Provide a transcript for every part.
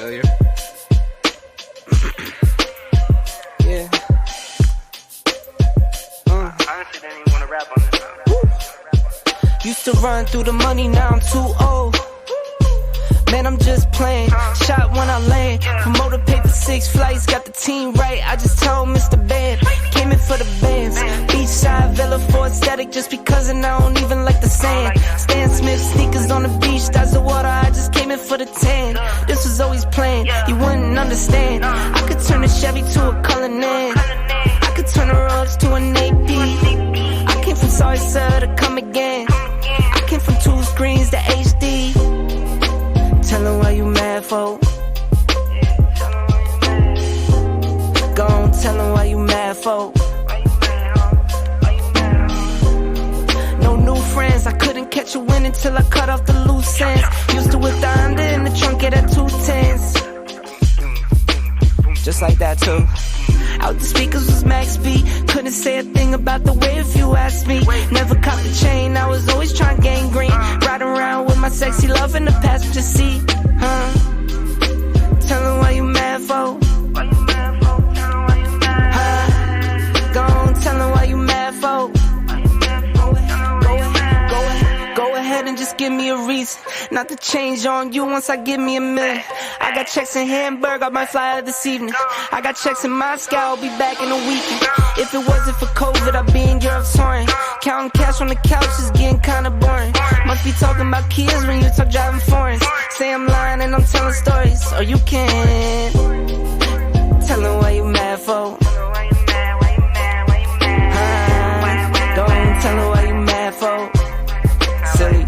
Failure. Yeah. Honestly, didn't even want to rap on this. Used to run through the money, now I'm too old. Man, I'm just playing. Shot when I land. Promoter paid for 6 flights. Got the team right. I just told Mr. Band. Came in for the bands. Beachside Villa for aesthetic. Just because and I don't even like the sand. Stan Smith sneakers on the beach. That's the water. I just came in for the tan. This was always planned. You wouldn't understand. I could turn a Chevy to a Cullinan. I could turn a Rolls to an AP. I came from Sorry Sir to come again. I came from 2 screens to HD. Tell her why you mad, for. Go on, tell her why you mad, for. No new friends, I couldn't catch a win until I cut off the loose ends. Used to whip the under in the trunk of that 210s. Just like that too. Out the speakers was max beat. Couldn't say a thing about the way if you asked me. Never caught the chain, I was always trying to gain green. Riding around with my sexy love in the passenger seat. Tell her why you mad, for. Go on, tell her why you mad, for. Go ahead and just give me a reason not to change on you once I give me a million. I got checks in Hamburg, I might fly out this evening. I got checks in Moscow, I'll be back in a weekend. If it wasn't for COVID, I'd be in Europe touring. Counting cash on the couch is getting kinda boring. Must be talking about kids when you talk driving foreigns. Say I'm lying and I'm telling stories, or you can tell her why you mad, for. Go on, tell her why you mad, for. Silly.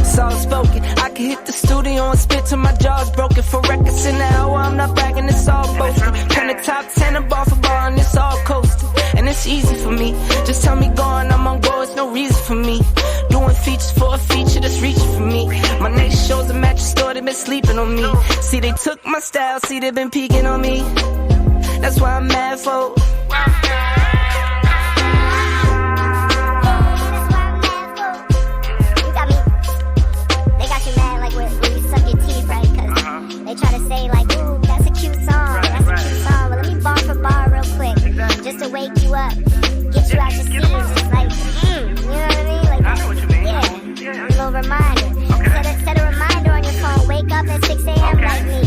Soft spoken. I can hit the studio and spit till my jaw's broken. For records in the hour, I'm not bragging, it's all boasting. Turn the top 10 and ball for ball, and it's all coasting. And it's easy for me. Just tell me go on, I'm on go, it's no reason for me. Doing features for a feature that's reaching for me. My next show's a mattress store, they been sleeping on me. See, they took my style, see, they been peeking on me. That's why I'm mad, for. They try to say like, ooh, that's a cute song, that's a cute song. But let me bar for bar real quick, just to wake you up, get you out your seats. It's like, you know what I mean? Like, I know what you mean. Yeah, a little reminder. Set a reminder on your phone. Wake up at 6 a.m. like me.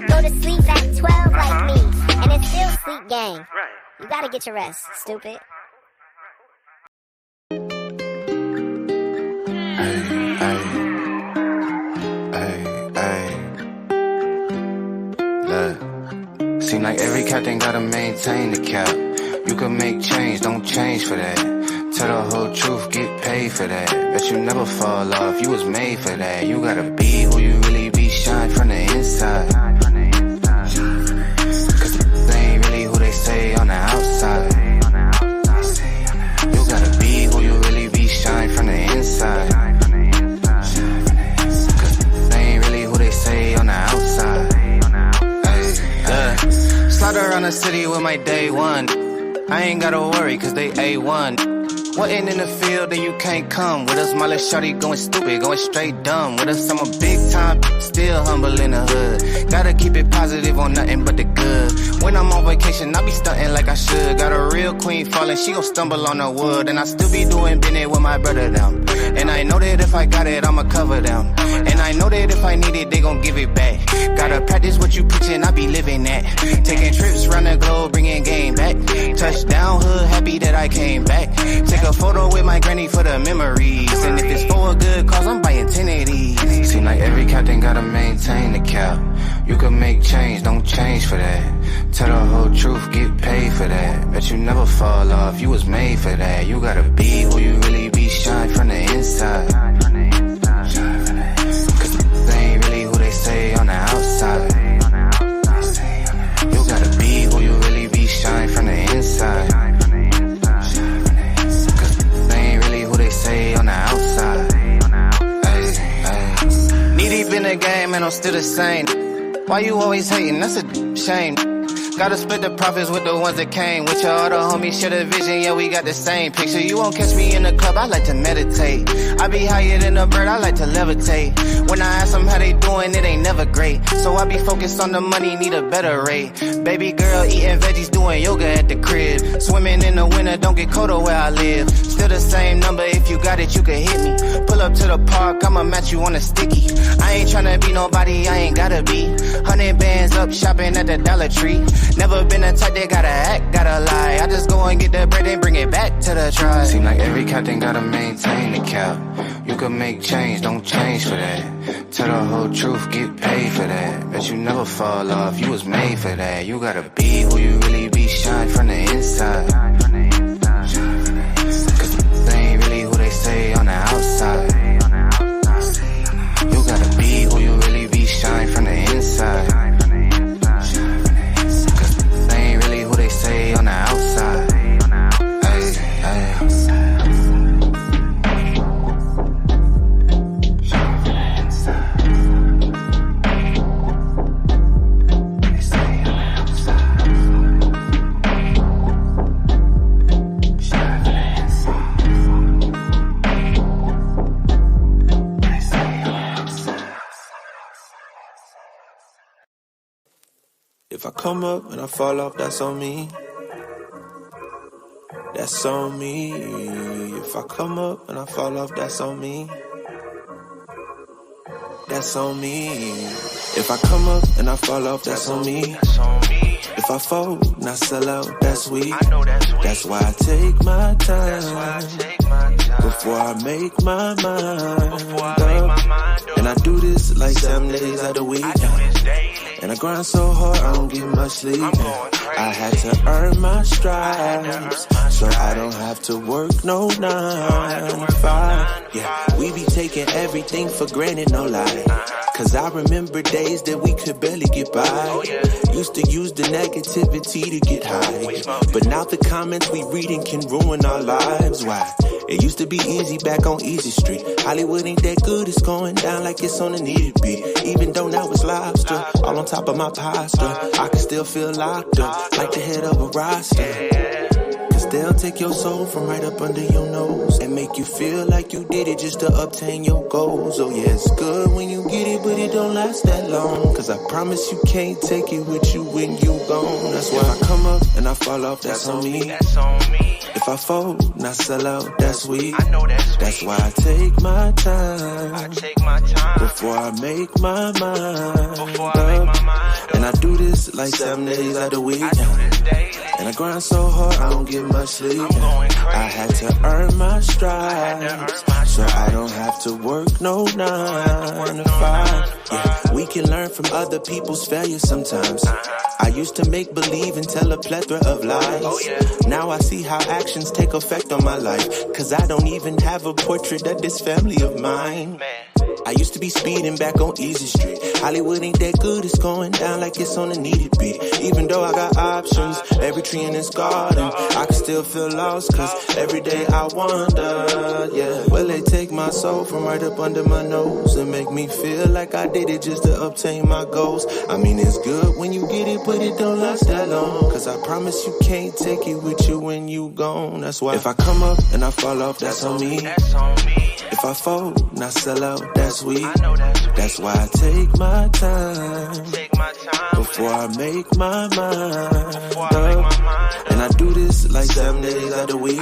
Go to sleep at 12 like me. And it's still sleep gang. You gotta get your rest, stupid. Seem like every captain gotta maintain the cap. You can make change, don't change for that. Tell the whole truth, get paid for that. Bet you never fall off, you was made for that. You gotta be who you really be, shine from the inside. Cause they ain't really who they say on the outside. You gotta be who you really be, shine from the inside. Cause they ain't really who they say on the outside. Slide around the city with my day one. I ain't gotta worry cause they A1. Wasn't in the field then you can't come with us. My little shorty going stupid, going straight dumb with us. I'm a big time, still humble in the hood. Gotta keep it positive on nothing but the good. When I'm on vacation, I be stunting like I should. Got a real queen falling, she gon' stumble on the wood. And I still be doing business with my brother them. And I know that if I got it, I'ma cover them. And I know that if I need it, they gon' give it back. Gotta practice what you preachin', I be living that. Taking trips round the globe, bringing game back. Touchdown hood, happy that I came back. Take a photo with my granny for the memories. And if it's for a good cause, I'm buying 10 of these. Seem like every captain gotta maintain the cap. You can make change, don't change for that. Tell the whole truth, get paid for that. Bet you never fall off, you was made for that. You gotta be who you really be, shine from the inside. Cause they ain't really who they say on the outside. You gotta be who you really be, shine from the inside. Cause they ain't really who they say on the outside. Knee deep in the game and I'm still the same. Why you always hating? That's a shame. Gotta split the profits with the ones that came. With your other homies, share the vision, yeah, we got the same picture. You won't catch me in the club, I like to meditate. I be higher than a bird, I like to levitate. When I ask them how they doing, it ain't never great. So I be focused on the money, need a better rate. Baby girl eating veggies, doing yoga at the crib. Swimming in the winter, don't get colder where I live. Still the same number, if you got it, you can hit me. Pull up to the park, I'ma match you on a sticky. I ain't tryna be nobody, I ain't gotta be. 100 bands up, shopping at the Dollar Tree. Never been a type that gotta act, gotta lie. I just go and get the bread and bring it back to the tribe. Seem like every captain gotta maintain the cap. You can make change, don't change for that. Tell the whole truth, get paid for that. Bet you never fall off, you was made for that. You gotta be who you really be, shine from the inside. Cause they ain't really who they say on the outside. You gotta be who you really be, shine from the inside. Cause they ain't really who they say on the outside. Ay, ay. If I come up and I fall off, that's on me. That's on me. If I come up and I fall off, that's on me. That's on me. If I come up and I fall off, that's on me. If I fold and I sell out, that's weak. That's why I take my time before I make my mind up. And I do this like 7 days out of the week. And I grind so hard, I don't get much sleep. I had to earn my stripes, so I don't have to work no 9 to 5. Yeah, we be taking everything for granted, no lie. Cause I remember days that we could barely get by. Used to use the negativity to get high. But now the comments we reading can ruin our lives. Why? It used to be easy back on Easy Street. Hollywood ain't that good, it's going down like it's on the needed beat. Even though now it's lobster, all on top of my pasta. I can still feel locked up, like the head of a roster. Cause they'll take your soul from right up under your nose and make you feel like you did it just to obtain your goals. Oh yeah, it's good when you get it, but it don't last that long. Cause I promise you can't take it with you when you gone. That's why I come up and I fall off, that's on me. If I fold and I sell out, that's weak. That's why I take my time before I make my mind up. And I do this like 7 days out of the week. And I grind so hard, I don't get much sleep. I had to earn my stripes, so I don't have to work no 9 to 5. Yeah, we can learn from other people's failures sometimes. I used to make believe and tell a plethora of lies. Now I see how actions take effect on my life. Cause I don't even have a portrait of this family of mine. I used to be speeding back on Easy Street. Hollywood ain't that good, it's going down like it's on a needed beat. Even though I got options, every tree in this garden, I can still feel lost, cause every day I wonder, yeah. Will they take my soul from right up under my nose and make me feel like I did it just to obtain my goals? I mean, it's good when you get it, but it don't last that long. Cause I promise you can't take it with you when you gone. That's why if I come up and I fall off, that's on me. If I fold and I sell out, that's weak. That's why I take my time before I make my mind up. And I do this like 7 days out of the week.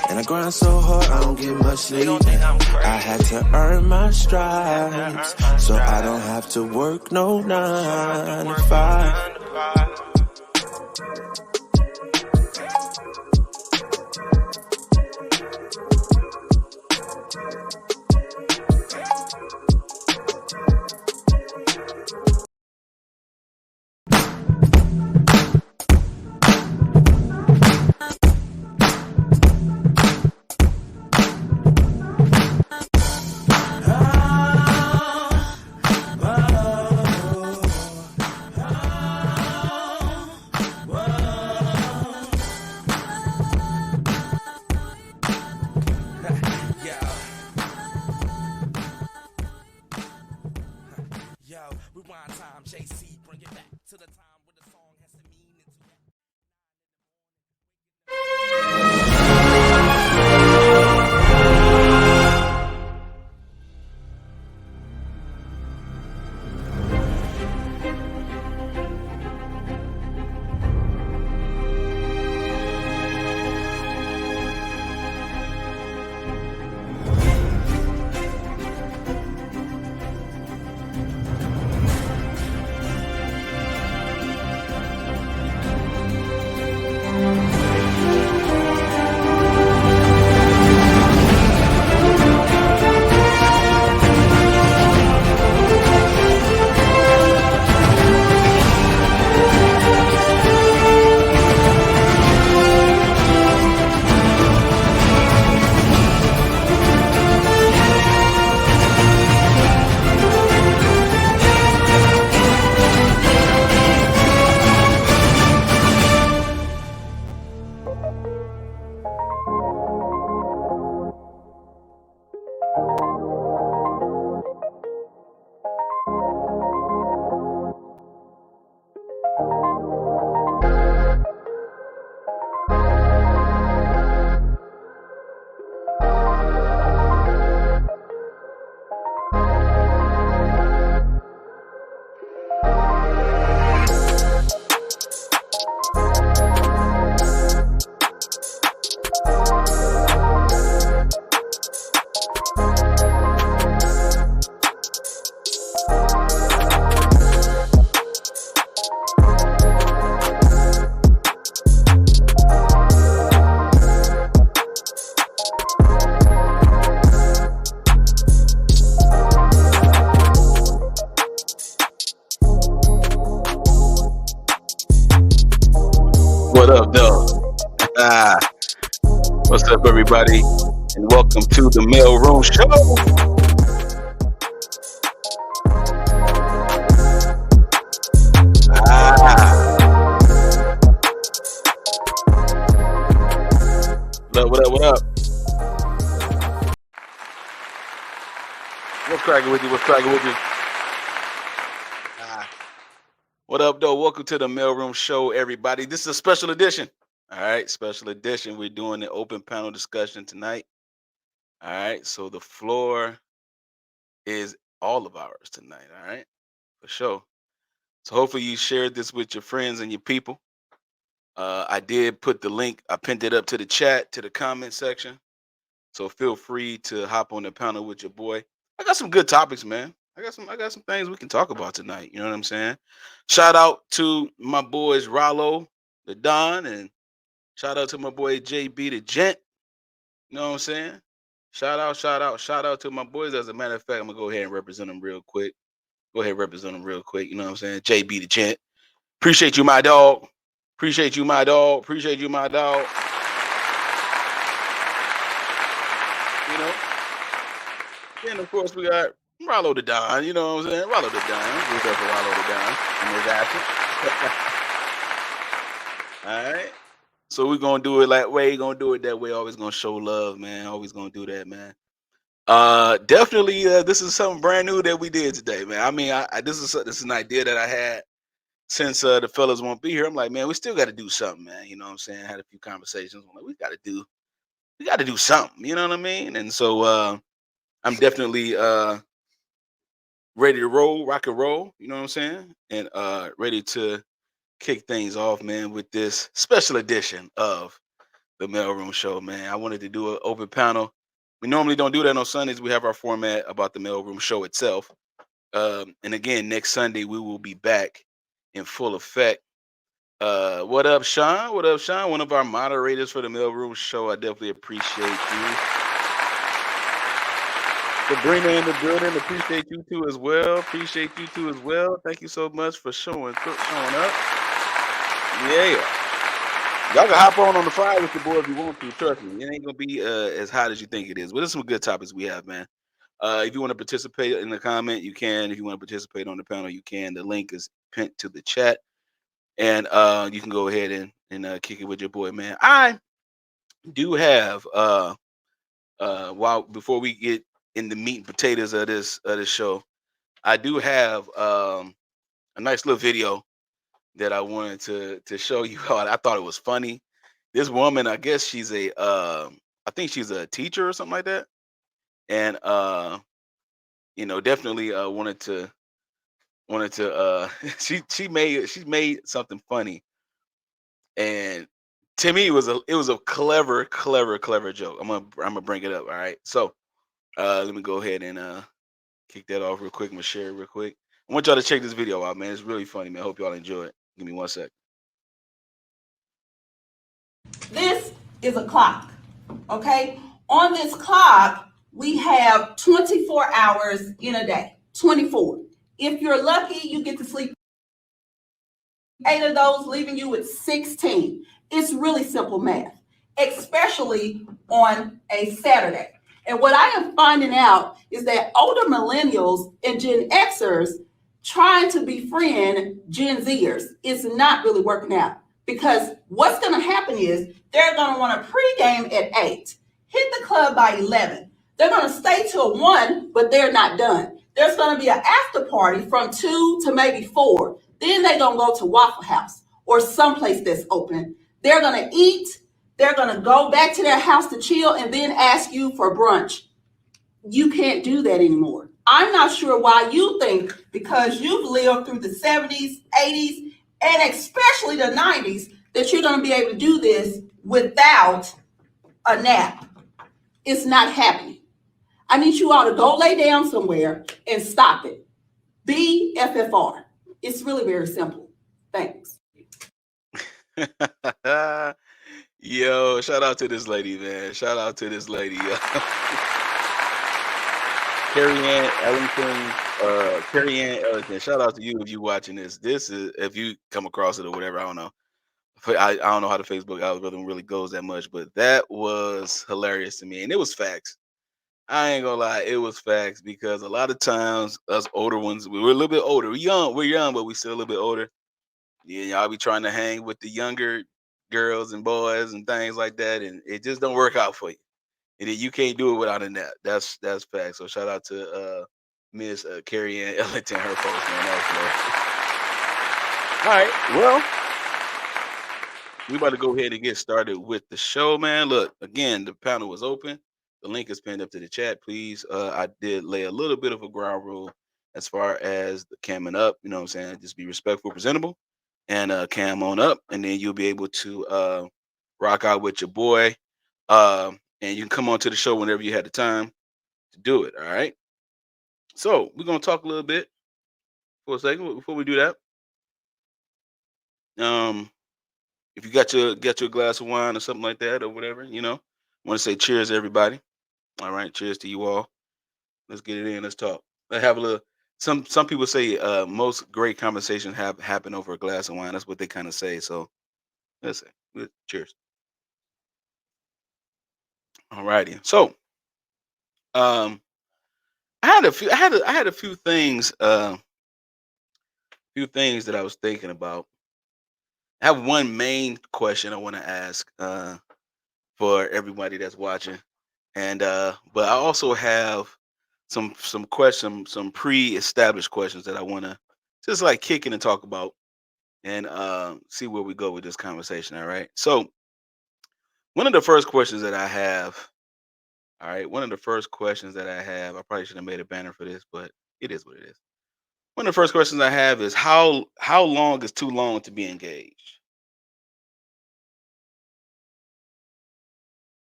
And I grind so hard, I don't get much sleep. I had to earn my stripes, so I don't have to work no 9 to 5. Rewind time, JC, bring it back to the time when the song has to up, though? What's up, everybody? And welcome to the Maleroom Show. What up? What's cracking with you? What up, though? Welcome to the Maleroom Show, everybody. This is a special edition. All right, special edition. We're doing the open panel discussion tonight. All right, so the floor is all of ours tonight. All right, for sure. So hopefully you shared this with your friends and your people. I did put the link. I pinned it up to the chat, to the comment section. So feel free to hop on the panel with your boy. I got some good topics, man. I got some things we can talk about tonight. You know what I'm saying? Shout out to my boys Rollo, the Don, and shout out to my boy JB the Gent. You know what I'm saying? Shout out to my boys. As a matter of fact, I'm gonna go ahead and represent them real quick. You know what I'm saying? JB the Gent. Appreciate you, my dog. Appreciate you, my dog. You know? Then of course we got Rollo the Don. You know what I'm saying? Rollo the Don. What's up for Rollo the Don in his absence? All right. So we're gonna do it that way. Always gonna show love, man. Always gonna do that, man. Definitely. This is something brand new that we did today, man. I mean, this is an idea that I had since the fellas won't be here. I'm like, man, we still got to do something, man. You know what I'm saying? I had a few conversations. I'm like, we got to do something. You know what I mean? And so I'm definitely ready to rock and roll. You know what I'm saying? And ready to kick things off, man, with this special edition of the Maleroom Show, man. I wanted to do an open panel. We normally don't do that on Sundays. We have our format about the Maleroom Show itself. And again, next Sunday we will be back in full effect. What up, Sean? One of our moderators for the Maleroom Show. I definitely appreciate you. Sabrina in the building. Appreciate you too as well. Thank you so much for showing up. Yeah. Y'all can hop on the fire with your boy if you want to. Trust me, it ain't gonna be as hot as you think it is. But there's some good topics we have, man. If you want to participate in the comment, you can. If you want to participate on the panel, you can. The link is pinned to the chat, and you can go ahead and kick it with your boy, man. I do have before we get in the meat and potatoes of this show, I do have a nice little video that I wanted to show you all. I thought it was funny. This woman, I guess she's I think she's a teacher or something like that, and definitely wanted to she made something funny, and to me it was a clever joke. I'm gonna bring it up. All right, so let me go ahead and kick that off real quick. I'm gonna share it real quick. I want y'all to check this video out, man. It's really funny, man. Hope y'all enjoy it. Give me 1 sec. This is a clock, okay? On this clock, we have 24 hours in a day, 24. If you're lucky, you get to sleep 8 of those, leaving you with 16. It's really simple math, especially on a Saturday. And what I am finding out is that older millennials and Gen Xers trying to befriend Gen Zers is not really working out. Because what's going to happen is they're going to want to pregame at 8, hit the club by 11. They're going to stay till 1, but they're not done. There's going to be an after party from 2 to maybe 4. Then they're going to go to Waffle House or someplace that's open. They're going to eat. They're going to go back to their house to chill and then ask you for brunch. You can't do that anymore. I'm not sure why you think, because you've lived through the 70s, 80s, and especially the 90s, that you're going to be able to do this without a nap. It's not happening. I need you all to go lay down somewhere and stop it. BFFR. It's really very simple. Thanks. Yo, shout out to this lady, man. Carrie Ann Ellington. Shout out to you if you watching this. This is, if you come across it or whatever, I don't know. I don't know how the Facebook algorithm really goes that much, but that was hilarious to me, and it was facts. I ain't gonna lie, it was facts because a lot of times us older ones, we're a little bit older. We're young, but we still a little bit older. Yeah, y'all be trying to hang with the younger girls and boys and things like that, and it just don't work out for you. And then you can't do it without a net. That's facts. So shout out to Miss Carrie Ann Ellington, her post on that. All right, well, we about to go ahead and get started with the show, man. Look, again, the panel was open. The link is pinned up to the chat. Please, I did lay a little bit of a ground rule as far as the camming up. You know what I'm saying? Just be respectful, presentable, and cam on up, and then you'll be able to rock out with your boy. And you can come on to the show whenever you had the time to do it. All right. So we're gonna talk a little bit for a second before we do that. Um, if you got your glass of wine or something like that or whatever, want to say cheers, everybody. All right, cheers to you all. Let's get it in. Let's talk. Let's have a little. Some people say most great conversations have happen over a glass of wine. That's what they kind of say. So let's say cheers. All righty. So um, I had a few things that I was thinking about. I have one main question I want to ask for everybody that's watching, and but I also have some questions, some pre-established questions that I want to just like kick in and talk about, and see where we go with this conversation. All right. So one of the first questions that I have, all right, one of the first questions that I have, I probably should have made a banner for this, but it is what it is. One of the first questions I have is how long is too long to be engaged?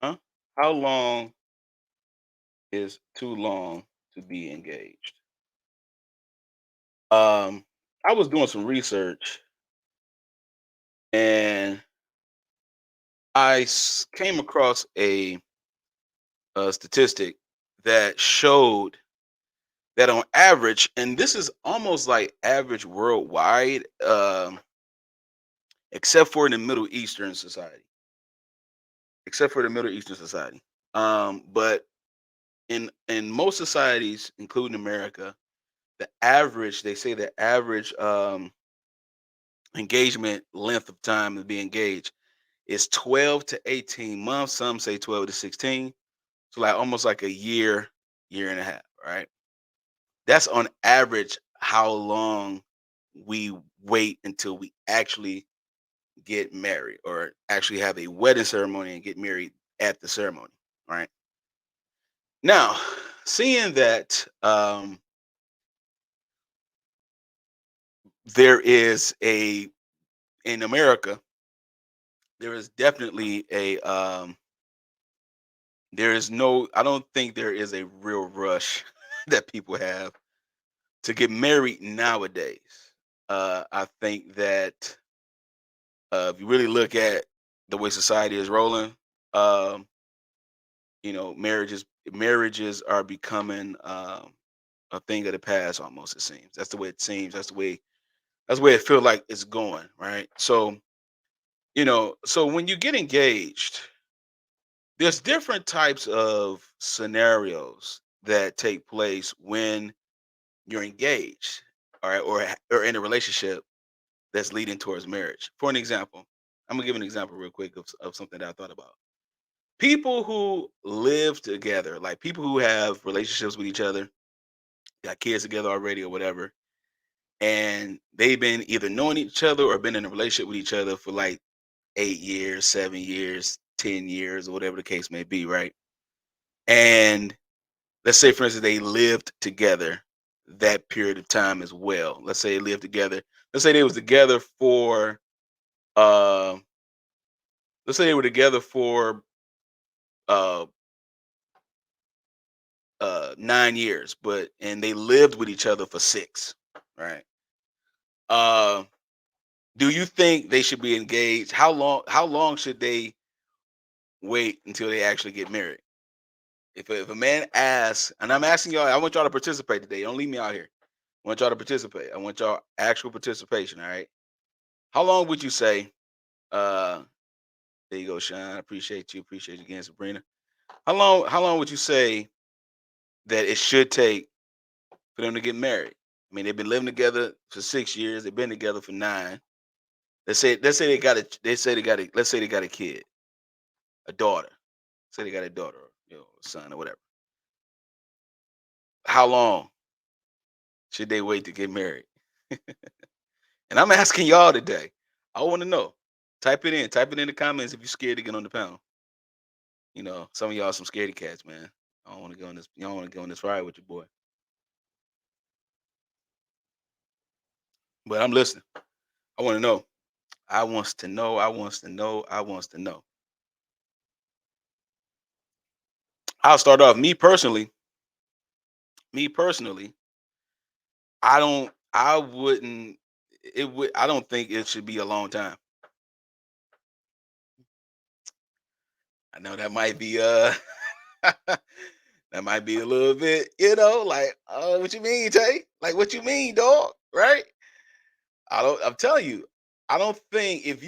Huh? How long is too long to be engaged? Um, I was doing some research and came across a statistic that showed that on average, and this is almost like average worldwide, except for in the Middle Eastern society, except for the Middle Eastern society. But in most societies, including America, they say the average engagement length of time to be engaged is 12 to 18 months. Some say 12 to 16. So like almost like a year and a half, right? That's on average how long we wait until we actually get married or actually have a wedding ceremony and get married at the ceremony, right? Now, seeing that there is a in America, there is definitely a there is no I don't think there is a real rush that people have to get married nowadays. I think that if you really look at the way society is rolling, um, marriages are becoming a thing of the past almost. It seems that's the way it seems. That's the way it feels like it's going, right? So so when you get engaged, there's different types of scenarios that take place when you're engaged, all right, or in a relationship that's leading towards marriage. For an example, I'm gonna give an example real quick of something that I thought about. People who live together, like people who have relationships with each other, got kids together already or whatever, and they've been either knowing each other or been in a relationship with each other for like 8 years, 7 years, 10 years, or whatever the case may be, right? And let's say, for instance, they lived together that period of time as well. Let's say they lived together. Let's say they was together for uh let's say they were together for uh 9 years, but and they lived with each other for six, right? Uh do you think they should be engaged? How long should they wait until they actually get married? If a man asks, and I'm asking y'all, I want y'all to participate today. Don't leave me out here. I want y'all to participate. I want y'all actual participation. All right. How long would you say There you go, Sean. Appreciate you. Appreciate you again, Sabrina. How long would you say that it should take for them to get married? I mean, they've been living together for 6 years. They've been together for 9. Let's say they got a let's say they got a kid, a daughter. Say they got a daughter, or, a son or whatever. How long should they wait to get married? And I'm asking y'all today. I want to know. Type it in. Type it in the comments if you're scared to get on the panel. Some of y'all some scaredy cats, man. I don't want to go on this. You don't want to go on this ride with your boy. But I'm listening. I want to know. I wants to know. I wants to know. I wants to know. I'll start off. Me personally. I don't. I wouldn't. It would. I don't think it should be a long time. I know that might be that might be a little bit, like, what you mean, Tay? Like, what you mean, dog? Right? I'm telling you, I don't think if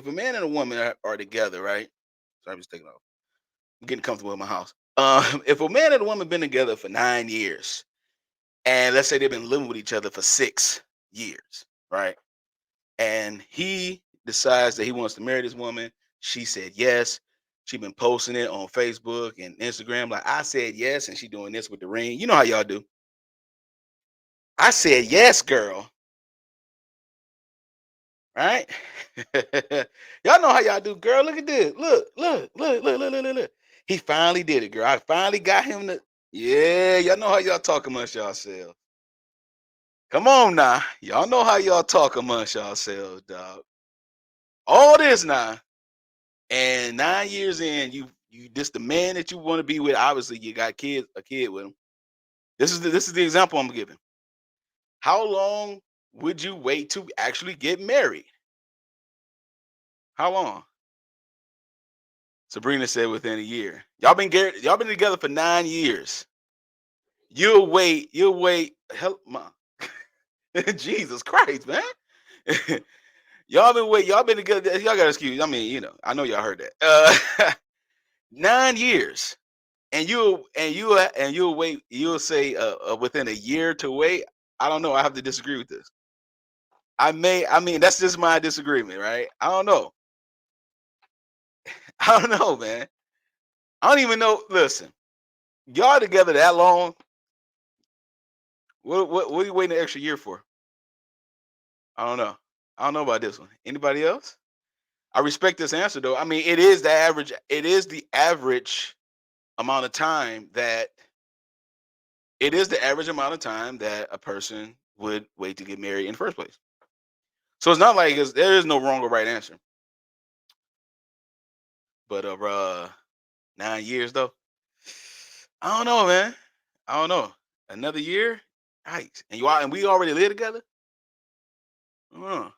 a man and a woman are together, right? Sorry, I'm just taking off. I'm getting comfortable in my house. If a man and a woman been together for 9 years, and let's say they've been living with each other for 6 years, right? And he decides that he wants to marry this woman. She said yes. She been posting it on Facebook and Instagram. Like, I said yes, and she doing this with the ring. You know how y'all do. I said yes, girl. Right? Y'all know how y'all do, girl. Look at this. Look. He finally did it, girl. I finally got him to. Yeah, y'all know how y'all talk amongst yourselves. Come on now. Y'all know how y'all talk amongst yourselves, dog. All this now. And 9 years in, you this the man that you want to be with. Obviously, you got a kid with him. This is the example I'm giving. How long would you wait to actually get married? How long? Sabrina said within a year. Y'all been together for 9 years. You'll wait. Hell, Jesus Christ, man. Y'all been together. Y'all got excuse. I mean, I know y'all heard that. 9 years. And you'll wait. You'll say within a year to wait. I don't know. I have to disagree with this. I mean, that's just my disagreement, right? I don't know. I don't know, man. I don't even know. Listen, y'all together that long. What are you waiting an extra year for? I don't know. I don't know about this one. Anybody else? I respect this answer though. I mean, it is the average. It is the average amount of time that. It is the average amount of time that a person would wait to get married in the first place. So it's not like there is no wrong or right answer. But 9 years though, I don't know, man. I don't know. Another year, nice. And we already live together. What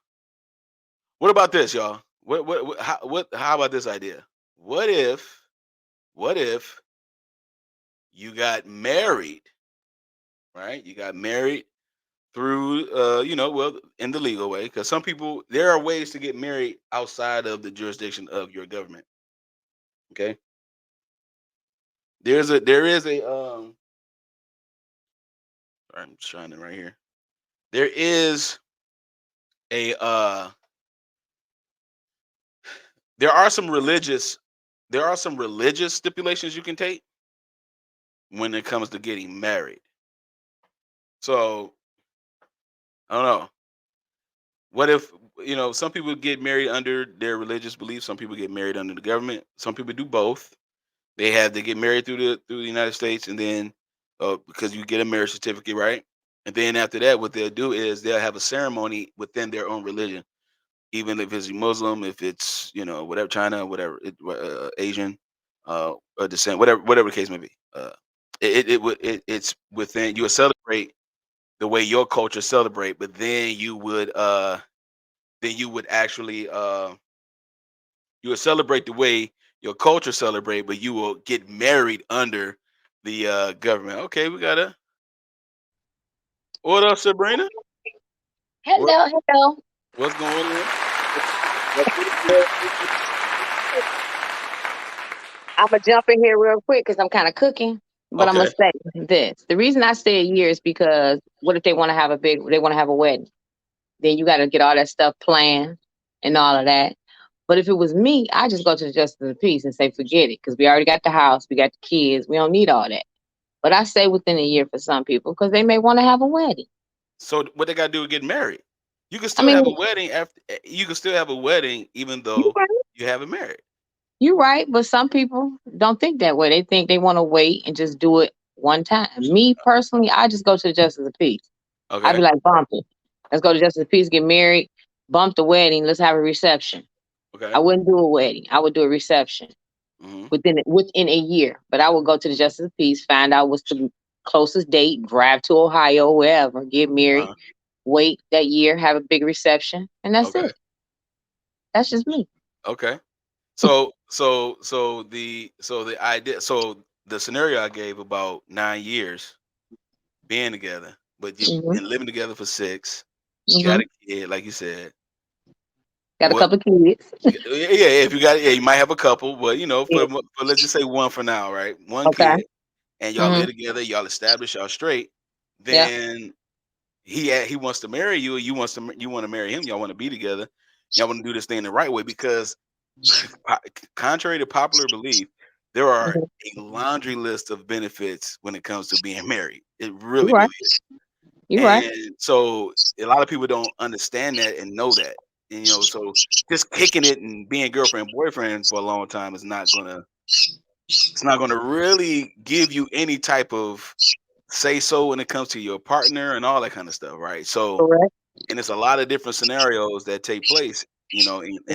about this, y'all? How about this idea? What if you got married, right? You got married through, well, in the legal way, because there are ways to get married outside of the jurisdiction of your government. Okay. There is a I'm shining right here. There is a there are some religious stipulations you can take when it comes to getting married. So I don't know. What if some people get married under their religious beliefs, some people get married under the government, some people do both. They get married through the United States, and then because you get a marriage certificate, right? And then after that, what they'll do is they'll have a ceremony within their own religion, even if it's Muslim, if it's whatever, China, whatever, Asian, descent, whatever the case may be. It's within, you would celebrate the way your culture celebrate, but then you would actually you would celebrate the way your culture celebrate, but you will get married under the government. Okay, we got what up, Sabrina? What Hello, hello. what's going on? I'm gonna jump in here real quick because I'm kind of cooking, but I'm gonna Okay. say this. The reason I say a year is because what if they want to have they want to have a wedding? Then you got to get all that stuff planned and all of that. But if it was me, I just go to the justice of the peace and say, forget it, because we already got the house, we got the kids, we don't need all that. But I say within a year for some people because they may want to have a wedding. So what they got to do is get married. You can I still mean, have a wedding after. You can still have a wedding even you're though right. you haven't married. You're right, but some people don't think that way. They think they want to wait and just do it one time. Me personally, I just go to the justice of the peace. I'd be Okay. like, bump it. Let's go to justice of the peace, get married, bump the wedding, let's have a reception. I Okay. wouldn't do a wedding. I would do a reception Hmm. within a year. But I would go to the justice of the peace, find out what's the closest date, drive to Ohio, wherever, get married, Uh, wait that year, have a big reception, and that's okay. it. That's just me. Okay. So the idea. So the scenario I gave about 9 years being together, but you've Hmm. been living together for 6. Got Hmm. a kid, like you said. Got a What? couple kids. Yeah, if you got, yeah, you might have a couple, but for let's just say one for now, right? One Okay. kid, and y'all Hmm. live together, y'all establish y'all straight. Yeah. Then he wants to marry you, you want to marry him. Y'all want to be together. Y'all want to do this thing the right way because, po- contrary to popular belief, there are Hmm. a laundry list of benefits when it comes to being married. It You're really, right. really is. You're right. And so a lot of people don't understand that and know that. And so just kicking it and being girlfriend boyfriend for a long time is not gonna it's not gonna really give you any type of say so when it comes to your partner and all that kind of stuff, right? So, Correct. and it's a lot of different scenarios that take place, in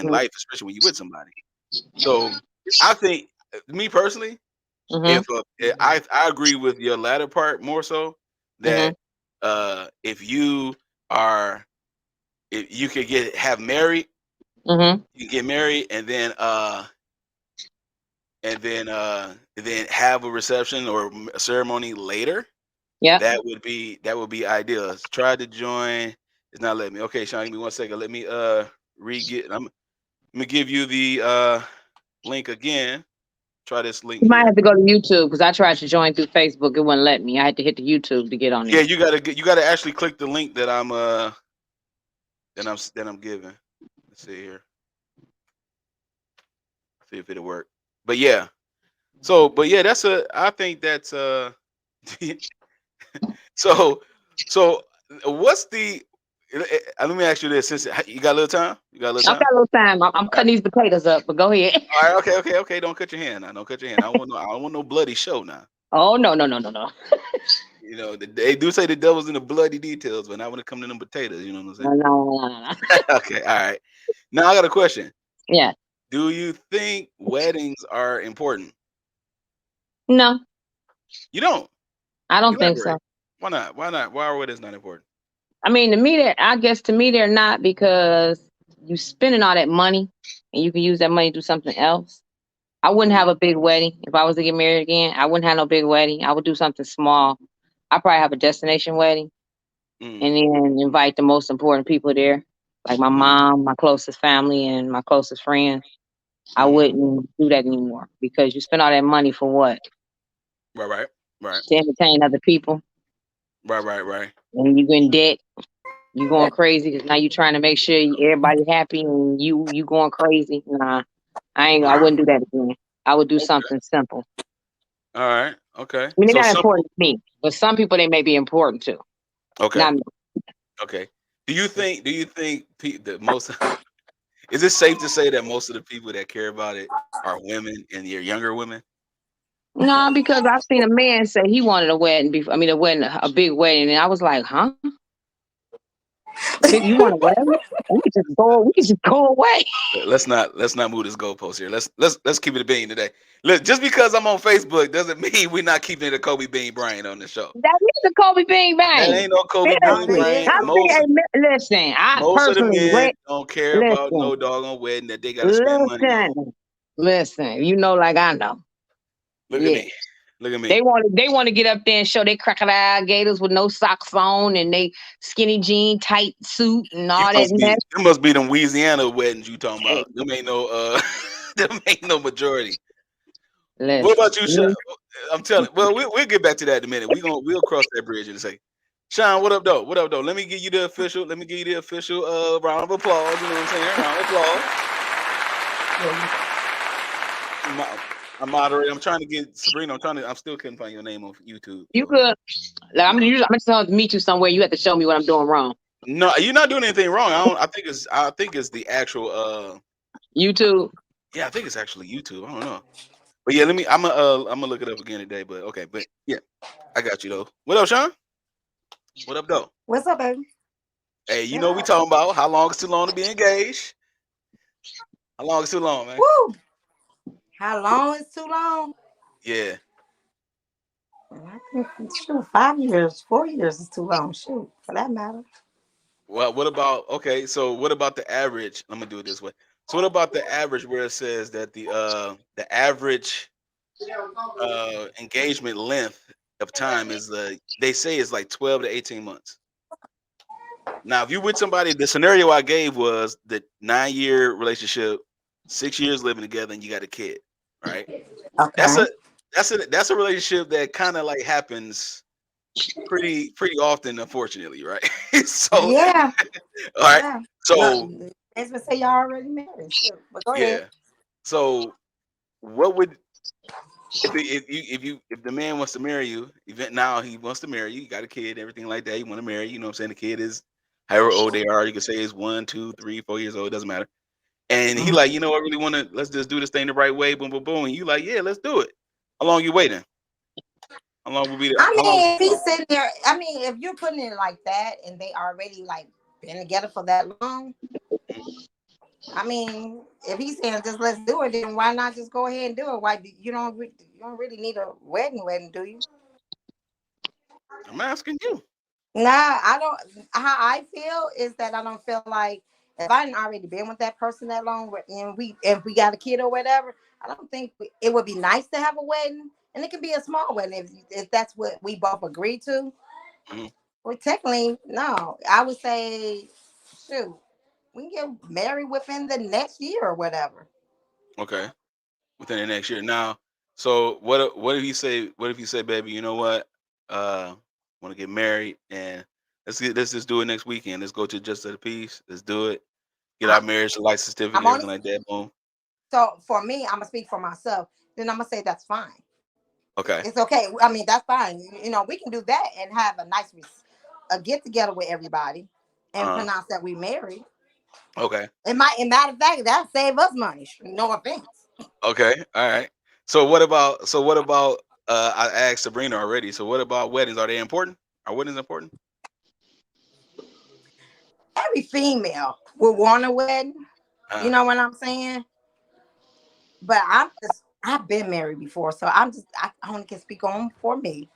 Hmm. life, especially when you're with somebody. So I think, me personally, Hmm. I agree with your latter part more so, Hmm. that if you are if you could have married, Hmm. you get married, and then have a reception or a ceremony later. Yep. That would be ideal. Try to join. It's not letting me. Okay, Sean, give me 1 second. Let me I'm gonna give you the link again. Try this link You might here. have to go to YouTube because I tried to join through Facebook. It wouldn't let me. I had to hit the YouTube to get on Yeah, there. you gotta actually click the link that I'm giving. Let's see here. See if it'll work. But yeah. But yeah, I think that's so so what's the let me ask you this, since you got a little time? You got a little I've time? got a little time. I'm All right. cutting these potatoes up, but go ahead. All right, okay. Don't cut your hand now. Don't cut your hand. I don't want no bloody show now. Oh no, no, no, no, no. They do say the devil's in the bloody details, but not when it comes to them potatoes. You know what I'm No, saying? no, no, no, no. Okay, all right. Now I got a question. Yeah. Do you think weddings are important? No, You don't. I don't think so. Elaborate. Why not? Why not? Why are weddings not important? I mean, to me, I guess to me they're not because you spending all that money and you can use that money to do something else. I wouldn't Mm, have a big wedding if I was to get married again. I wouldn't have no big wedding. I would do something small. I probably have a destination wedding mm, and then invite the most important people there, like my mm, mom, my closest family, and my closest friends. I mm. wouldn't do that anymore because you spend all that money for what? Right, right, right, To entertain other people, right, right, right. and you in debt. You going crazy because now you trying to make sure everybody happy and you going crazy. Nah, I ain't. I wouldn't do that again. I would do Okay. something simple. All right. Okay. I mean, So they're not simple. important to me, but some people they may be important to. Okay. Not me. Okay. Do you think that most is it safe to say that most of the people that care about it are women, and you're younger women? No, because I've seen a man say he wanted a wedding before. I mean, a big wedding, and I was like, huh? Big, you want a wedding? We could just go. We could just go away. Let's not move this goalpost here. Let's keep it a bean today. Look, just because I'm on Facebook doesn't mean we're not keeping it a Kobe Bean Bryant on the show. That is a Kobe Bing That Bang. ain't no Kobe Bean Seriously, Bryant. I'm Most listen. I most of the personally men read. don't care about Listen, no doggone wedding that they got to spend money on. listen. You know, like I know. Look at Yeah. me. Look at me. They want to get up there and show their crocodile gators with no socks on and they skinny jean tight suit and all that mess. It must be them Louisiana weddings you talking about. Them ain't no them ain't no majority. What about you, Sean? I'm telling. Well, we'll get back to that in a minute. We'll cross that bridge in a second. Sean, what up, though? What up, though? Let me give you the official round of applause. You know what I'm saying? Round of applause. I'm moderating. I'm trying to get Sabrina. I still couldn't find your name on YouTube. You could. Like, I'm gonna meet you somewhere. You have to show me what I'm doing wrong. No, you're not doing anything wrong. I think it's the actual YouTube. Yeah, I think it's actually YouTube. I don't know. But yeah, I'm gonna look it up again today. But okay, but yeah, I got you though. What up, Sean? What up, though? What's up, baby? Hey, you know we talking about how long is too long to be engaged? How long is too long, man? Woo! How long is too long? Yeah. Shoot, 5 years, 4 years is too long. Shoot, for that matter. Well, what about the average? I'm gonna do it this way. So what about the average where it says that the average engagement length of time is they say is like 12 to 18 months. Now, if you with somebody, the scenario I gave was the 9-year relationship, 6 years living together, and you got a kid, right? Okay. That's a relationship that kind of like happens pretty often, unfortunately, right? So yeah. all right. Yeah. So as we say, y'all already married. Sure. But go ahead. So what would if the man wants to marry you, now he wants to marry you, you got a kid, everything like that, you want to marry, you know what I'm saying? The kid is however old they are, you can say is 1, 2, 3, 4 years old, it doesn't matter. And he like, you know, I really want to, let's just do this thing the right way, boom, boom, boom. And you like, yeah, let's do it. How long you waiting? How long will be there? If he's sitting there, if you're putting it like that and they already like been together for that long, if he's saying just let's do it, then why not just go ahead and do it? Why you don't really need a wedding, do you? I'm asking you. Nah, I don't. How I feel is that I don't feel like if I hadn't already been with that person that long, and if we got a kid or whatever, I don't think it would be nice to have a wedding, and it can be a small wedding if that's what we both agree to. Well, technically, no. I would say, shoot, we can get married within the next year or whatever. Okay, within the next year. Now, so what if you say, baby, you know what? Want to get married and let's just do it next weekend. Let's go to Just of the Peace. Let's do it. Get our marriage license certificate, everything like that. Boom. So for me, I'm gonna speak for myself. Then I'm gonna say that's fine. Okay. It's okay. That's fine. You know, we can do that and have a nice get together with everybody and pronounce that we married. Okay. Matter of fact, that save us money. No offense. Okay. All right. So what about I asked Sabrina already. So what about weddings? Are they important? Are weddings important? Every female would want a wedding. You know what I'm saying? But I've been married before, so I only can speak on for me.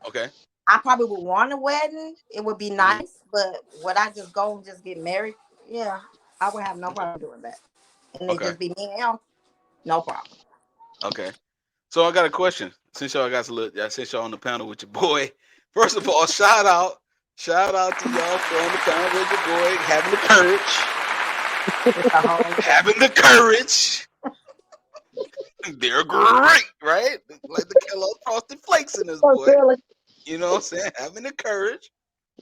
Okay. I probably would want a wedding. It would be nice, but would I just go and just get married? Yeah, I would have no problem doing that. And they just be me and him, no problem. Okay. So I got a question. Since y'all on the panel with your boy. First of all, shout out to y'all for on the panel with your boy, having the courage. They're great, right? Like the Kellogg Frosted Flakes in this boy. You know what I'm saying? Having the courage.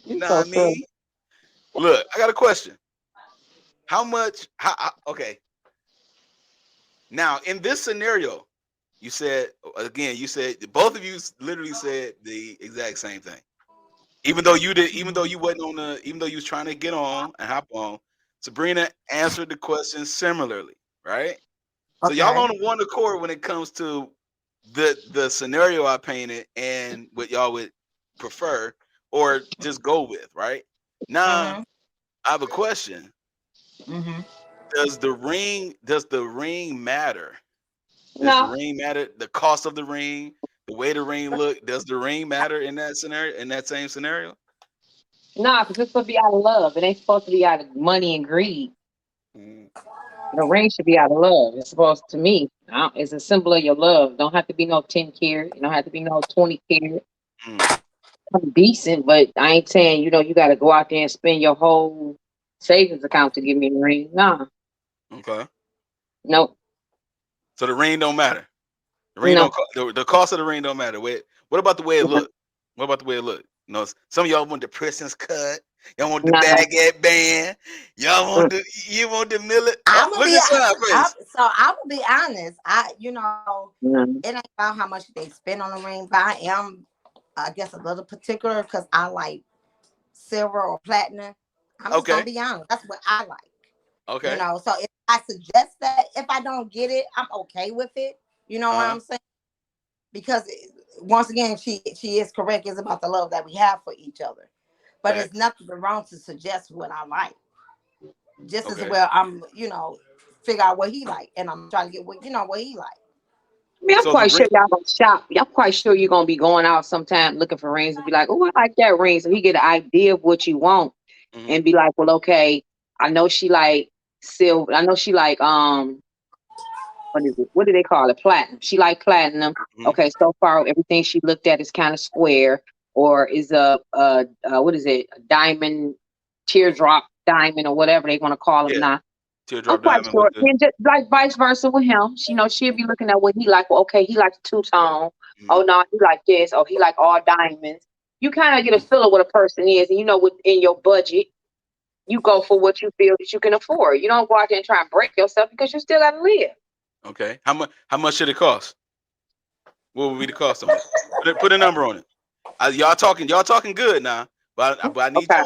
You know what I mean? Look, I got a question. Okay. Now, in this scenario, you said both of you literally said the exact same thing. Even though you was trying to get on and hop on, Sabrina answered the question similarly, right? So y'all on one accord when it comes to the scenario I painted and what y'all would prefer or just go with, right? Now, I have a question. Does the ring matter? Does the ring matter? The cost of the ring, the way the ring look, does the ring matter in that scenario? In that same scenario? Nah, because it's supposed to be out of love. It ain't supposed to be out of money and greed. The ring should be out of love. It's supposed to me. It's a symbol of your love. Don't have to be no 10 carat. It don't have to be no 20 carat. Mm. I'm decent, but I ain't saying you got to go out there and spend your whole savings account to give me a ring. Nah, Okay. nope, So the ring don't matter. The ring no. don't. The cost of the ring don't matter. What about the way it look? What about the way it look? You know, some of y'all want the Princess cut. Y'all want the Nah. baguette band. Y'all want you want the millet. I'm Oh, gonna look be. at Side face. I'm gonna be honest. Nah. It ain't about how much they spend on the ring, but I am, I guess, a little particular because I like silver or platinum. I'm just gonna Okay. be honest. That's what I like. Okay. So if I suggest that, if I don't get it, I'm okay with it. You know what Uh-huh. I'm saying? Because once again, she is correct. It's about the love that we have for each other. But it's Facts. nothing wrong to suggest what I like. Just as Okay. well, I'm figure out what he like, and I'm trying to get what he like. I mean, I'm So the quite ring. sure y'all gonna shop. Y'all quite sure you're gonna be going out sometime looking for rings and be like, "Oh, I like that ring." So he get an idea of what you want Mhm. and be like, "Well, okay, I know she like silver. I know she like what is it? What do they call it? Platinum. She like platinum. Mhm. Okay, so far everything she looked at is kind of square, or is what is it? A diamond, teardrop diamond, or whatever they want to call them Yeah. now. I'm Teardrop quite diamond with sure. the. And just like vice versa with him, she'll be looking at what he like. Well, okay, he likes two tone. Oh Mhm. no, he like this. Oh, he like all diamonds. You kind of get a feel of what a person is, and within your budget, you go for what you feel that you can afford. You don't go out there and try and break yourself because you still gotta live. Okay. How much should it cost? What would be the cost on it? Put a number on it. Y'all talking good now. But I need Okay,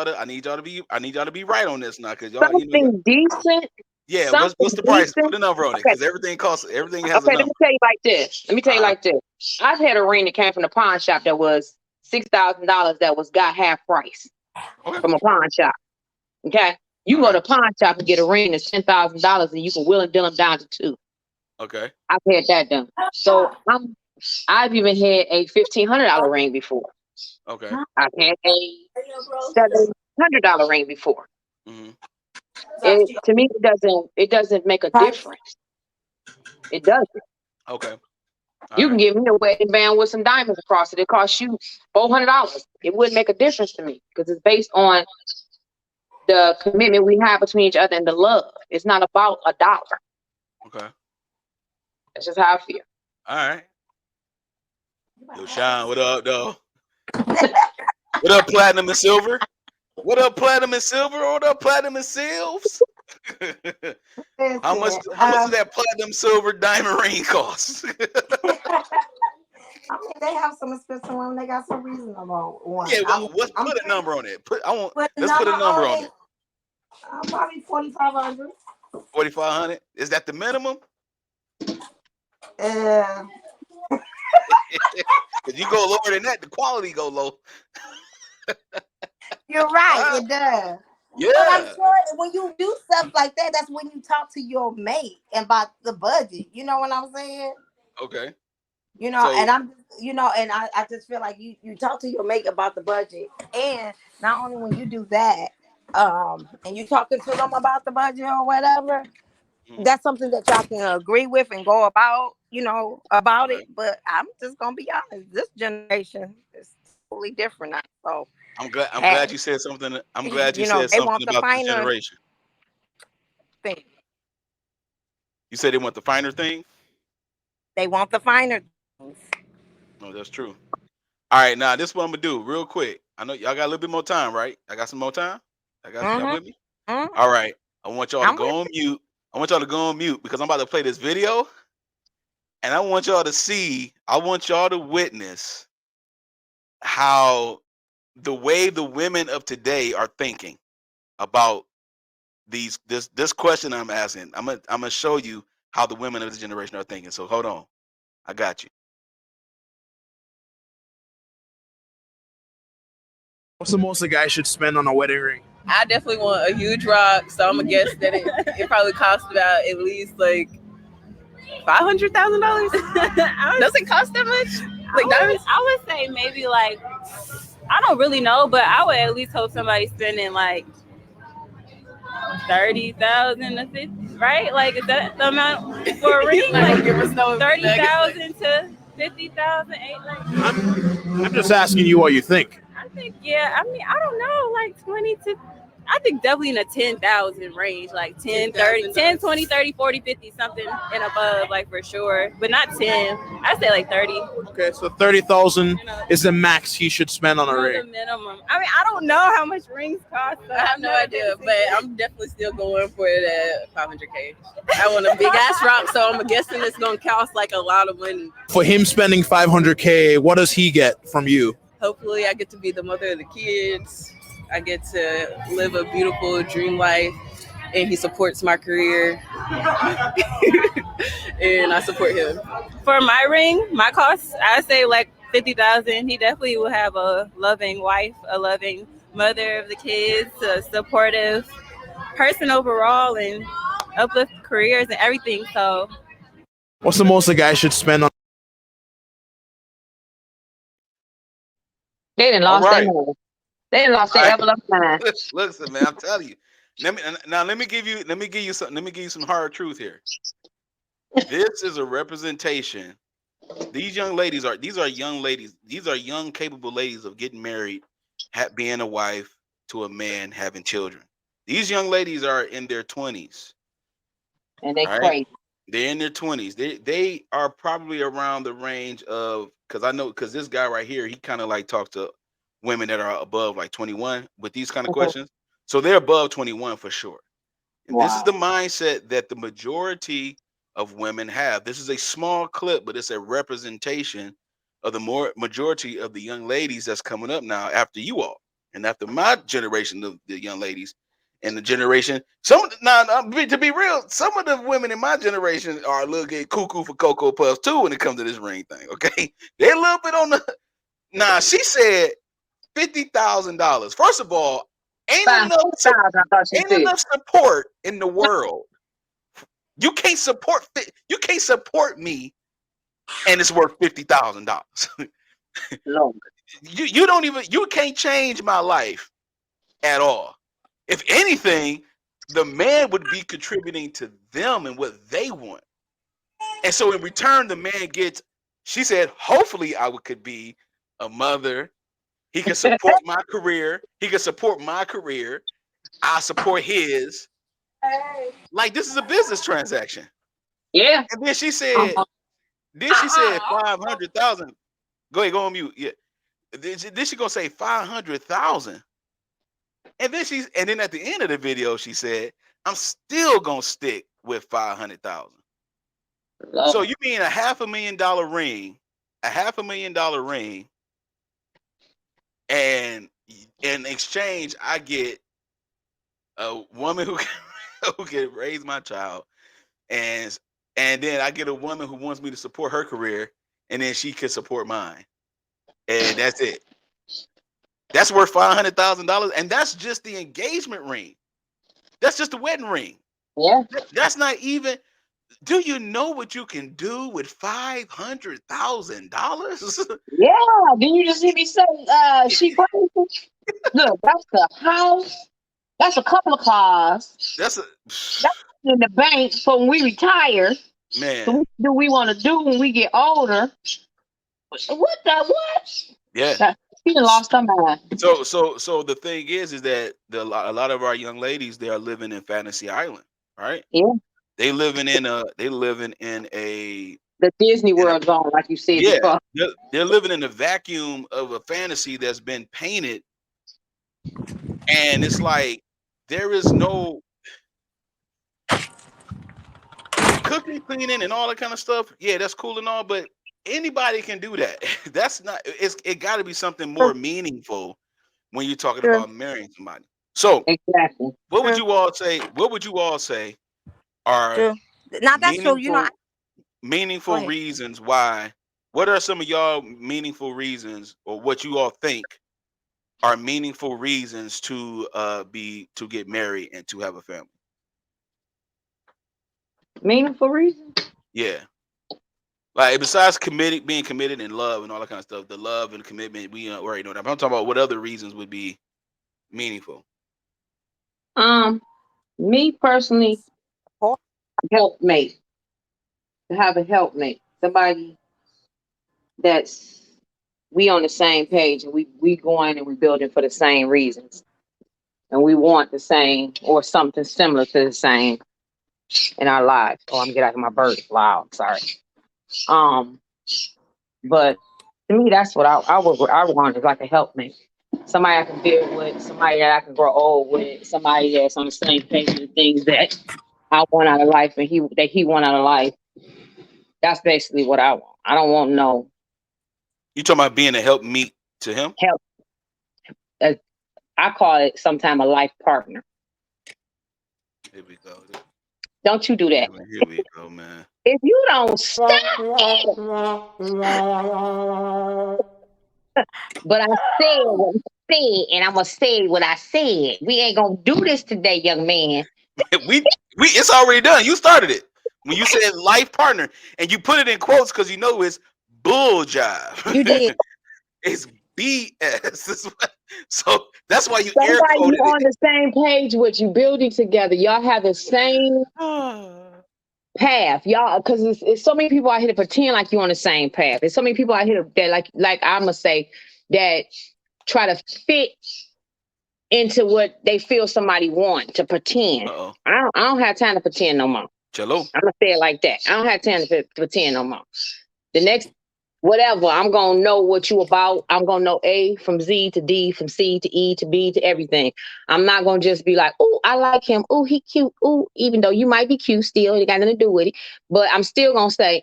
y'all to be right on this now, cause y'all something decent, yeah. What's something the price? Put decent. a number on it, Okay, cause everything has a okay. Let me number. tell you like this. Let me tell you Uh like this. I've had a ring that came from the pawn shop that was $6,000 that was got half price okay. from a pawn shop. Okay. You All can go right. to a pawn shop and get a ring that's $10,000 and you can will and deal them down to two. Okay. I've had that done. So I've even had a $1,500 ring before. Okay. I've had a $700 ring before. Hmm. To me, it doesn't make a difference. It doesn't. Okay. All You can right. give me a wedding band with some diamonds across it. It costs you $400. It wouldn't make a difference to me because it's based on the commitment we have between each other and the love. It's not about a dollar. Okay. That's just how I feel. All right. Yo, Sean, what up, though? What up, platinum and silver? What up, platinum and silver? What up, platinum and silves? How much? Listen, How much does that platinum, silver, diamond ring cost? I mean, they have some expensive ones. They got some reasonable ones. Yeah. I'm Put a number on it. put the Let's put number a number on on it. it. Probably 4,500. 4,500. Is that the minimum? Uh, If you go lower than that, the quality go low. you're right. Ah, It does. But I'm yeah. sure when you do stuff like that, that's when you talk to your mate about the budget. You know what I'm saying? Okay. And So. I just feel like you talk to your mate about the budget. And not only when you do that, and you talking to them about the budget or whatever, Mhm. that's something that y'all can agree with and go about, about Okay. it. But I'm just gonna be honest, this generation is totally different now. So I'm hey, glad you said something. I'm glad you said they something want the about this finer generation. thing. You said they want the finer thing. They want the finer things. No, that's true. All right, now this is what I'm gonna do real quick. I know y'all got a little bit more time, right? I got some more time. I got y'all Mm-hmm. with me. Mm-hmm. All right. I want y'all to I'm with go on mute. I want y'all to go on mute because I'm about to play this video, and I want y'all to see. I want y'all to witness how the way the women of today are thinking about this question I'm asking. I'm gonna show you how the women of this generation are thinking. So hold on. I got you. What's the most a guy should spend on a wedding ring? I definitely want a huge rock, so I'm gonna guess that it probably costs about at least like $500,000. Does it cost that much? Like diamonds? I would say maybe like I don't really know, but I would at least hope somebody's spending like 30,000 to 50. right? Like, is that the amount for a ring? Like, give us no 30,000 to 50,000. I'm just asking you what you think. I think, yeah. I mean, I don't know, like 20 to. I think definitely in the 10,000 range, like 10, 30, 10, 20, 30, 40, 50, something and above, like for sure. But not 10. I say like 30. Okay, so 30,000 is the max he should spend on a ring. The minimum. I mean, I don't know how much rings cost. So I have no idea, but I'm definitely still going for it at 500K. I want a big ass rock, so I'm guessing it's gonna cost like a lot of money. For him spending 500K, what does he get from you? Hopefully, I get to be the mother of the kids. I get to live a beautiful dream life, and he supports my career, and I support him. For my ring, my cost, I say like 50,000. He definitely will have a loving wife, a loving mother of the kids, a supportive person overall, and uplift careers and everything. So, What's the most a guy should spend on? They didn't All lost right. their money. They didn't lost their All right. envelope time. Listen, man, I'm telling you. Let me give you some hard truth here. This is a representation. These young ladies are young ladies. These are young, capable ladies of getting married, being a wife to a man, having children. These young ladies are in their 20s. And they All right, crazy. they're in their 20s. They are probably around the range of, because this guy right here, he kind of like talks to women that are above like 21 with these kind of questions. So they're above 21 for sure. And this is the mindset that the majority of women have. This is a small clip, but it's a representation of the majority of the young ladies that's coming up now after you all and after my generation of the young ladies and the generation. To be real, some of the women in my generation are a little bit cuckoo for Cocoa Puffs too when it comes to this ring thing. Okay, they're a little bit on the. Nah, she said $50,000. First of all, ain't enough support in the world. You can't support me, and it's worth $50,000. You can't change my life at all. If anything, the man would be contributing to them and what they want. And so in return, the man gets, she said, hopefully could be a mother. He can support my career. I support his. Like, this is a business transaction. Yeah. And then she said 500,000. Go ahead, go on mute. Yeah. Then she gonna say 500,000. And then at the end of the video, she said, I'm still gonna stick with 500,000. So you mean $500,000 ring, and in exchange, I get a woman who can raise my child, and then I get a woman who wants me to support her career, and then she can support mine, and that's it. That's worth $500,000, and that's just the engagement ring. That's just the wedding ring. Yeah. That's not even. Do you know what you can do with $500,000? Yeah. Didn't you just hear me say she crazy? Look, that's the house. That's a couple of cars. That's in the bank for when we retire. Man. So what do we want to do when we get older? What? Yeah. She lost her mind. So the thing is that a lot of our young ladies, they are living in fantasy island, right? Yeah. They living in a the Disney World zone, like you said before. They're living in a vacuum of a fantasy that's been painted, and it's like there is no cooking, cleaning, and all that kind of stuff. Yeah, that's cool and all, but anybody can do that. That's not. It got to be something more meaningful when you're talking about marrying somebody. So exactly, what would you all say? What would you all say are meaningful reasons why? What are some of y'all meaningful reasons, or what you all think are meaningful reasons to get married and to have a family? Meaningful reasons? Yeah. Like, besides being committed in love and all that kind of stuff, the love and commitment, we already know that. But I'm talking about what other reasons would be meaningful. Me personally, helpmate. To have a helpmate, somebody that's we on the same page and we going and we building for the same reasons and we want the same or something similar to the same in our lives. Oh, I'm gonna get out of my bird. Wow, sorry. Um, but to me, that's what I want is like a helpmate. Somebody I can build with, somebody that I can grow old with, somebody that's on the same page with the things that I want out of life and he want out of life. That's basically what I want. I don't want no You talking about being a help meet to him? help. uh, I call it sometimes a life partner. Here we go. Don't you do that. Here we go, man. If you don't stop, but I said what I said, and I'm gonna say what I said. We ain't gonna do this today, young man. we it's already done. You started it when you said life partner, and you put it in quotes because you know it's bull jive. You did. It's BS. So that's why you air Somebody you quoted on it. the same page with you, building together. Y'all have the same path, y'all. Because it's so many people out here to pretend like you're on the same path. There's so many people out here that like I'm gonna say that try to fit into what they feel somebody want to pretend. Uh-oh. I don't have time to pretend no more. Cello. I'm gonna say it like that. I don't have time to pretend no more. The next whatever, I'm gonna know what you about. I'm gonna know A from Z to D, from C to E to B to everything. I'm not gonna just be like, oh, I like him. Oh, he cute. Oh, even though you might be cute still, it got nothing to do with it. But I'm still gonna say,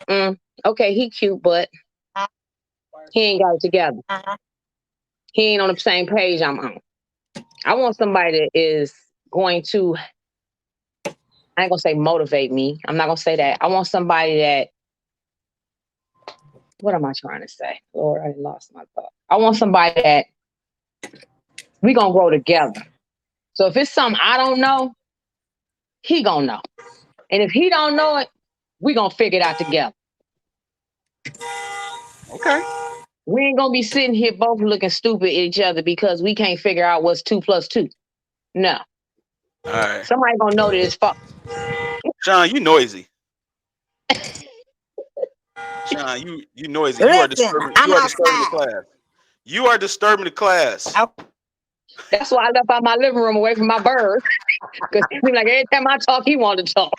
okay, he cute, but he ain't got it together. He ain't on the same page I'm on. I want somebody that is going to, I ain't gonna say motivate me. I'm not gonna say that. I want somebody that, what am I trying to say? Lord, I lost my thought. I want somebody that we gonna grow together. So if it's something I don't know, he gonna know. And if he don't know it, we gonna figure it out together. Okay. We ain't gonna be sitting here both looking stupid at each other because we can't figure out what's 2 plus 2. No. All right. Somebody gonna know that it's fuck. Sean, you noisy. Sean, you noisy. You are Listen, disturbing. I'm You are disturbing the outside. class. You are disturbing the class. That's why I left out my living room away from my bird. Because he be like, every time I talk, he want to talk.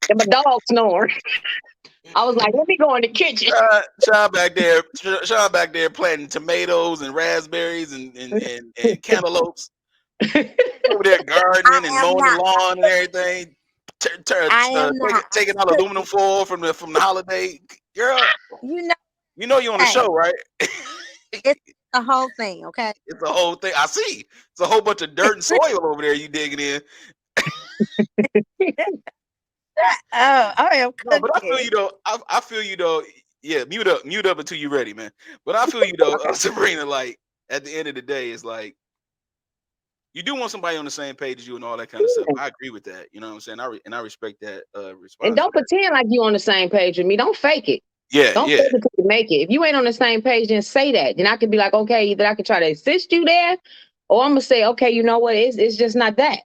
And my dog snoring. I was like, let me go in the kitchen. Sean back there. Sean back there planting tomatoes and raspberries and cantaloupes. Over there gardening and mowing the lawn and everything. I am not. Taking out aluminum foil from the holiday. Girl, You know, you're on the show, right? it's the whole thing, okay? It's a whole thing. I see. It's a whole bunch of dirt and soil over there you digging in. Oh, I am cooking. No, but I feel you though. I feel you though. Yeah, mute up until you're ready, man. But I feel you though, Sabrina. Like at the end of the day, it's like you do want somebody on the same page as you and all that kind of stuff. I agree with that. You know what I'm saying? I respect that response. And don't pretend like you on the same page with me. Don't fake it. Yeah, don't fake it till you make it. If you ain't on the same page, then say that. Then I could be like, okay, either I could try to assist you there, or I'm gonna say, okay, you know what? It's just not that.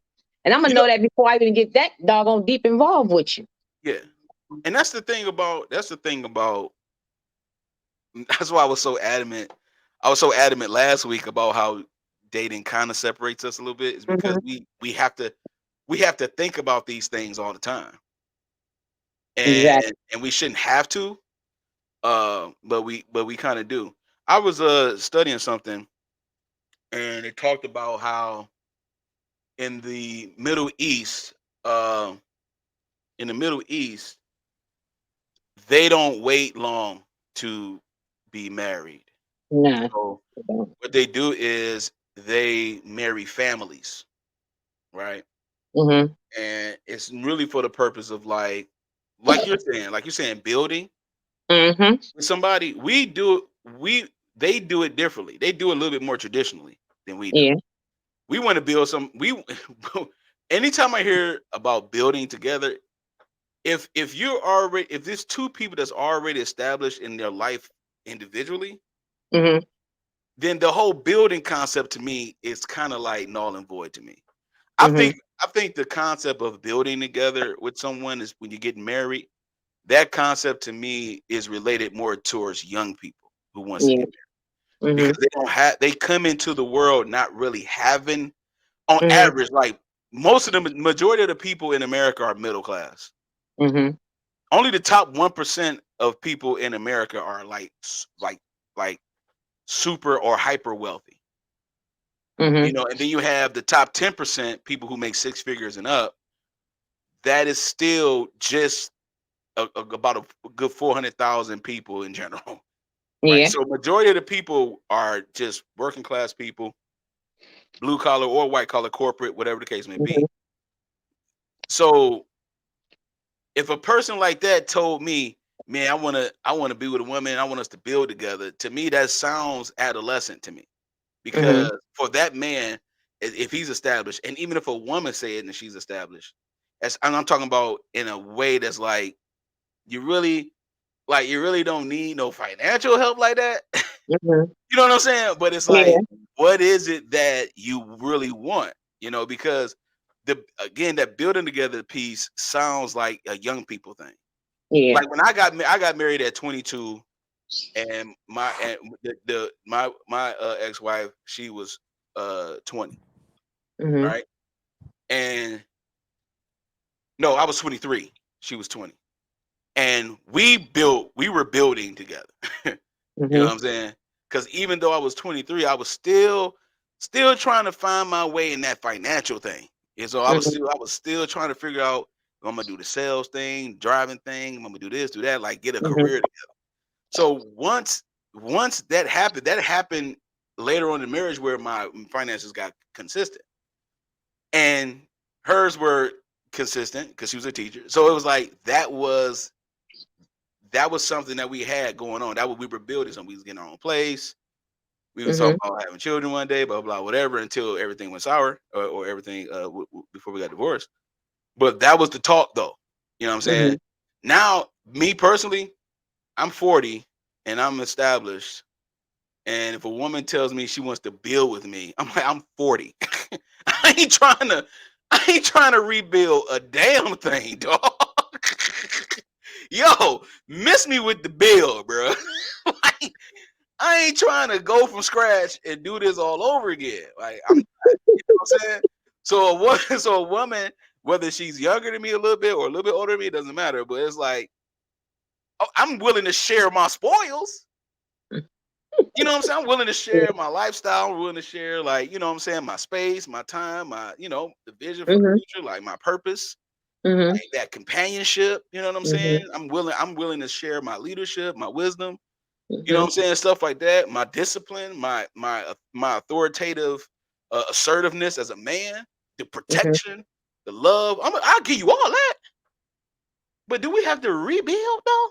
And I'm gonna know that before I even get that doggone deep involved with you. Yeah. And that's the thing about that's why I was so adamant. I was so adamant last week about how dating kind of separates us a little bit, is because we have to think about these things all the time. And and we shouldn't have to, but we kind of do. I was studying something, and it talked about how in the Middle East, uh, in the Middle East, they don't wait long to be married. Nah. So what they do is they marry families, right? Mm-hmm. And it's really for the purpose of like you're saying, building with somebody. They do it differently. They do it a little bit more traditionally than we do. Yeah. We want to build anytime I hear about building together, if there's two people that's already established in their life individually, then the whole building concept to me is kind of like null and void to me. I think the concept of building together with someone is when you get married. That concept to me is related more towards young people who wants to Yeah. get married Mhm. because they come into the world not really having on Mhm. average, like most of the majority of the people in America are middle class. Mhm. Only the top 1% of people in America are like super or hyper wealthy. Mhm. And then you have the top 10% people who make six figures and up. That is still just about a good 400,000 people in general, right? Yeah. So majority of the people are just working class people, blue collar or white collar, corporate, whatever the case may be. Mhm. So if a person like that told me, "Man, I want to be with a woman. I want us to build together," to me that sounds adolescent to me Mhm. because for that man, if he's established, and even if a woman say it and she's established, and I'm talking about in a way that's like you really you really don't need no financial help like that. Mhm. You know what I'm saying? But it's Yeah. like, what is it that you really want? Because that building together piece sounds like a young people thing. Yeah. Like when I got married at 22, and my ex-wife, she was 20, Mhm. right? And no, I was 23. She was 20. And we were building together. You know what Mhm. I'm saying? Because even though I was 23, I was still trying to find my way in that financial thing. And so Mhm. I was still trying to figure out I'm gonna do the sales thing, driving thing, I'm gonna do this, do that, like get a Mhm. career together. So once that happened later on in marriage where my finances got consistent. And hers were consistent because she was a teacher. So it was like that was something that we had going on. That what we were building. So we was getting our own place. We was talking Mhm. about having children one day, blah blah, whatever, until everything went sour or everything before we got divorced. But that was the talk, though. You know what I'm saying? Mhm. Now, me personally, I'm 40 and I'm established. And if a woman tells me she wants to build with me, I'm like, I'm 40. I ain't trying to, I ain't trying to rebuild a damn thing, dog. Yo, miss me with the bill, bro. Like, I ain't trying to go from scratch and do this all over again. Like you know what I'm saying? So a woman, so a woman, whether she's younger than me a little bit or a little bit older than me, it doesn't matter. But it's like, oh, I'm willing to share my spoils. You know what I'm saying? I'm willing to Yeah. share my lifestyle. I'm willing to share, like, you know what I'm saying, my space, my time, the vision for the Mhm. future, like my purpose, Mhm. like that companionship. You know what I'm Mhm. saying? I'm willing to share my leadership, my wisdom. You know what Mhm. I'm saying? Stuff like that. My discipline, my authoritative assertiveness as a man, the Mhm. protection, the love. I'll give you all that. But do we have to rebuild though?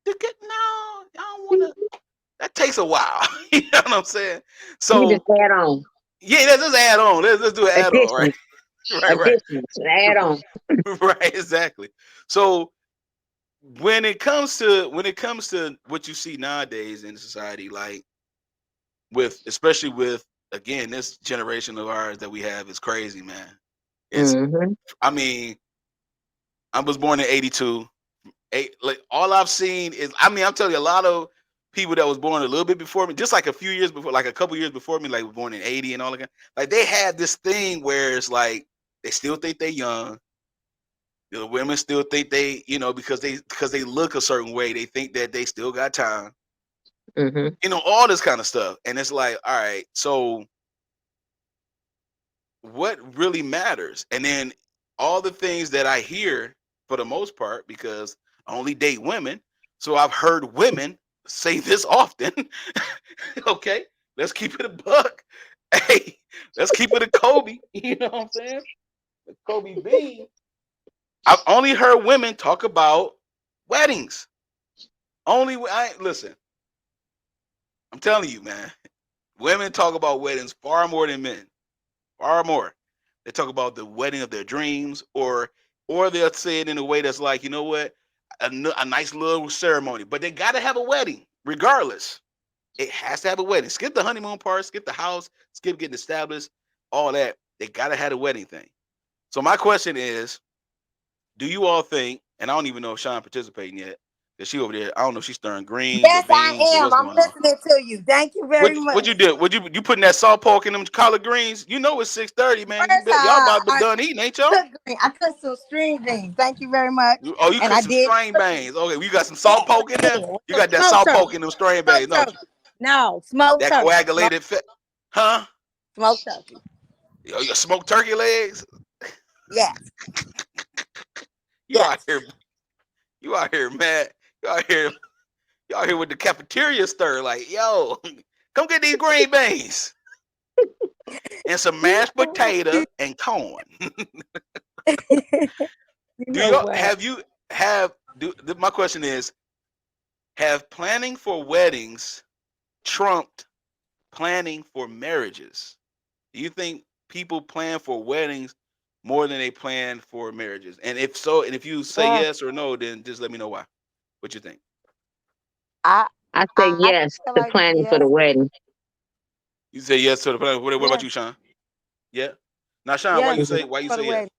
No, I don't want to. That takes a while. You know what I'm saying? You So just add on yeah, let's add on. Let's do an add on, right? additions, Right, additions, add on. right, right. Exactly. So when it comes to what you see nowadays in society, like especially with again this generation of ours that we have is crazy, man. It's Mhm. I mean, I was born in '82. Like all I've seen is I'm telling you, a lot of people that was born a little bit before me, just like a few years before, like a couple years before me, like were born in '80 and all that. Like they have this thing where it's like they still think they're young. The women still think because they look a certain way, they think that they still got time. Mhm. All this kind of stuff. And it's like, all right, so what really matters? And then all the things that I hear for the most part, because I only date women, so I've heard women say this often. Okay, let's keep it a buck. Hey, let's keep it a Kobe. You know what I'm saying? Kobe Bean. I've only heard women talk about weddings. Listen. I'm telling you, man. Women talk about weddings far more than men. Far more. They talk about the wedding of their dreams, or they'll say it in a way that's like, you know what, a nice little ceremony, but they got to have a wedding regardless. It has to have a wedding. Skip the honeymoon part, skip the house, skip getting established, all that. They got to have a wedding thing. So my question is, do you all think? And I don't even know if Sean participating yet. Cause she over there. I don't know if she's stirring greens or Yes, beans I or am. what's I'm going on. listening to you. Thank you very What much. you did? You putting that salt pork in them collard greens? You know it's 6:30, man. You First, bet y'all about to be done eating, ain't y'all? I cooked some string beans. Thank you very much. You And cook I some did strain bangs. Okay, you got some yeah, salt pork in there. You some got that smoked salt turkey. pork in them strain bangs, Smoked don't you? turkey. No, smoked That turkey. coagulated fat, huh? Smoked turkey. Your smoked turkey legs. Yes. You out Yes. here, you out here, man. You out here, you out here with the cafeteria stir. Like, yo, come get these green beans and some mashed potato and corn. You Do know you what? have you have? My question is, have planning for weddings trumped planning for marriages? Do you think people plan for weddings more than they plan for marriages? And if so, and if you say Uh, yes or no, then just let me know why. What you think? I I say I yes feel to like planning for yes. the wedding. You say yes to the plan. What about Yes. you, Sean? Yeah. Now, Sean, why Yes. you say why you For the say yes? wedding.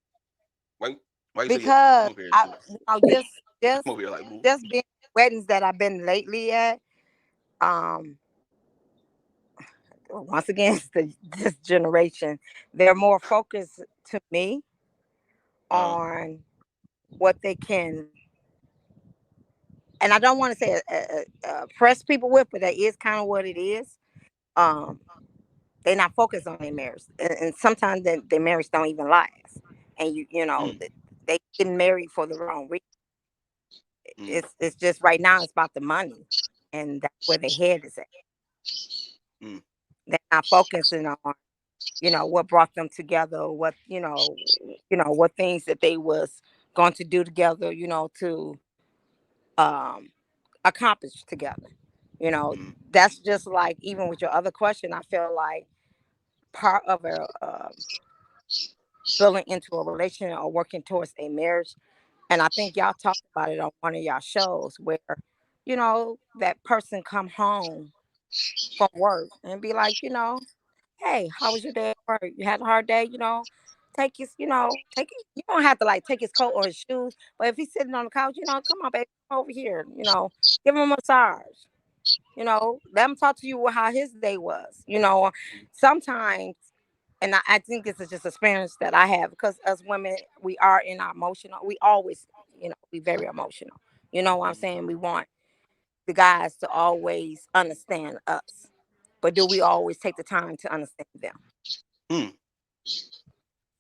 Why why you say yes? I'm Because over here. I just I'm over here like, ooh. just being weddings that I've been lately at, um, once again, it's this generation, they're more focused to me on what they can, and I don't want to say press people with, but that is kind of what it is. Um, they're not focused on their marriage, and sometimes their marriage don't even last. And you know Mm, they getting married for the wrong reason. mm, It's just right now it's about the money, and that's where their head is at. mm, They're not focusing on what brought them together, what what things that they was going to do together, to um accomplish together. mm, That's just like even with your other question. I feel like part of a building into a relationship or working towards a marriage, and I think y'all talked about it on one of y'all shows where that person come home from work and be like, hey, how was your day at work? You had a hard day, take it. You don't have to like take his coat or his shoes, but if he's sitting on the couch, come on, baby, come over here, give him a massage, let him talk to you how his day was, sometimes. And I think this is just experience that I have because as women, we are in our emotional. We always, be very emotional. You know what I'm mm, saying? We want the guys to always understand us, but do we always take the time to understand them? mm.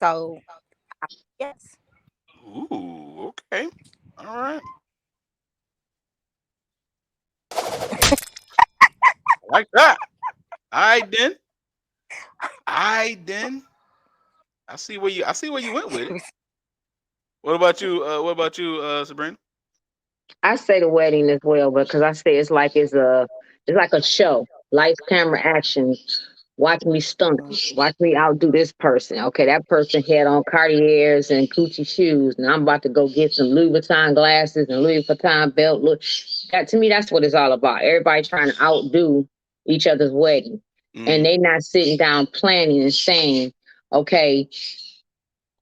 So yes. Ooh, okay. All right. I like that. I then. I then. I see where you went with it. What about you? Sabrina? I say the wedding as well, because I say it's like a show. Lights, camera, action. Watch me stunt. Watch me outdo this person. Okay, that person had on Cartiers and Gucci shoes. Now I'm about to go get some Louis Vuitton glasses and Louis Vuitton belt. Look, that to me, that's what it's all about. Everybody trying to outdo each other's wedding, and Mm, they not sitting down planning and saying, okay,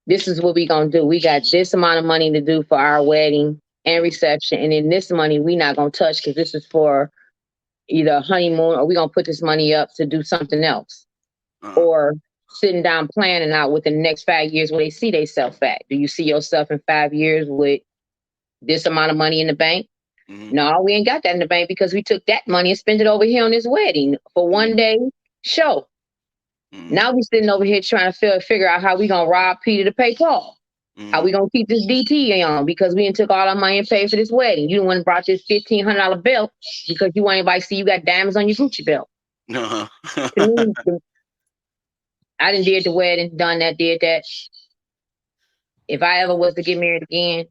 this is what we gonna do. We got this amount of money to do for our wedding and mm, reception, and then this money we not gonna touch because this is for either a honeymoon or we gonna put this money up to do something else. uh, Or sitting down planning out within the next 5 years where they see themselves at. Do you see yourself in 5 years with this amount of money in the bank? mm, No, we ain't got that in the bank because we took that money and spent it over here on this wedding for mm, one day show. mm, Now we sitting over here trying to figure out how we gonna rob Peter to pay Paul. How mm. we gonna keep this DT on because we took all our money and paid for this wedding? You the one brought this $1,500 belt because you want anybody to see you got diamonds on your Gucci belt. To Uh-huh. me, I done did the wedding, done that, did that. If I ever was to get married again,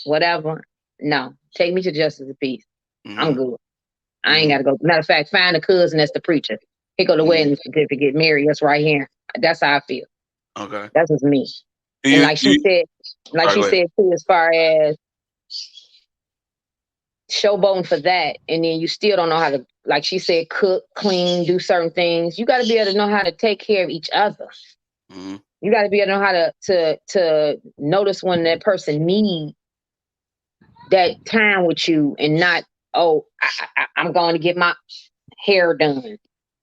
whatever, no, take me to justice of peace. I'm Mhm, good. I ain't mhm, gotta go. Matter of fact, find a cousin that's the preacher. Here go the mhm. wedding certificate. Marry us right here. That's how I feel. Okay. That's just me. Do And you? Do you? like All right, she go ahead. said too, as far as showboating for that, and then you still don't know how to, like she said, cook, clean, do certain things. You got to be able to know how to take care of each other. Mm-hmm. You got to be able to know how to notice when that person needs that time with you, and not, oh, I'm going to get my hair done.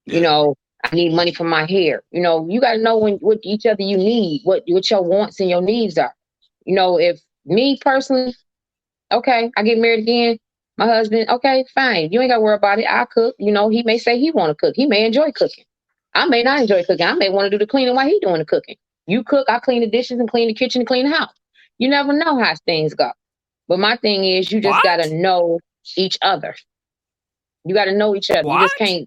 You Yeah. know, I need money for my hair. You know, you got to know what each other you need, what your wants and your needs are. You know, if me personally, okay, I get married again, my husband, okay, fine, you ain't got to worry about it. I cook. You know, he may say he want to cook. He may enjoy cooking. I may not enjoy cooking. I may want to do the cleaning while he doing the cooking. You cook, I clean the dishes and clean the kitchen and clean the house. You never know how things go. But my thing is, you just got to know each other. You got to know each other. You just can't.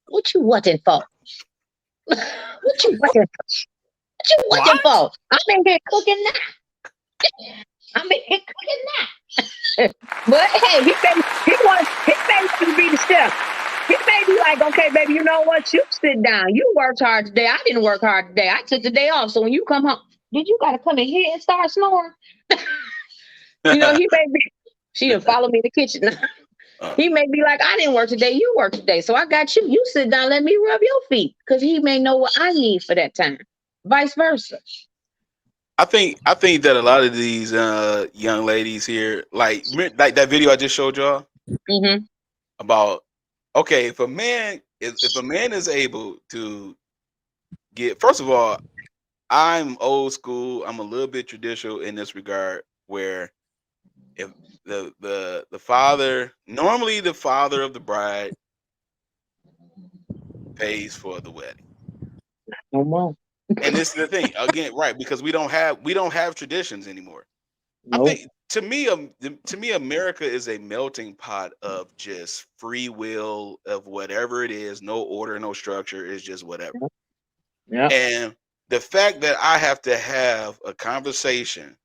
What you wanting for? What you wanting for? What you wanting for? I'm in here cooking now. I'm in here cooking now. But hey, he may want to be the chef. He may be like, okay, baby, you know what? You sit down. You worked hard today. I didn't work hard today. I took the day off. So when you come home, did you gotta come in here and start snoring? You know, he may be. She didn't follow me in the kitchen. He may be like, I didn't work today. You worked today. So I got you. You sit down, let me rub your feet. Because he may know what I need for that time. Vice versa. I think that a lot of these young ladies here, like that video I just showed y'all Mm-hmm. about, okay, if a man is able to get, first of all, I'm old school. I'm a little bit traditional in this regard, where if the father, normally the father of the bride pays for the wedding. No more. And this is the thing, again, right? Because we don't have traditions anymore. I Nope. think to me, America is a melting pot of just free will of whatever it is, no order, no structure, it's just whatever. Yeah. And the fact that I have to have a conversation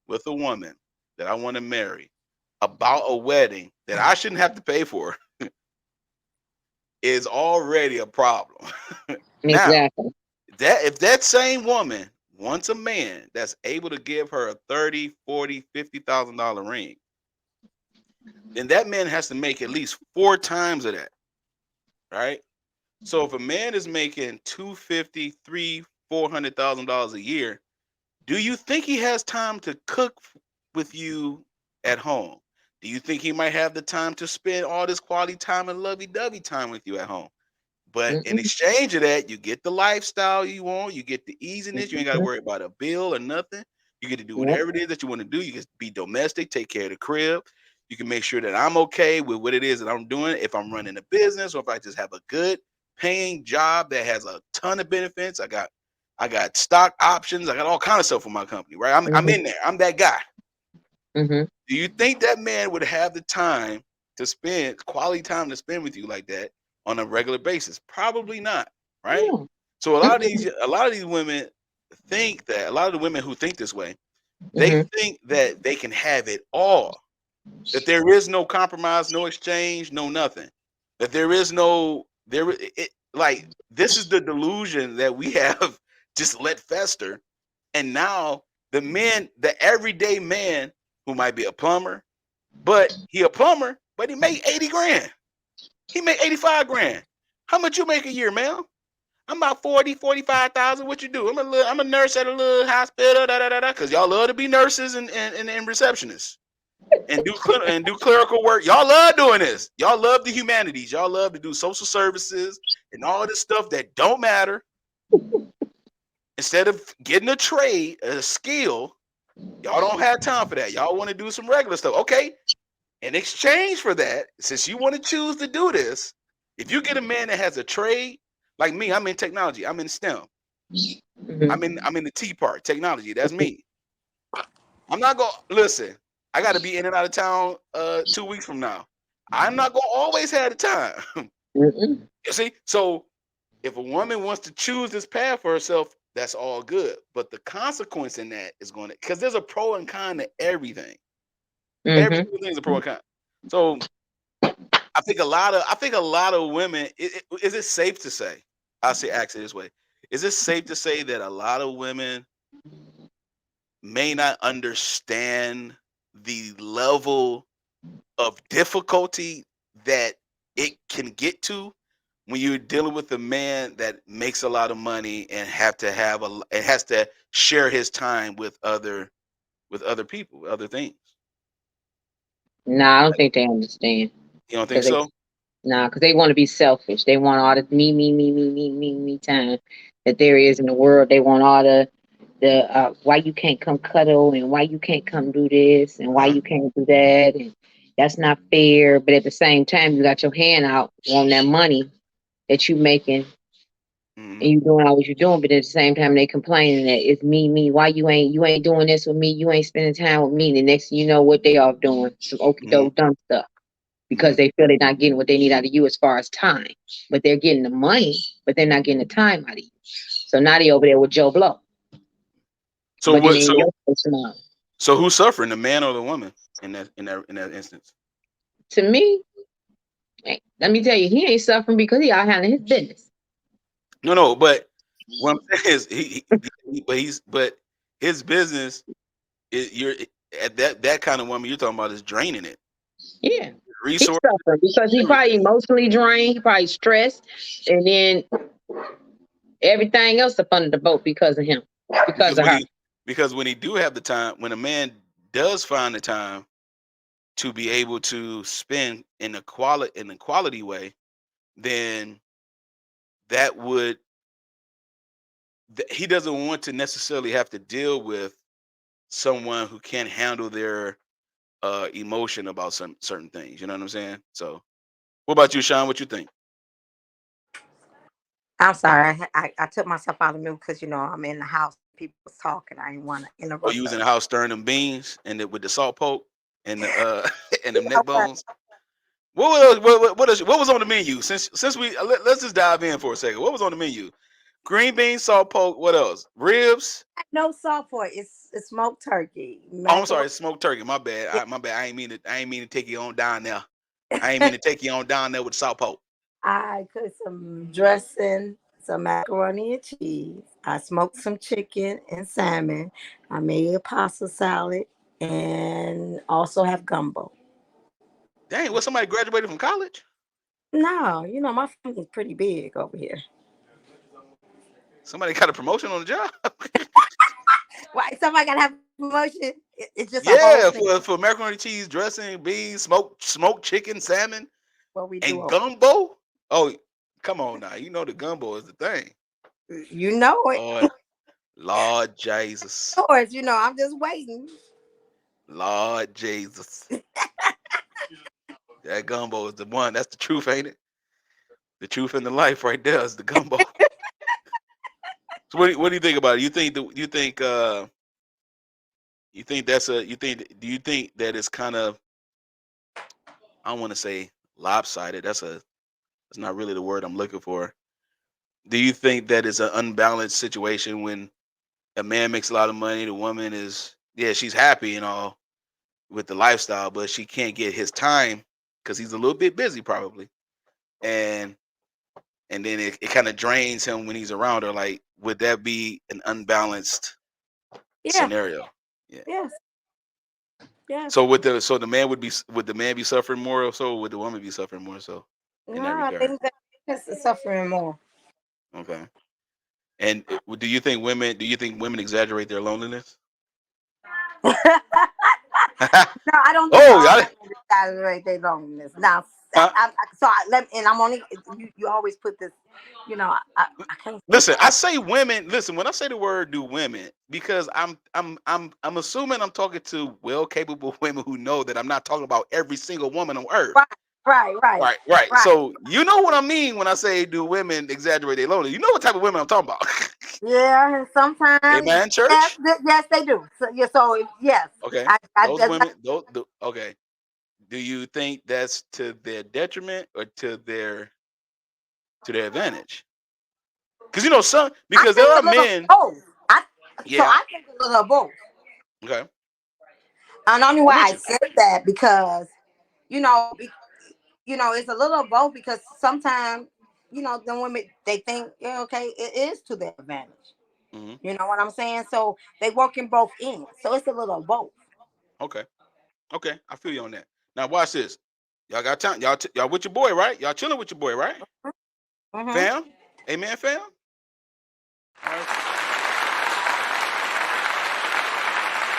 with a woman that I want to marry about a wedding that I shouldn't have to pay for is already a problem. Now, Exactly. if that same woman wants a man that's able to give her a 30, 40, $50,000 ring, then that man has to make at least 4 times of that, right? So if a man is making 250, 3, $400,000 a year, do you think he has time to cook with you at home? Do you think he might have the time to spend all this quality time and lovey-dovey time with you at home? But in Mm-mm. exchange of that, you get the lifestyle you want, you get the easiness, you ain't got to Mhm. worry about a bill or nothing. You get to do Yep. whatever it is that you want to do. You can be domestic, take care of the crib. You can make sure that I'm okay with what it is that I'm doing. If I'm running a business or if I just have a good paying job that has a ton of benefits, I got stock options, I got all kind of stuff for my company, right? I'm Mhm. in there. I'm that guy. Mhm. Do you think that man would have the time to spend quality time to spend with you like that on a regular basis? Probably not, right? Yeah. So Mm-mm. a lot of these women think that, a lot of the women who think this way, they Mhm. think that they can have it all. That there is no compromise, no exchange, no nothing. That there is no like, this is the delusion that we have just let fester. And now the everyday man who might be a plumber, but he a plumber, but he make 80 grand. He make 85 grand. How much you make a year, man? I'm about 40, 45,000. What you do? I'm a nurse at a little hospital, because y'all love to be nurses and receptionists and do clerical work. Y'all love doing this. Y'all love the humanities. Y'all love to do social services and all this stuff that don't matter. Instead of getting a trade, a skill, y'all don't have time for that. Y'all want to do some regular stuff. Okay. In exchange for that, since you want to choose to do this, if you get a man that has a trade, like me, I'm in technology, I'm in STEM, Mhm. I'm in the T part, technology. That's me. I'm not gonna listen. I got to be in and out of town 2 weeks from now. I'm not gonna always have the time. Mm-mm. You see, so if a woman wants to choose this path for herself, that's all good. But the consequence in that is going to, because there's a pro and con to everything. Every Mhm. single thing is a pro and con. So I think a lot of women. Is it safe to say? I'll say, ask it this way: is it safe to say that a lot of women may not understand the level of difficulty that it can get to when you're dealing with a man that makes a lot of money and has to share his time with other people, other things. Nah, I don't think they understand You don't think because they so? nah, because they want to be selfish. They want all the me time that there is in the world. They want all the why you can't come cuddle and why you can't come do this and why Uh-huh. you can't do that and that's not fair. But at the same time, you got your hand out on that money that you making Hmm. and you doing all what you're doing. But at the same time, they complaining that it's me. Why you ain't doing this with me? You ain't spending time with me. And the next thing you know, what they off doing some okey Hmm. doke dumb stuff Hmm. because they feel they're not getting what they need out of you as far as time. But they're getting the money, but they're not getting the time out of you. So now they over there with Joe Blow. So But then what? they listen up. So who's suffering, the man or the woman in that instance? To me, let me tell you, he ain't suffering because he out handling his business. No. But what I'm saying is but his business is you're at that kind of woman you're talking about is draining it. Yeah. He's Resource, suffering because he probably everything. emotionally drained, he probably stressed, and then everything else up under the boat because of him, because Because of when her. he do have the time, when a man does find the time to be able to spend in a quality way, then that would he doesn't want to necessarily have to deal with someone who can't handle their emotion about some certain things. You know what I'm saying? So, what about you, Sean? What you think? I'm sorry. I took myself out of the mood because I'm in the house. People was talking. I didn't want to Or you interrupt was in them. the house stirring them beans with the salt poke and the and them You know neck what? bones? What was on the menu? Since let's just dive in for a second. What was on the menu? Green beans, salt poke. What else? Ribs. No salt for it. It's smoked turkey, Oh, I'm macaroni. sorry, smoked turkey. My bad. My bad. I ain't mean to take you on down there. I ain't mean to take you on down there with salt poke. I cooked some dressing, some macaroni and cheese. I smoked some chicken and salmon. I made a pasta salad and also have gumbo. Dang, what somebody graduated from college? No, my family's pretty big over here. Somebody got a promotion on the job? Why somebody gotta have a promotion? It's just a whole Yeah, thing. for macaroni cheese, dressing, beans, smoked chicken, salmon, What we do and over gumbo. Oh, come on now. You know the gumbo is the thing. here. You know it. Lord, Lord Jesus. Yours, I'm just waiting. Lord Jesus. That gumbo is the one. That's the truth, ain't it? The truth in the life right there is the gumbo. So what do you think about it? You think that's a you think do you think that it's kind of, I don't want to say lopsided. That's not really the word I'm looking for. Do you think that it's an unbalanced situation when a man makes a lot of money, the woman is, yeah, she's happy and all with the lifestyle, but she can't get his time because he's a little bit busy probably. And then it kind of drains him when he's around her. Like, would that be an unbalanced Yeah. scenario? Yeah. Yes. Yes. So would the man be suffering more or so? Or would the woman be suffering more so in No, that I regard? think that is suffering more. Okay. And do you think women exaggerate their loneliness? No, I don't think Oh, all got it. women exaggerate their loneliness. Now, Huh? and I'm only you always put this. I can't say Listen, I all. say women. Listen, when I say the word "do women," because I'm assuming I'm talking to well capable women who know that I'm not talking about every single woman on earth. Right, right, right, Right, right. right. So you know what I mean when I say do women exaggerate their loneliness. You know what type of women I'm talking about. Yeah, and sometimes Amen, yes, church. yes, they do. So yeah, yes, Okay, I those just women. Okay. Do you think that's to their detriment or to their advantage? Because I because there think are a little of men. both. Yeah. I think a little of both. Okay. And the only why I'm with I you. said that because you know, be- it's a little of both because sometimes the women they think okay, it is to their advantage. Hmm. You know what I'm saying? So they work in both ends. So it's a little of both. Okay. Okay. I feel you on that. Now watch this. Y'all got time. Y'all with your boy, right? Y'all chilling with your boy, right? Mm-hmm. Fam? Amen, fam? All right.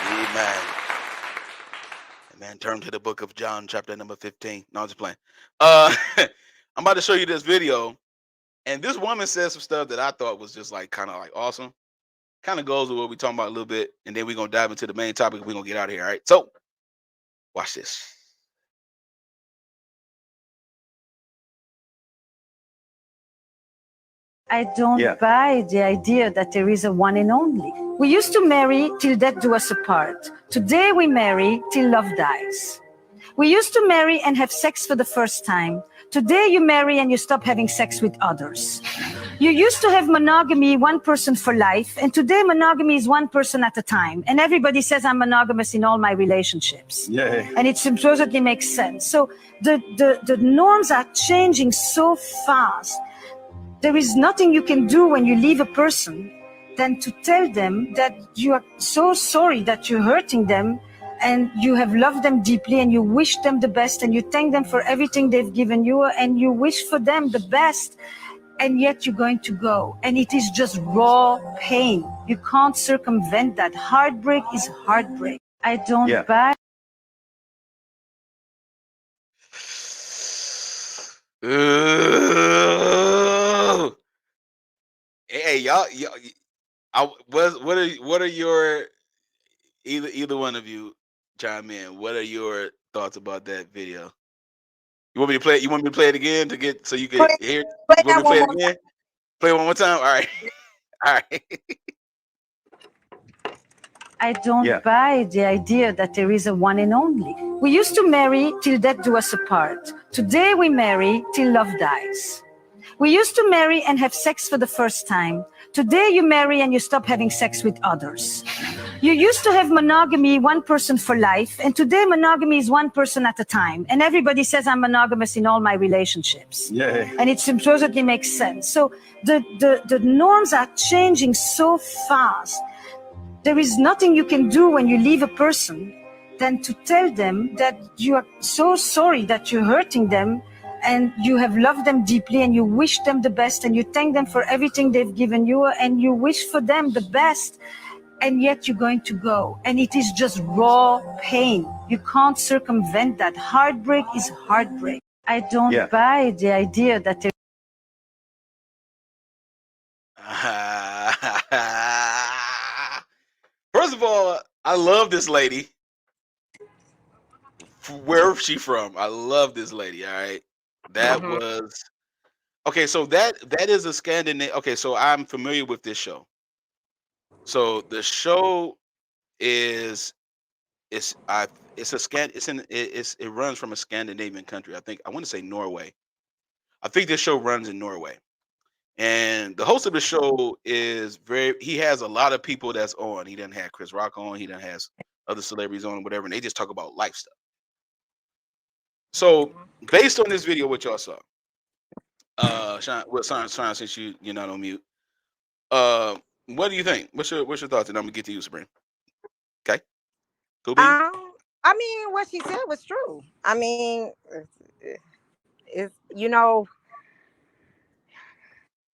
Amen. Amen. Turn to the book of John, chapter number 15. No, I'm just playing. I'm about to show you this video. And this woman said some stuff that I thought was just like kind of like awesome. Kind of goes with what we're talking about a little bit. And then we're going to dive into the main topic. We're going to get out of here. All right. So, watch this. I don't buy the idea that there is a one and only. We used to marry till death do us apart. Today we marry till love dies. We used to marry and have sex for the first time. Today you marry and you stop having sex with others. You used to have monogamy, one person for life, and today monogamy is one person at a time. And everybody says I'm monogamous in all my relationships. Yeah. And it supposedly makes sense. So the norms are changing so fast. There is nothing you can do when you leave a person than to tell them that you are so sorry that you're hurting them and you have loved them deeply and you wish them the best and you thank them for everything they've given you and you wish for them the best, and yet you're going to go. And it is just raw pain. You can't circumvent that. Heartbreak is heartbreak. I don't buy. Ooh. Hey, y'all, what are your either one of you chime in? What are your thoughts about that video? You want me to play it? You want me to play it again to get so you can Play, hear? play You want that me to one play it more again? Play it one more time. All right, all right. I don't buy the idea that there is a one and only. We used to marry till death do us apart. Today we marry till love dies. We used to marry and have sex for the first time. Today you marry and you stop having sex with others. You used to have monogamy, one person for life, and today monogamy is one person at a time. And everybody says I'm monogamous in all my relationships. Yeah. And it supposedly makes sense. So the norms are changing so fast. There is nothing you can do when you leave a person than to tell them that you are so sorry that you're hurting them and you have loved them deeply and you wish them the best and you thank them for everything they've given you and you wish for them the best, and yet you're going to go. And it is just raw pain. You can't circumvent that. Heartbreak is heartbreak. I don't buy the idea that there. First of all, I love this lady. Where is she from? I love this lady. All right, that time. was okay. So that is a Scandinavian. Okay, so I'm familiar with this show. So the show is it's a scan it's in it runs from a Scandinavian country. I want to say Norway. I think this show runs in Norway. And the host of the show is he has a lot of people that's on. He doesn't have Chris Rock on, he doesn't has other celebrities on, whatever, and they just talk about life stuff. So based on this video, what y'all saw, Sean, Sean, since you're not on mute, what do you think? What's your thoughts? And I'm gonna get to you, Sabrina. Okay, cool beans. I mean, what she said was true. I mean, it's you know,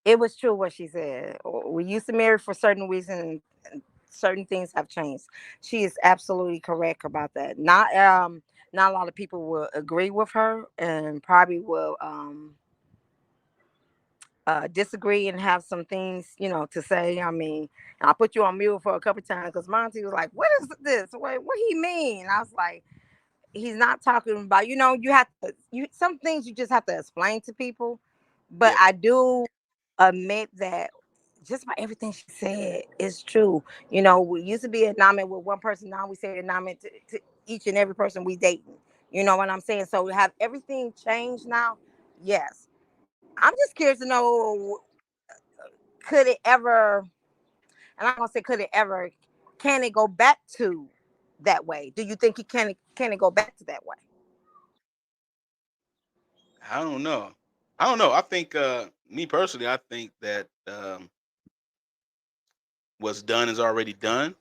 it was true what she said. We used to marry for certain reasons, and certain things have changed. She is absolutely correct about that. Not a lot of people will agree with her, and probably will disagree and have some things, to say. I mean, and I put you on mute for a couple times because Monty was like, "What is this? What he mean?" I was like, "He's not talking about, you have to, some things you just have to explain to people." But Yep. I do admit that just about everything she said is true. We used to be enamored with one person, now we say enamored to each and every person we dating. You know what I'm saying? So have everything changed now? Yes. I'm just curious to know, could it ever, and I'm gonna say could it ever, can it go back to that way? Do you think can it go back to that way? I don't know. I don't know. I think me personally, I think that what's done is already done.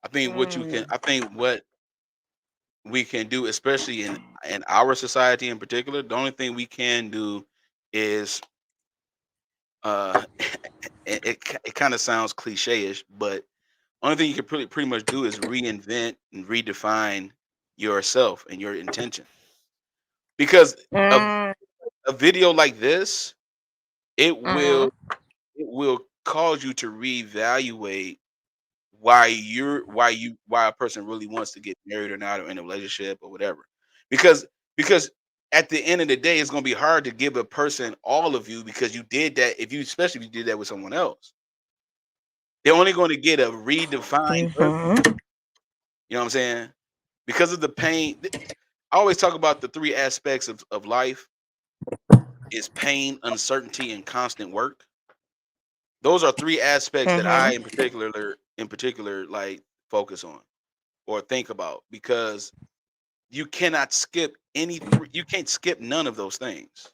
I think what we can do, especially in our society in particular, the only thing we can do is uh it kind of sounds cliche-ish, but only thing you can pretty much do is reinvent and redefine yourself and your intention. Because Mm, a video like this, it will mm-hmm. it will cause you to reevaluate why a person really wants to get married or not, or in a relationship or whatever. Because at the end of the day, it's gonna be hard to give a person all of you because you did that, especially if you did that with someone else. They're only gonna get a redefined version, Mm-hmm. you know what I'm saying? Because of the pain. I always talk about the three aspects of life is pain, uncertainty, and constant work. Those are three aspects that I Mm-hmm. in particular like focus on or think about, because you cannot skip you can't skip none of those things.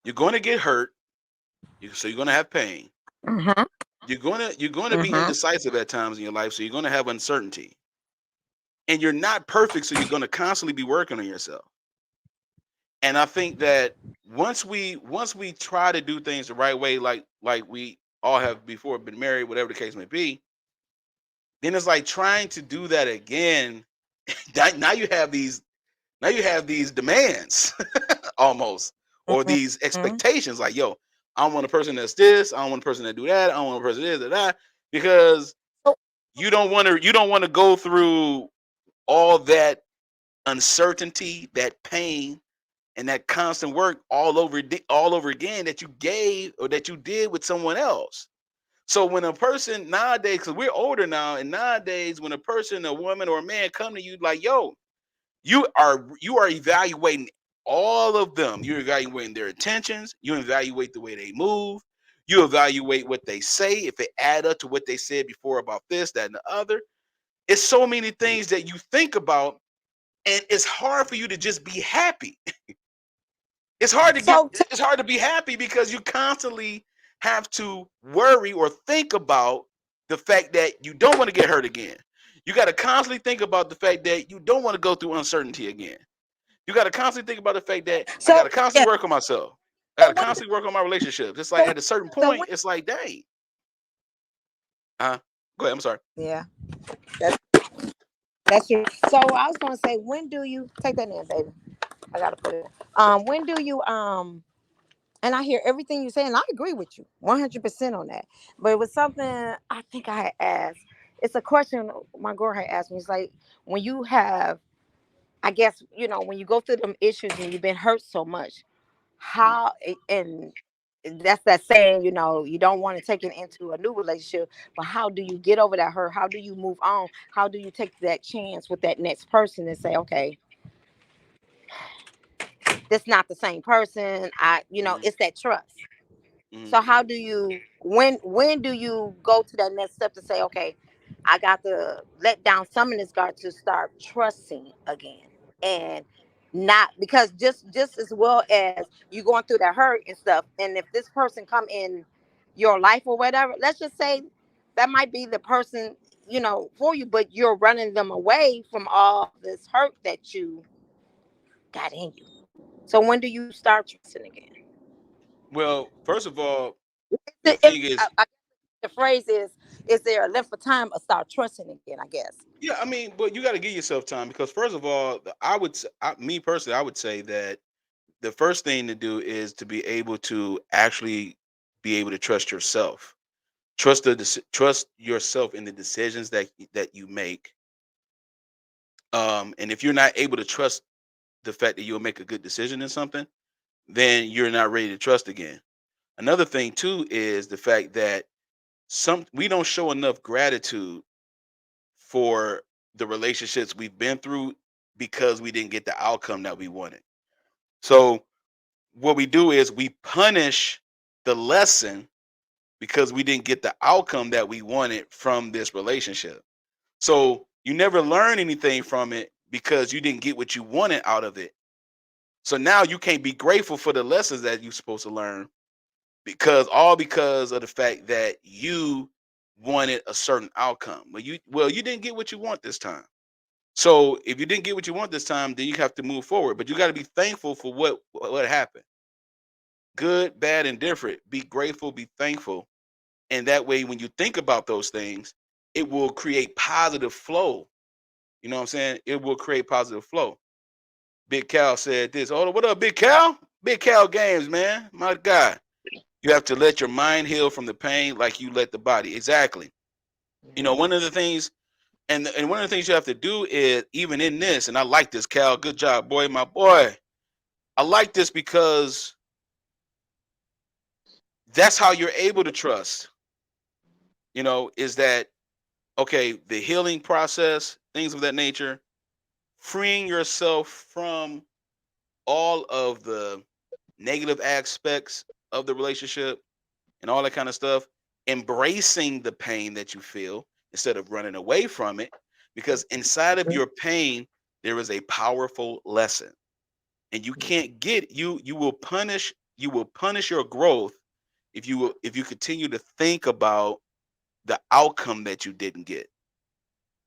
You're going to get hurt, so you're going to have pain. Mm-hmm. You're going to be Mm-hmm. indecisive at times in your life, so you're going to have uncertainty. And you're not perfect, so you're going to constantly be working on yourself. And I think that once we try to do things the right way, like we all have before been married, whatever the case may be, then it's like trying to do that again. Now you have these demands almost, or these Mm-hmm. expectations, like, yo, I want a person that's this, I don't want a person that do that, I don't want a person this or that, because So, you don't want to go through all that uncertainty, that pain, and that constant work all over again that you gave or that you did with someone else. So when a person nowadays, because we're older now, and nowadays when a person, a woman or a man, come to you like, yo, you are evaluating all of them. You're evaluating their intentions. You evaluate the way they move. You evaluate what they say, if it add up to what they said before about this, that, and the other. It's so many things that you think about, and it's hard for you to just be happy. so It's hard to be happy because you constantly have to worry or think about the fact that you don't want to get hurt again. You got to constantly think about the fact that you don't want to go through uncertainty again. You got to constantly think about the fact that I got so to yeah. constantly work on myself. I got So to when constantly work on my relationships. It's like so, at a certain so point, when it's like, dang. Go ahead. I'm sorry. yeah, that's that's true. So I was gonna say, when do you take that in, baby? I gotta put it. When do you and I hear everything you say, and I agree with you 100% on that. But it was something I think I had asked. It's a question my girl had asked me. It's like, when you have, I guess, when you go through them issues and you've been hurt so much, Mhm. how, and that's that saying, you don't want to take it into a new relationship, but how do you get over that hurt? How do you move on? How do you take that chance with that next person and say, okay, this not the same person? Mhm. It's that trust. Mhm. So how do you, when do you go to that next step to say, okay, I got to let down some of this guard to start trusting again? And not because just as well as you going through that hurt and stuff, and if this person come in your life or whatever, let's just say that might be the person, for you, but you're running them away from all this hurt that you got in you. So when do you start trusting again? Well, first of all, the If, thing is, the phrase is there a length of time or start trusting again, I guess. yeah, I mean, but you got to give yourself time, because first of all, me personally, I would say that the first thing to do is to be able to actually be able to trust yourself. Trust yourself in the decisions that you make. And if you're not able to trust the fact that you'll make a good decision in something, then you're not ready to trust again. Another thing too is the fact that we don't show enough gratitude for the relationships we've been through because we didn't get the outcome that we wanted. So what we do is we punish the lesson because we didn't get the outcome that we wanted from this relationship. So you never learn anything from it because you didn't get what you wanted out of it. So now you can't be grateful for the lessons that you're supposed to learn, because of the fact that you wanted a certain outcome. But you didn't get what you want this time. So if you didn't get what you want this time, then you have to move forward. But you got to be thankful for what happened. good, bad, and different. Be grateful, be thankful. And that way, when you think about those things, it will create positive flow. You know what I'm saying? It will create positive flow. Big Cal said this. Hold on, what up, Big Cal? Big Cal Games, man. My God. You have to let your mind heal from the pain like you let the body. Exactly. You know, one of the things, and one of the things you have to do is, even in this, and I like this, Cal. Good job, boy, my boy. I like this because that's how you're able to trust. You know, is that okay? The healing process, things of that nature, freeing yourself from all of the negative aspects of the relationship and all that kind of stuff, embracing the pain that you feel instead of running away from it, because inside of your pain there is a powerful lesson, and you can't get you will punish your growth if you continue to think about the outcome that you didn't get.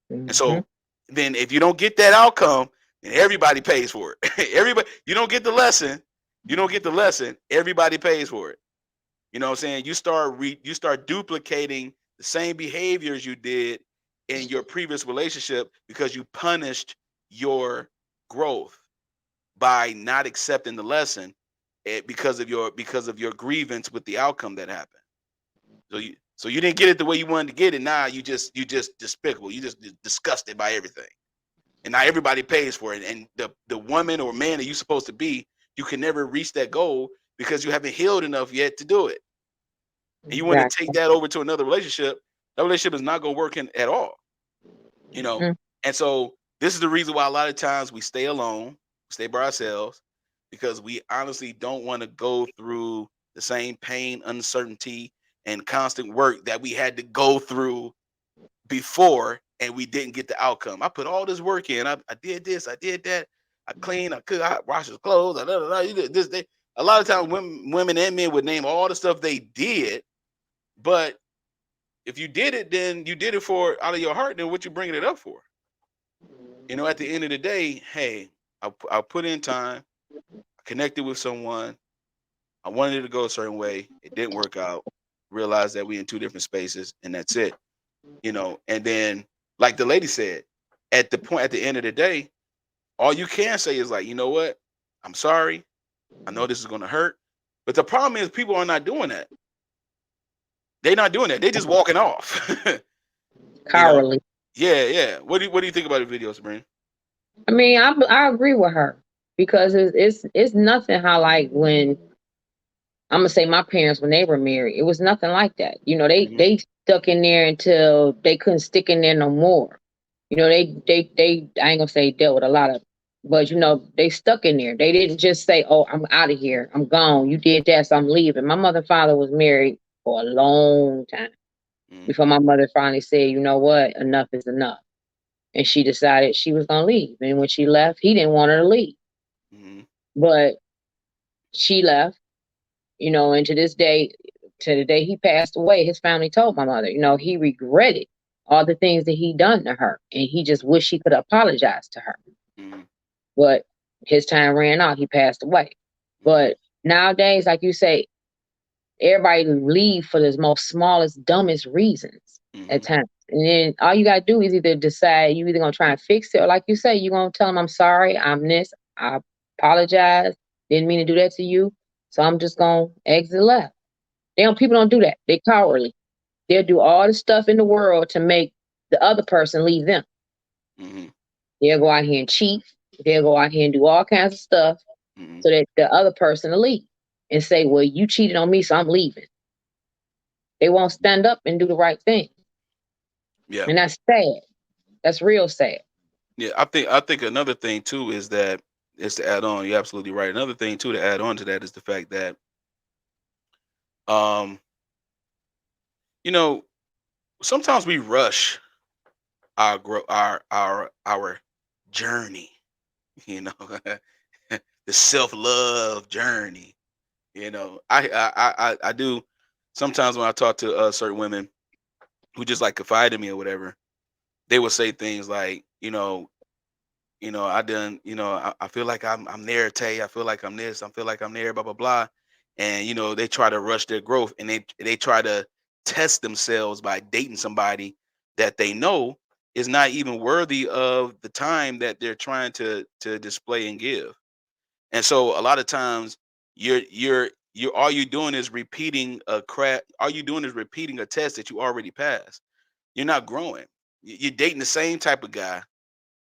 And Mm-hmm. so then if you don't get that outcome, then everybody pays for it. Everybody, you don't get the lesson, everybody pays for it. You know what I'm saying? You start duplicating the same behaviors you did in your previous relationship because you punished your growth by not accepting the lesson, because of your grievance with the outcome that happened. So you didn't get it the way you wanted to get it. Now you just despicable. You just disgusted by everything. And now everybody pays for it. And the woman or man that you're supposed to be, you can never reach that goal because you haven't healed enough yet to do it. And you want to take Exactly. that over to another relationship, that relationship is not going to work in at all. You know. Mm. And so this is the reason why a lot of times we stay alone, stay by ourselves, because we honestly don't want to go through the same pain, uncertainty, and constant work that we had to go through before, and we didn't get the outcome. I put all this work in. I did this, I did that, I cleaned, I cooked, I washed his clothes, you did this. A lot of times women and men would name all the stuff they did, but if you did it, then you did it for out of your heart. Then what you bringing it up for? You know, at the end of the day, hey, I put in time, I connected with someone, I wanted it to go a certain way, it didn't work out. Realized that we in two different spaces, and that's it. You know, and then like the lady said, at the end of the day, all you can say is like, you know what? I'm sorry. I know this is gonna hurt. But the problem is people are not doing that. They're not doing that. They're just walking off. You know? Cowardly. Yeah, yeah. What do you think about the video, Sabrina? I mean, I agree with her because it's nothing how like when I'm gonna say my parents when they were married, it was nothing like that. You know, Hmm. they stuck in there until they couldn't stick in there no more. You know, they I ain't gonna say dealt with a lot of, but you know, they stuck in there. They didn't just say, "Oh, I'm out of here. I'm gone. You did that, so I'm leaving." My mother and father was married for a long time Hmm. before my mother finally said, "You know what? Enough is enough." And she decided she was gonna leave. And when she left, he didn't want her to leave, Hmm. but she left. You know, and to the day he passed away, his family told my mother, you know, he regretted all the things that he done to her, and he just wished he could apologize to her. Hmm. But his time ran out. He passed away. Hmm. But nowadays, like you say, everybody leave for the most smallest, dumbest reasons at Hmm. times. And then all you gotta do is either decide you either gonna try and fix it, or like you say, you're gonna tell them, I'm sorry, I'm this, I apologize, didn't mean to do that to you. So I'm just gonna exit left. People don't do that. They cowardly. They'll do all the stuff in the world to make the other person leave them. Hmm. They'll go out here and cheat. They'll go out here and do all kinds of stuff Hmm. so that the other person will leave and say, well, you cheated on me, so I'm leaving. They won't stand up and do the right thing. Yeah. And that's sad. That's real sad. Yeah. I think another thing too is that, is to add on. You're absolutely right. Another thing too to add on to that is the fact that um, you know, sometimes we rush our grow our journey, you know, the self-love journey. You know, I do sometimes when I talk to certain women who just like confide in me or whatever, they will say things like, I done, I feel like I'm there, Tay. I feel like I'm this. I feel like I'm there. Blah blah blah. and they try to rush their growth, and they try to test themselves by dating somebody that they know is not even worthy of the time that they're trying to display and give. And so a lot of times you're all you doing is repeating a crap. All you doing is repeating a test that you already passed. You're not growing. You're dating the same type of guy,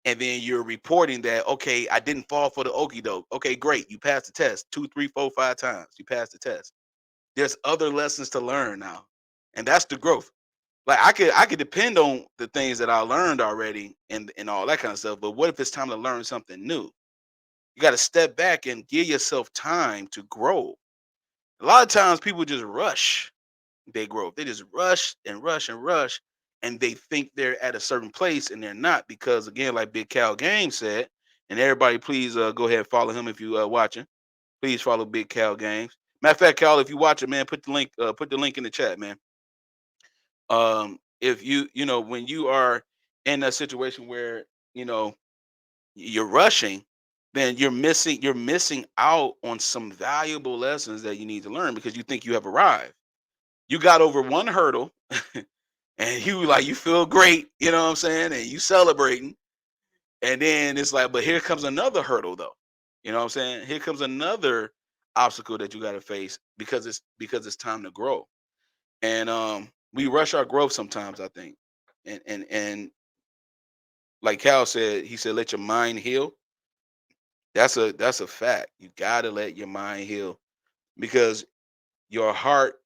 and then you're reporting that, okay, I didn't fall for the okie doke. Okay, great, you passed the test 2, 3, 4, 5 times. You passed the test. There's other lessons to learn now, and that's the growth. Like I could depend on the things that I learned already and all that kind of stuff. But what if it's time to learn something new? You got to step back and give yourself time to grow. A lot of times people just rush their growth. They just rush and rush and rush, and they think they're at a certain place, and they're not, because again, like Big Cal Game said, and everybody, please go ahead and follow him if you watching. Please follow Big Cal Games. Matter of fact, Cal, if you watching, man, put the link in the chat, man. If when you are in a situation where you're rushing, then you're missing out on some valuable lessons that you need to learn because you think you have arrived. You got over one hurdle and you feel great, you know what I'm saying? And you celebrating. And then it's like, but here comes another hurdle though. You know what I'm saying? Here comes another obstacle that you got to face because it's time to grow. And we rush our growth sometimes, I think. And like Cal said, he said, let your mind heal. That's a fact. You gotta let your mind heal because your heart,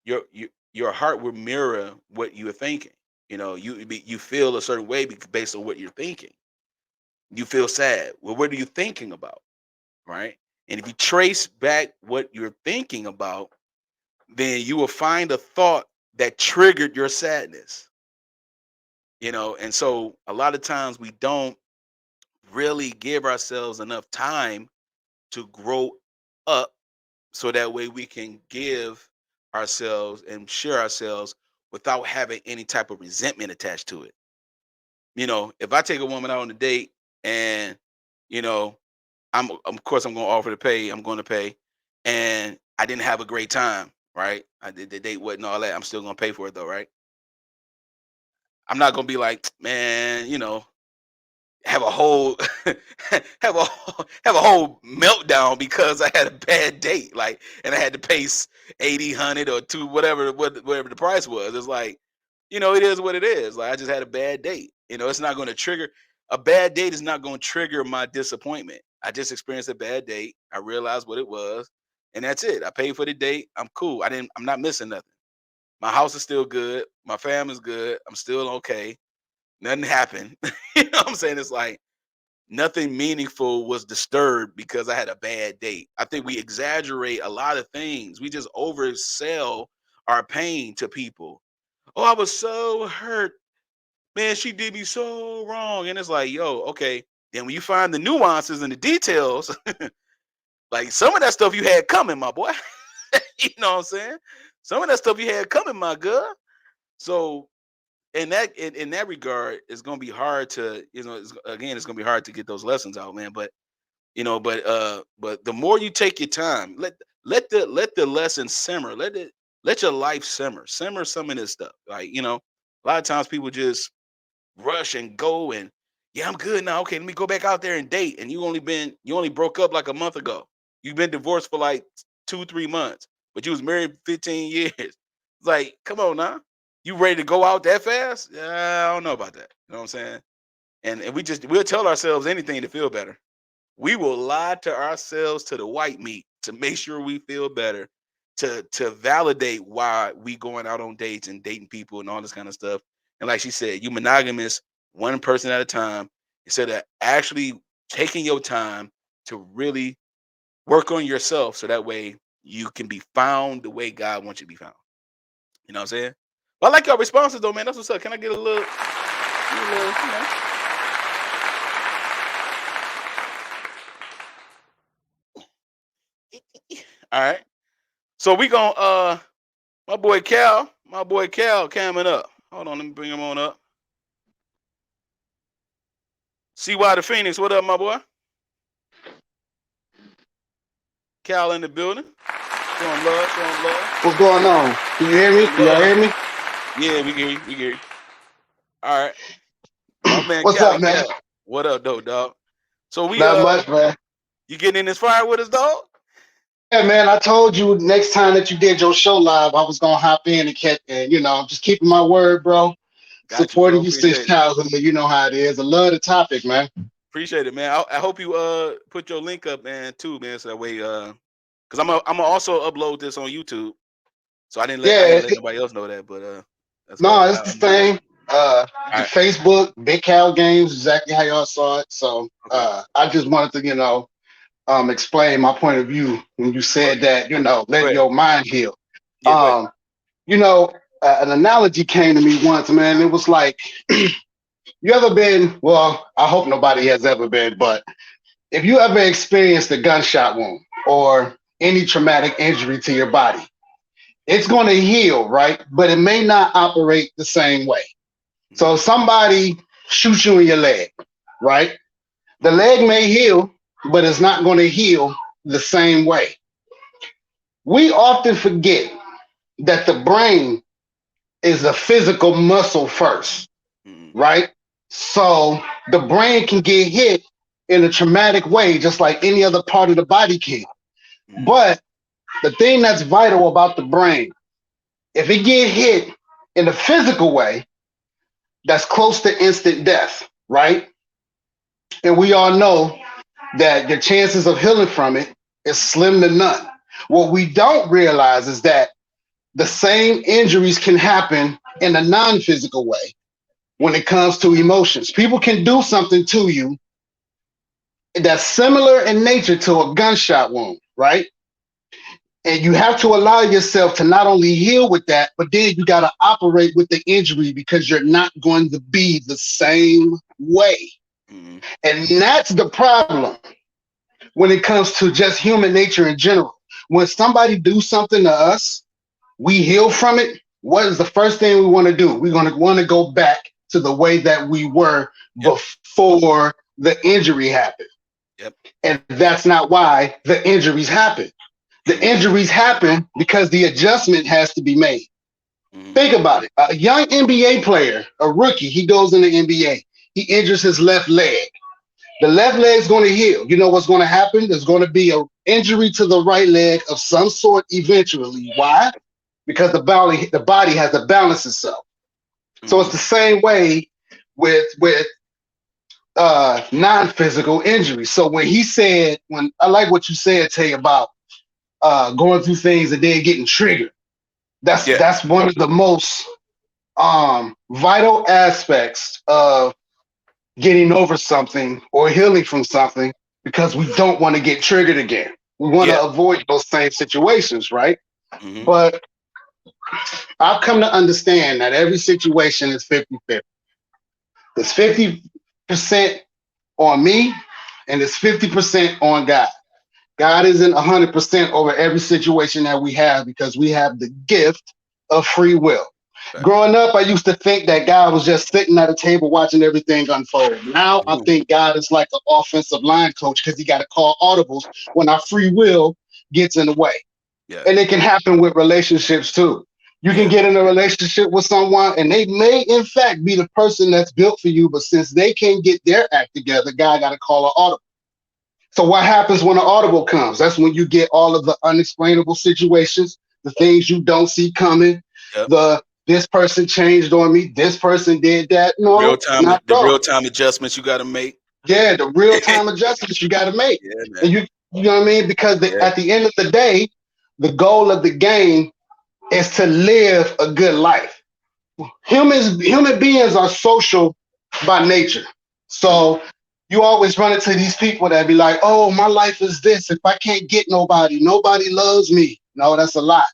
your heart will mirror what you are thinking. You feel a certain way based on what you're thinking. You feel sad. Well, what are you thinking about? Right? And if you trace back what you're thinking about, then you will find a thought that triggered your sadness. And so a lot of times we don't really give ourselves enough time to grow up so that way we can give ourselves and share ourselves without having any type of resentment attached to it. If I take a woman out on a date and you know of course I'm going to offer to pay, I'm going to pay, and I didn't have a great time, right? I did the date wasn't all that. I'm still going to pay for it though, right? I'm not going to be like, man, have a whole have a whole meltdown because I had a bad date, like, and I had to pay 80, 100 or two, whatever the price was. It's like, it is what it is. Like, I just had a bad date. It's not going to trigger a bad date is not going to trigger my disappointment. I just experienced a bad date. I realized what it was, and that's it. I paid for the date. I'm cool. I'm not missing nothing. My house is still good. My family's good. I'm still okay. Nothing happened. You know what I'm saying? It's like nothing meaningful was disturbed because I had a bad date. I think we exaggerate a lot of things. We just oversell our pain to people. Oh, I was so hurt. Man, she did me so wrong. And it's like, yo, okay. Then when you find the nuances and the details, like some of that stuff you had coming, my boy. You know what I'm saying? Some of that stuff you had coming, my girl. So in that regard, it's gonna be hard to, it's gonna be hard to get those lessons out, man. But the more you take your time, let the lesson simmer, let your life simmer some of this stuff. Like, a lot of times people just rush and go and, yeah, I'm good now. Okay, let me go back out there and date. And you only broke up like a month ago. You've been divorced for like 2, 3 months, but you was married 15 years. It's like, come on now. You ready to go out that fast? Yeah, I don't know about that. You know what I'm saying? And we'll tell ourselves anything to feel better. We will lie to ourselves to the white meat to make sure we feel better, to validate why we going out on dates and dating people and all this kind of stuff. And like she said, you monogamous, one person at a time, instead of actually taking your time to really work on yourself so that way you can be found the way God wants you to be found. You know what I'm saying? But I like your responses though, man. That's what's up. Can I get a little. All right. So we gonna my boy Cal coming up. Hold on, let me bring him on up. CY the Phoenix, what up, my boy? Cal in the building. Show 'em love. Show 'em love. What's going on? Can you hear me? Show 'em Can y'all love. hear me? Yeah, we hear you. We hear you. All right. My man What's Cali up, man? Cal. What up, though, dog? So we Not much, man. you getting in this fire with us, dog? Yeah, man. I told you next time that you did your show live, I was gonna hop in and catch, and I'm just keeping my word, bro. Got you, bro. Supporting you since Appreciate it. childhood, you know how it is. I love the topic, man. Appreciate it, man. I hope you put your link up, man, too, man, so that way because I'm also upload this on YouTube. So I Yeah, ain't let nobody else know that, but that's no, why it's the I'm doing same. All The right. Facebook, Big Cal Games, exactly how y'all saw it. So Okay. I just wanted to, explain my point of view when you said that, Go let ahead. your mind heal. Yeah, go ahead. An analogy came to me once, man. It was like, you ever been, well, I hope nobody has ever been, but if you ever experienced a gunshot wound or any traumatic injury to your body, it's going to heal, right? But it may not operate the same way. So if somebody shoots you in your leg, right? The leg may heal, but it's not going to heal the same way. We often forget that the brain is a physical muscle first, right? So the brain can get hit in a traumatic way, just like any other part of the body can. But the thing that's vital about the brain, if it get hit in a physical way, that's close to instant death, right? And we all know that the chances of healing from it is slim to none. What we don't realize is that the same injuries can happen in a non-physical way when it comes to emotions. People can do something to you that's similar in nature to a gunshot wound, right? And you have to allow yourself to not only heal with that, but then you got to operate with the injury because you're not going to be the same way. And that's the problem when it comes to just human nature in general. When somebody do something to us, we heal from it. What is the first thing we want to do? We're going to want to go back to the way that we were before the injury happened. And that's not why the injuries happen. The injuries happen because the adjustment has to be made. Think about it. A young NBA player, a rookie, he goes in the NBA. He injures his left leg. The left leg is going to heal. You know what's going to happen? There's going to be an injury to the right leg of some sort eventually. Why? Because the body has to balance itself. So it's the same way with non-physical injuries. So when I like what you said, Tay, about going through things and then getting triggered. That's one of the most vital aspects of getting over something or healing from something, because we don't want to get triggered again. We want to avoid those same situations, right? But I've come to understand that every situation is 50-50. It's 50% on me and it's 50% on God. God isn't 100% over every situation that we have because we have the gift of free will. Growing up, I used to think that God was just sitting at a table watching everything unfold. Now I think God is like an offensive line coach because he got to call audibles when our free will gets in the way. And it can happen with relationships too. You can get in a relationship with someone and they may in fact be the person that's built for you, but since they can't get their act together, God got to call an audible. So what happens when an audible comes? That's when you get all of the unexplainable situations, the things you don't see coming, this person changed on me, this person did that. No, The real time adjustments you got to make. Yeah, the real time adjustments you got to make. And you know what I mean? Because at the end of the day, the goal of the game is to live a good life. Human beings are social by nature. So you always run into these people that be like, oh, my life is this. If I can't get nobody loves me. No, that's a lie.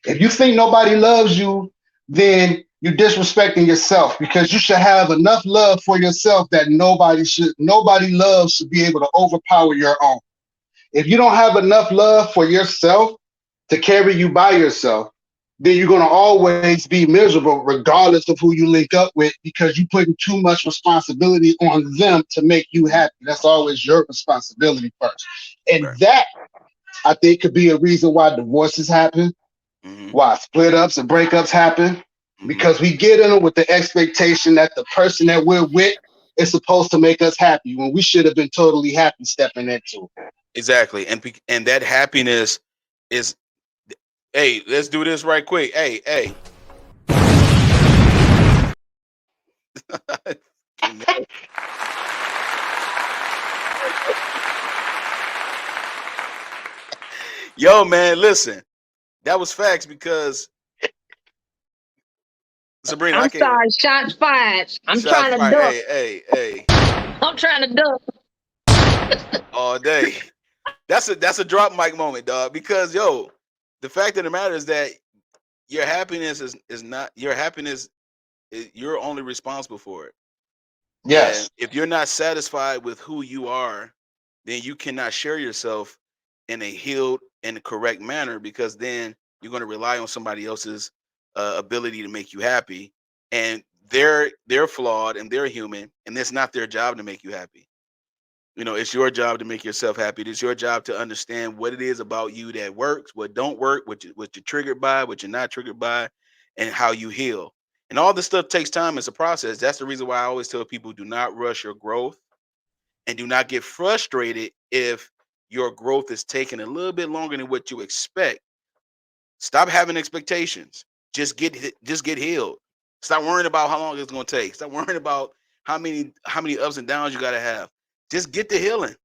If you think nobody loves you, then you're disrespecting yourself, because you should have enough love for yourself that nobody loves should be able to overpower your own. If you don't have enough love for yourself to carry you by yourself, then you're going to always be miserable regardless of who you link up with, because you're putting too much responsibility on them to make you happy. That's always your responsibility first. And that I think could be a reason why divorces happen, why split ups and breakups happen, because we get in them with the expectation that the person that we're with is supposed to make us happy when we should have been totally happy stepping into it. Exactly. And that happiness is, hey, let's do this right quick. Hey. Yo, man, listen. That was facts because Sabrina, I'm sorry, shots fired. I'm shots trying to fired. duck. Hey. I'm trying to duck. All day. That's a drop mic moment, dog. Because the fact of the matter is that your happiness is not your happiness. You're only responsible for it. Yes. And if you're not satisfied with who you are, then you cannot share yourself in a healed and correct manner, because then you're going to rely on somebody else's ability to make you happy, and they're flawed and they're human, and it's not their job to make you happy. It's your job to make yourself happy. It's your job to understand what it is about you that works, what don't work, what you're triggered by, what you're not triggered by, and how you heal. And all this stuff takes time. It's a process. That's the reason why I always tell people, do not rush your growth, and do not get frustrated if your growth is taking a little bit longer than what you expect. Stop having expectations. Just get healed. Stop worrying about how long it's going to take. Stop worrying about how many ups and downs you got to have. Just get the healing.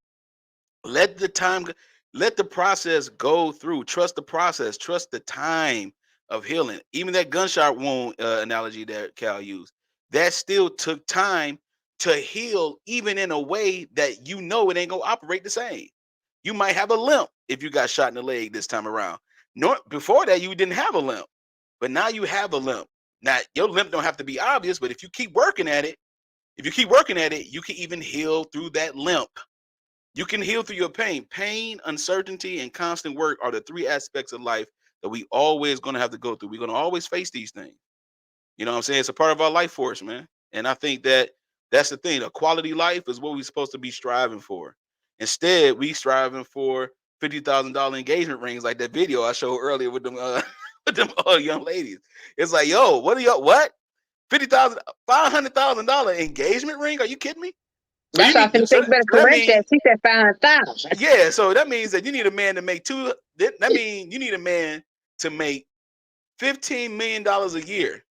Let the process go through. Trust the process. Trust the time of healing. Even that gunshot wound analogy that Cal used, that still took time to heal, even in a way that it ain't gonna operate the same. You might have a limp if you got shot in the leg this time around. Before that, you didn't have a limp, but now you have a limp. Now your limp don't have to be obvious, but if you keep working at it, you can even heal through that limp. You can heal through your pain. Pain, uncertainty, and constant work are the three aspects of life that we always going to have to go through. We're going to always face these things. You know what I'm saying? It's a part of our life force, man. And I think that's the thing. A quality life is what we're supposed to be striving for. Instead, we striving for $50,000 engagement rings, like that video I showed earlier with them with them young ladies. It's like, yo, what $50,000, $500,000 engagement ring? Are you kidding me? So That's why I think they better correct that. She said 500,000. Yeah, so that means that you need a man to make that means you need a man to make $15 million a year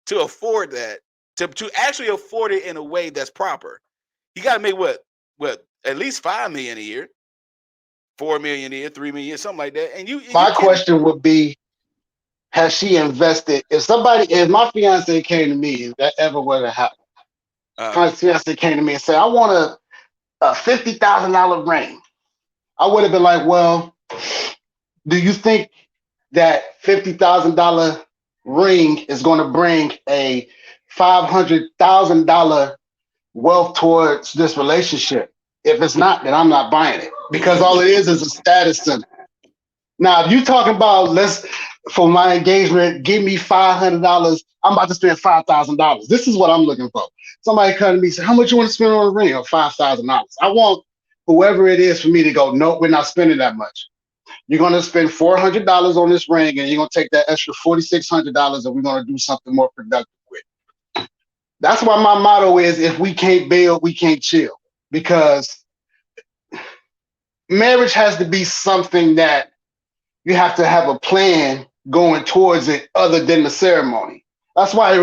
to afford that, to actually afford it in a way that's proper. You got to make what at least $5 million a year, $4 million a year, $3 million a year, something like that. And my question would be, has she invested? If my fiance came to me, if that ever would have happened, my fiance came to me and said, I want a $50,000 ring, I would have been like, well, do you think that $50,000 ring is going to bring a $500,000 wealth towards this relationship? If it's not, then I'm not buying it, because all it is a status symbol. Now, if you talking about for my engagement, give me $500, I'm about to spend $5,000. This is what I'm looking for. Somebody come to me and say, how much you want to spend on a ring? Or $5,000. I want whoever it is for me to go, no, we're not spending that much. You're going to spend $400 on this ring, and you're going to take that extra $4,600, and we're going to do something more productive with. That's why my motto is, if we can't build, we can't chill. Because marriage has to be something that you have to have a plan going towards it other than the ceremony. That's why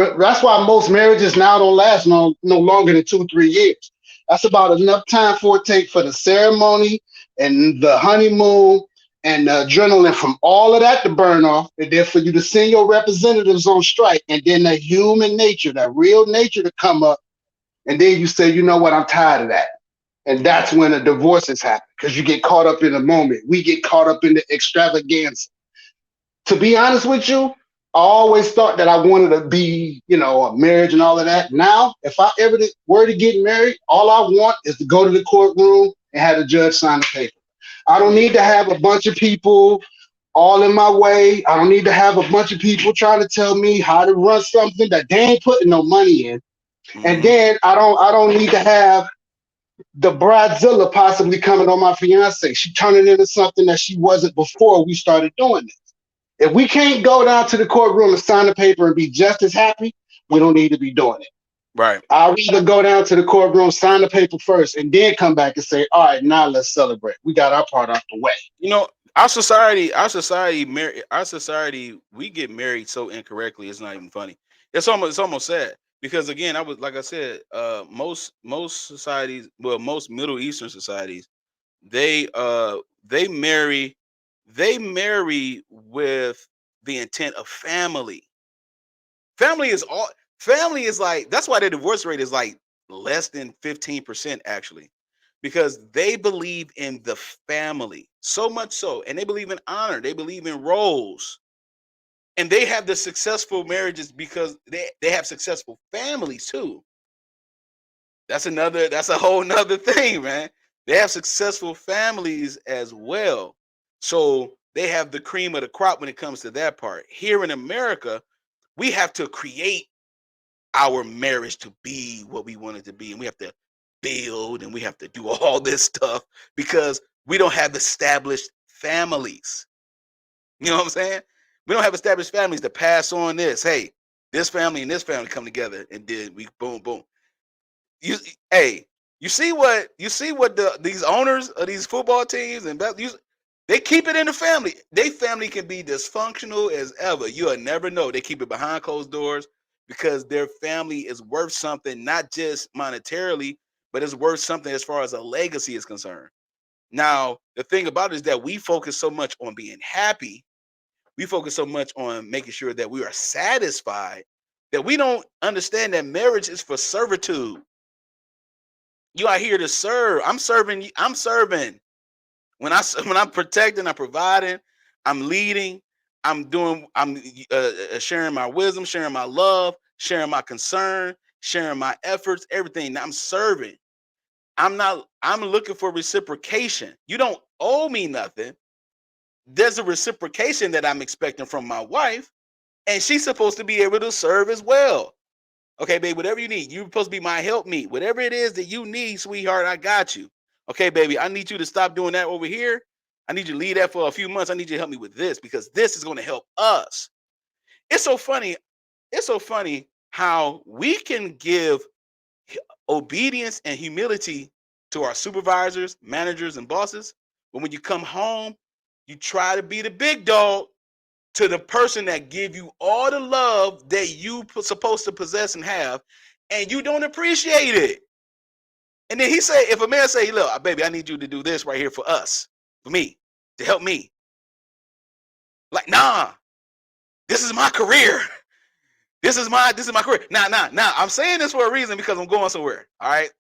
most marriages now don't last no longer than 2-3 years. That's about enough time for it take for the ceremony and the honeymoon and the adrenaline from all of that to burn off, and then for you to send your representatives on strike, and then the human nature, that real nature, to come up, and then you say, you know what, I'm tired of that. And that's when the divorces happen, because you get caught up in the moment. We get caught up in the extravaganza. To be honest with you, I always thought that I wanted to be, a marriage and all of that. Now, if I ever were to get married, all I want is to go to the courtroom and have the judge sign the paper. I don't need to have a bunch of people all in my way. I don't need to have a bunch of people trying to tell me how to run something that they ain't putting no money in. And then I don't need to have the bridezilla possibly coming on my fiance. She turning into something that she wasn't before we started doing this. If we can't go down to the courtroom and sign the paper and be just as happy, we don't need to be doing it. Right. I'll either go down to the courtroom, sign the paper first, and then come back and say, all right, now let's celebrate. We got our part off the way. You know, our society, we get married so incorrectly. It's not even funny. It's almost sad because again, like I said, most societies, well, most Middle Eastern societies, they marry, with the intent of family. Family is all. Family is like that's why the divorce rate is like less than 15% actually, because they believe in the family so much so, and they believe in honor. They believe in roles, and they have the successful marriages because they have successful families too. That's a whole nother thing, man. They have successful families as well. So they have the cream of the crop when it comes to that part. Here in America, we have to create our marriage to be what we want it to be. And we have to build and we have to do all this stuff because we don't have established families. You know what I'm saying? We don't have established families to pass on this. Hey, this family and this family come together and did we boom, boom. Hey, you see what these owners of these football teams and they keep it in the family. They family can be dysfunctional as ever. You'll never know. They keep it behind closed doors because their family is worth something, not just monetarily, but it's worth something as far as a legacy is concerned. Now, the thing about it is that we focus so much on being happy. We focus so much on making sure that we are satisfied that we don't understand that marriage is for servitude. You are here to serve. I'm serving. I'm serving. When I'm protecting, I'm providing, I'm leading, I'm sharing my wisdom, sharing my love, sharing my concern, sharing my efforts, everything. I'm serving. I'm looking for reciprocation. You don't owe me nothing. There's a reciprocation that I'm expecting from my wife, and she's supposed to be able to serve as well. Okay, babe, whatever you need, you're supposed to be my helpmeet. Whatever it is that you need, sweetheart, I got you. Okay, baby, I need you to stop doing that over here. I need you to leave that for a few months. I need you to help me with this because this is going to help us. It's so funny. It's so funny how we can give obedience and humility to our supervisors, managers, and bosses. But when you come home, you try to be the big dog to the person that give you all the love that you supposed to possess and have, and you don't appreciate it. And then he say, if a man say, look, baby, I need you to do this right here for us, for me, to help me. Like, nah, this is my career. This is my career. Nah. I'm saying this for a reason because I'm going somewhere. All right.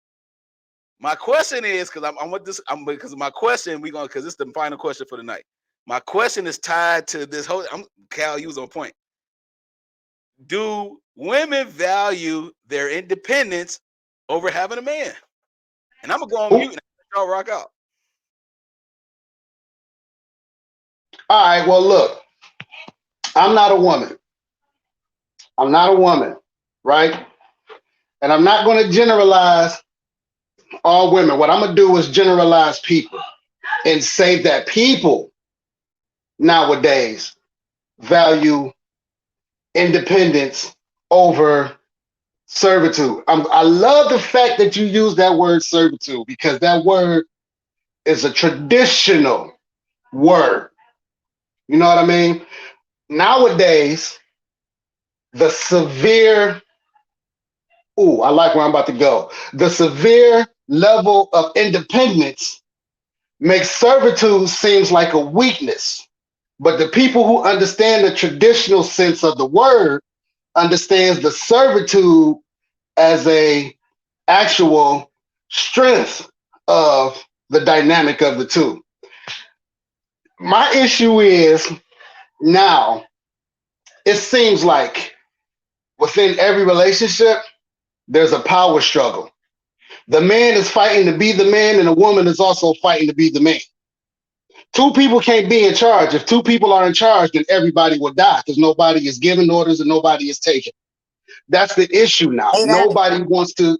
My question is, because because my question, because it's the final question for the night. My question is tied to this whole, Cal, you was on point. Do women value their independence over having a man? And I'm gonna go on mute and let y'all rock out. All right, well, look, I'm not a woman. I'm not a woman, right? And I'm not going to generalize all women. What I'm going to do is generalize people and say that people nowadays value independence over servitude. I love the fact that you use that word servitude because that word is a traditional word. You know what I mean? Nowadays, the severe, I like where I'm about to go. The severe level of independence makes servitude seems like a weakness. But the people who understand the traditional sense of the word understands the servitude as a actual strength of the dynamic of the two. My issue is now it seems like within every relationship, there's a power struggle. The man is fighting to be the man, and the woman is also fighting to be the man. Two people can't be in charge. If two people are in charge, then everybody will die because nobody is giving orders and nobody is taking. That's the issue now. Hey, Nobody wants to.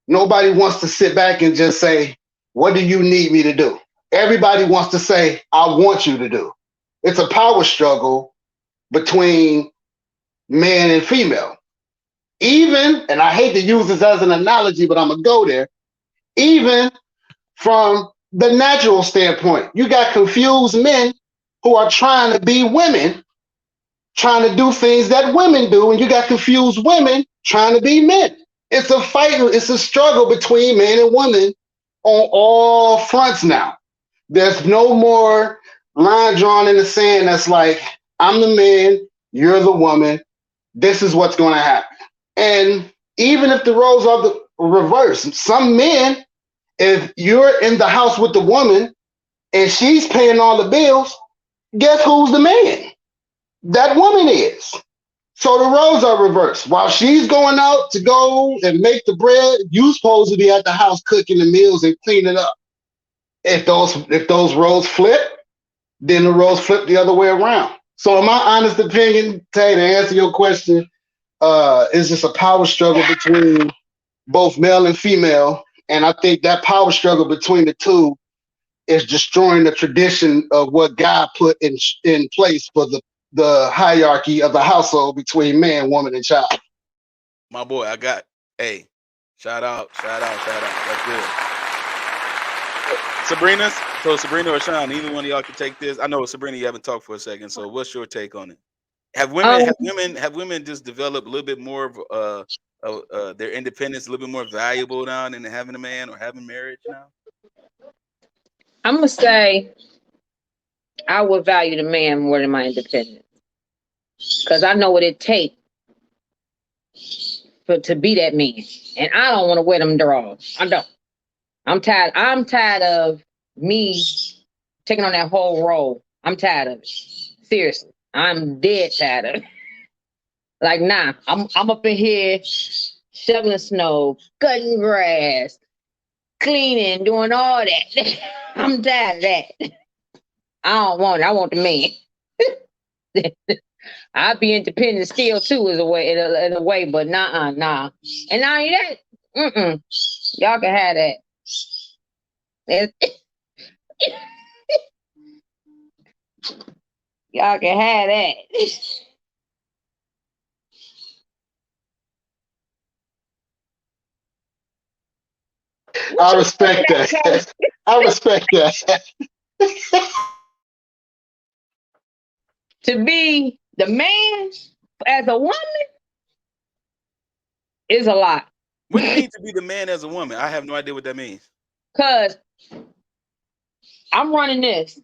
Nobody wants to sit back and just say, what do you need me to do? Everybody wants to say, I want you to do. It's a power struggle between man and female. Even, and I hate to use this as an analogy, but I'm going to go there. Even from the natural standpoint, you got confused men who are trying to be women, trying to do things that women do, and you got confused women trying to be men. It's a fight, it's a struggle between man and woman on all fronts now. There's no more line drawn in the sand that's like, I'm the man, you're the woman, this is what's going to happen. And even if the roles are the reverse, some men, if you're in the house with the woman and she's paying all the bills, guess who's the man? That woman is. So the roles are reversed. While she's going out to go and make the bread, you supposed to be at the house cooking the meals and cleaning up. If those roles flip, then the roles flip the other way around. So in my honest opinion, Tay, to answer your question, it's just a power struggle between both male and female. And I think that power struggle between the two is destroying the tradition of what God put in place for the hierarchy of the household between man, woman, and child. My boy, hey, shout out. That's good. Sabrina or Sean, either one of y'all can take this. I know, Sabrina, you haven't talked for a second, so what's your take on it? Have women just developed a little bit more of their independence, a little bit more valuable now than having a man or having marriage now? I'm gonna say I would value the man more than my independence, because I know what it takes to be that man, and I don't want to wear them drawers. I don't. I'm tired of me taking on that whole role. I'm tired of it. Seriously, I'm dead tired of it. Like, nah, I'm up in here shoveling snow, cutting grass, cleaning, doing all that. I'm tired of that. I don't want it. I want the man. I'll be independent still too, in a way, but nah. And not only that, y'all can have that. Y'all can have that. I respect that. I respect that. To be the man as a woman is a lot. What do you mean to be the man as a woman? I have no idea what that means. Because I'm running this.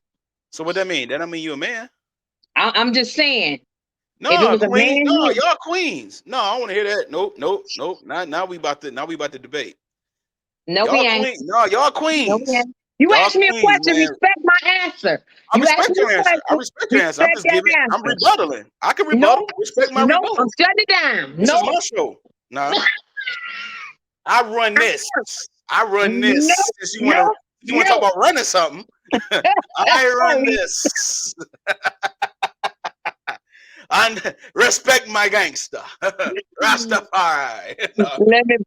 So what that mean? That don't mean you a man. I'm just saying. No, if it was queen. A man No, here, y'all queens. No, I don't want to hear that. Nope. Now we about to debate. No, y'all we ain't. queen. No, y'all queens. No, you y'all asked me a question. Man. Respect my answer. I respect your answer. I'm just giving. Answer. I'm rebuttaling. I can rebuttal. Respect my rebuttal. I'm shutting it down. This is my show. Nah. I run this. Since you want to talk about running something, I run this. I respect my gangster. Rastafari. No.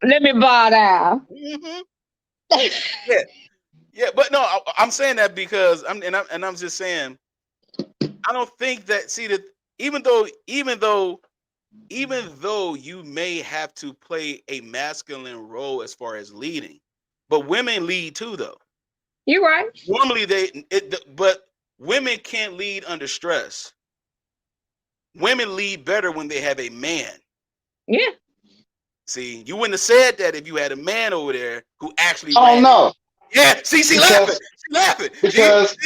Let me bow down. Yeah, but no, I'm saying that because I'm just saying, I don't think that. See, that even though you may have to play a masculine role as far as leading, but women lead too, though. You're right. Normally but women can't lead under stress. Women lead better when they have a man. Yeah. See, you wouldn't have said that if you had a man over there who actually. Oh no. Yeah. See, laughing. She laughing. Because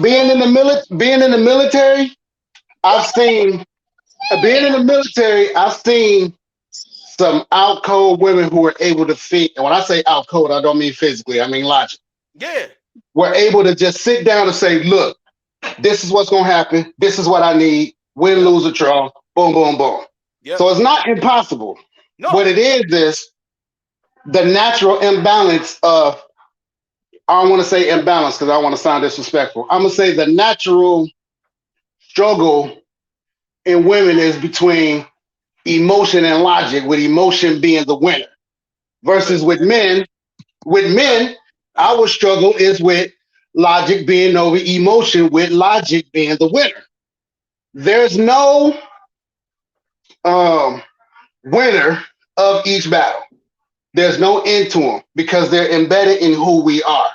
being in the military, I've seen some out cold women who are able to think, and when I say out cold, I don't mean physically, I mean logic. Yeah. We're able to just sit down and say, look, this is what's gonna happen, this is what I need, win, lose, or draw, boom, boom, boom. Yep. So it's not impossible. No. What it is the natural imbalance of, I don't want to say imbalance because I want to sound disrespectful. I'm going to say the natural struggle in women is between emotion and logic, with emotion being the winner. Versus with men, our struggle is with logic being over emotion, with logic being the winner. There's no winner of each battle. There's no end to them because they're embedded in who we are.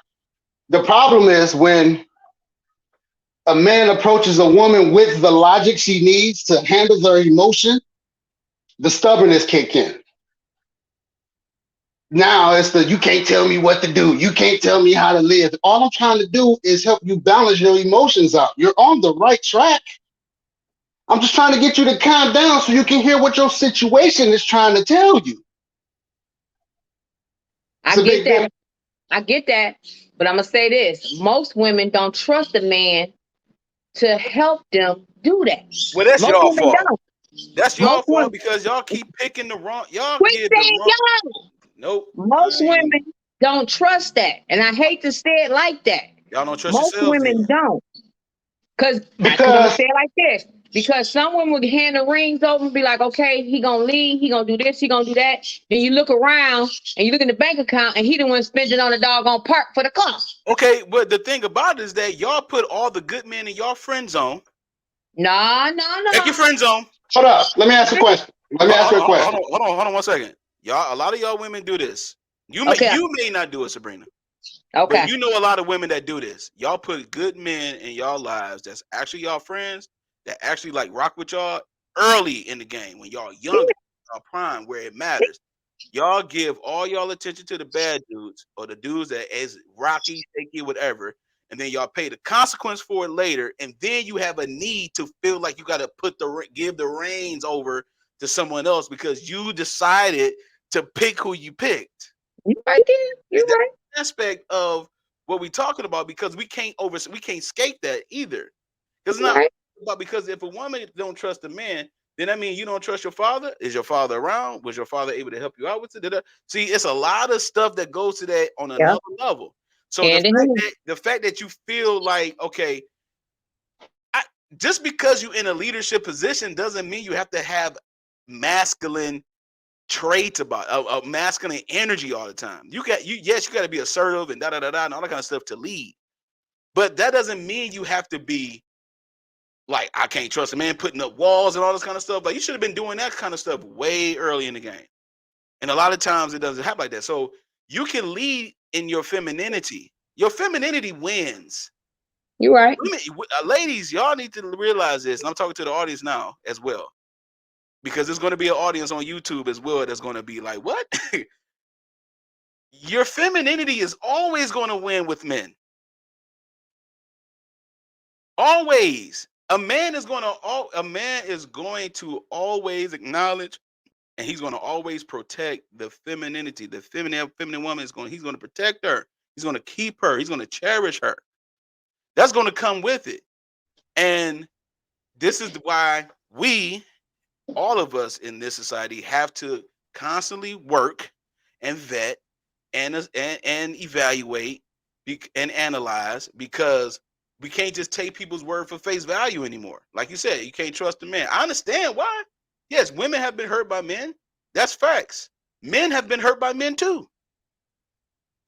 The problem is when a man approaches a woman with the logic she needs to handle their emotion, the stubbornness kick in. Now it's the you can't tell me what to do. You can't tell me how to live. All I'm trying to do is help you balance your emotions out. You're on the right track. I'm just trying to get you to calm down so you can hear what your situation is trying to tell you. I get that. I get that. But I'm going to say this. Most women don't trust a man to help them do that. Well, that's Most y'all women fault. don't. That's y'all fault because y'all keep picking the wrong. Y'all give the wrong. Y'all. Nope. Most women don't trust that. And I hate to say it like that. Y'all don't trust Most yourselves women then. don't. Because I'm going to say it like this. Because some women would hand the rings over and be like, okay, he going to leave. He going to do this. He going to do that. Then you look around and you look in the bank account and he the one spending on the doggone park for the car. Okay, but the thing about it is that y'all put all the good men in your friend zone. No. Take your friend zone. Hold up. Let me ask a question. Hold on 1 second. Y'all, a lot of y'all women do this. You may not do it, Sabrina. Okay. But you know a lot of women that do this. Y'all put good men in y'all lives that's actually y'all friends, that actually like rock with y'all early in the game when y'all young, y'all prime, where it matters. Y'all give all y'all attention to the bad dudes or the dudes that is rocky, shaky, whatever, and then y'all pay the consequence for it later. And then you have a need to feel like you got to give the reins over to someone else because you decided to pick who you picked. You right there. You're right. Aspect of what we're talking about because we can't escape that either. Because it's not about because if a woman don't trust a man, then that means you don't trust your father. Is your father around? Was your father able to help you out with it? See, it's a lot of stuff that goes to that on another level. So the fact that you feel like, okay, just because you're in a leadership position doesn't mean you have to have masculine traits about a masculine energy all the time. You got to be assertive and and all that kind of stuff to lead. But that doesn't mean you have to be like, I can't trust a man putting up walls and all this kind of stuff. Like you should have been doing that kind of stuff way early in the game. And a lot of times it doesn't happen like that. So you can lead in your femininity. Your femininity wins. You're right. Ladies, y'all need to realize this. And I'm talking to the audience now as well. Because there's going to be an audience on YouTube as well that's going to be like, what? Your femininity is always going to win with men. Always. A man is going to always acknowledge and he's going to always protect the femininity. The feminine woman he's going to protect her. He's going to keep her. He's going to cherish her. That's going to come with it. And this is why all of us in this society have to constantly work and vet and evaluate and analyze because we can't just take people's word for face value anymore. Like you said, you can't trust a man. I understand why. Yes, women have been hurt by men. That's facts. Men have been hurt by men too.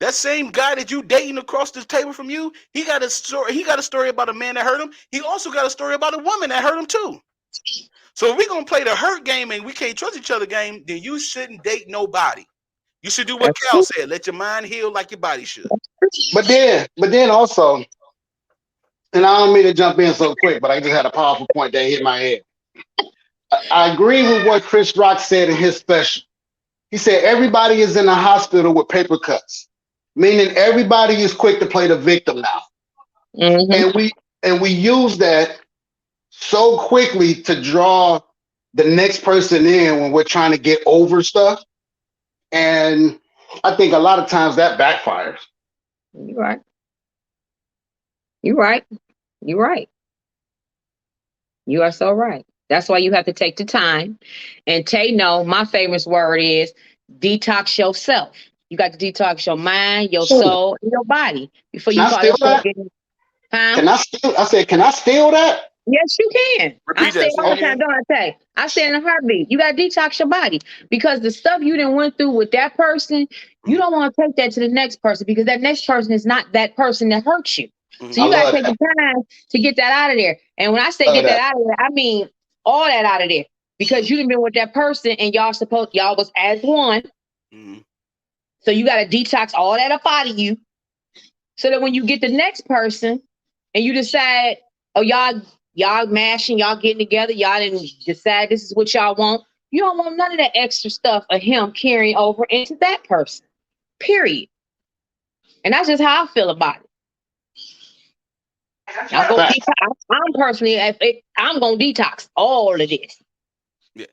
That same guy that you dating across the table from you, he got a story. He got a story about a man that hurt him. He also got a story about a woman that hurt him too. So if we're gonna play the hurt game and we can't trust each other game, then you shouldn't date nobody. You should do what Cal said. Let your mind heal like your body should. But then also, and I don't mean to jump in so quick, but I just had a powerful point that hit my head. I agree with what Chris Rock said in his special. He said everybody is in a hospital with paper cuts, meaning everybody is quick to play the victim now. Mm-hmm. And we use that so quickly to draw the next person in when we're trying to get over stuff. And I think a lot of times that backfires. You're right. You're right. You're right. You are so right. That's why you have to take the time. And Tay, my favorite word is detox yourself. You got to detox your mind, your soul, and your body before you call yourself getting. Can I steal that? Yes, you can. I Repeat say that. it Say all it the time, again. don't I say? I say it in a heartbeat. You got to detox your body because the stuff you didn't went through with that person, you Mm, don't want to take that to the next person because that next person is not that person that hurts you. So mm, I you got to love take the that. time to get that out of there. And when I say Love get that that. out of there, I mean all that out of there because you done been with that person and y'all was as one. mm. So you got to detox all that up out of you so that when you get the next person and you decide, oh, y'all mashing, y'all getting together, y'all didn't decide this is what y'all want. You don't want none of that extra stuff of him carrying over into that person. Period. And that's just how I feel about it. I'm gonna Fact. detox. I'm personally, I'm gonna detox all of this. Yeah.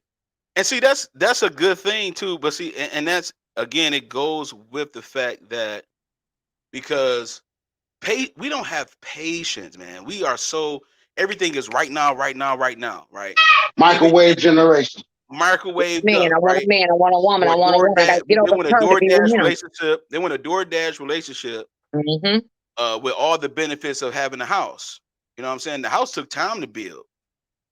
And see, that's a good thing too. But see, and that's again, it goes with the fact that because we don't have patience, man. We are so everything is right now, right now, right now, right? Even Microwave generation. microwaved Man, up, I want a right? man. I want a woman. I Or want a woman. I DoorDash. gotta get They over want a her to be with DoorDash him. relationship. They want a DoorDash relationship Mm-hmm. with all the benefits of having a house. You know what I'm saying? The house took time to build.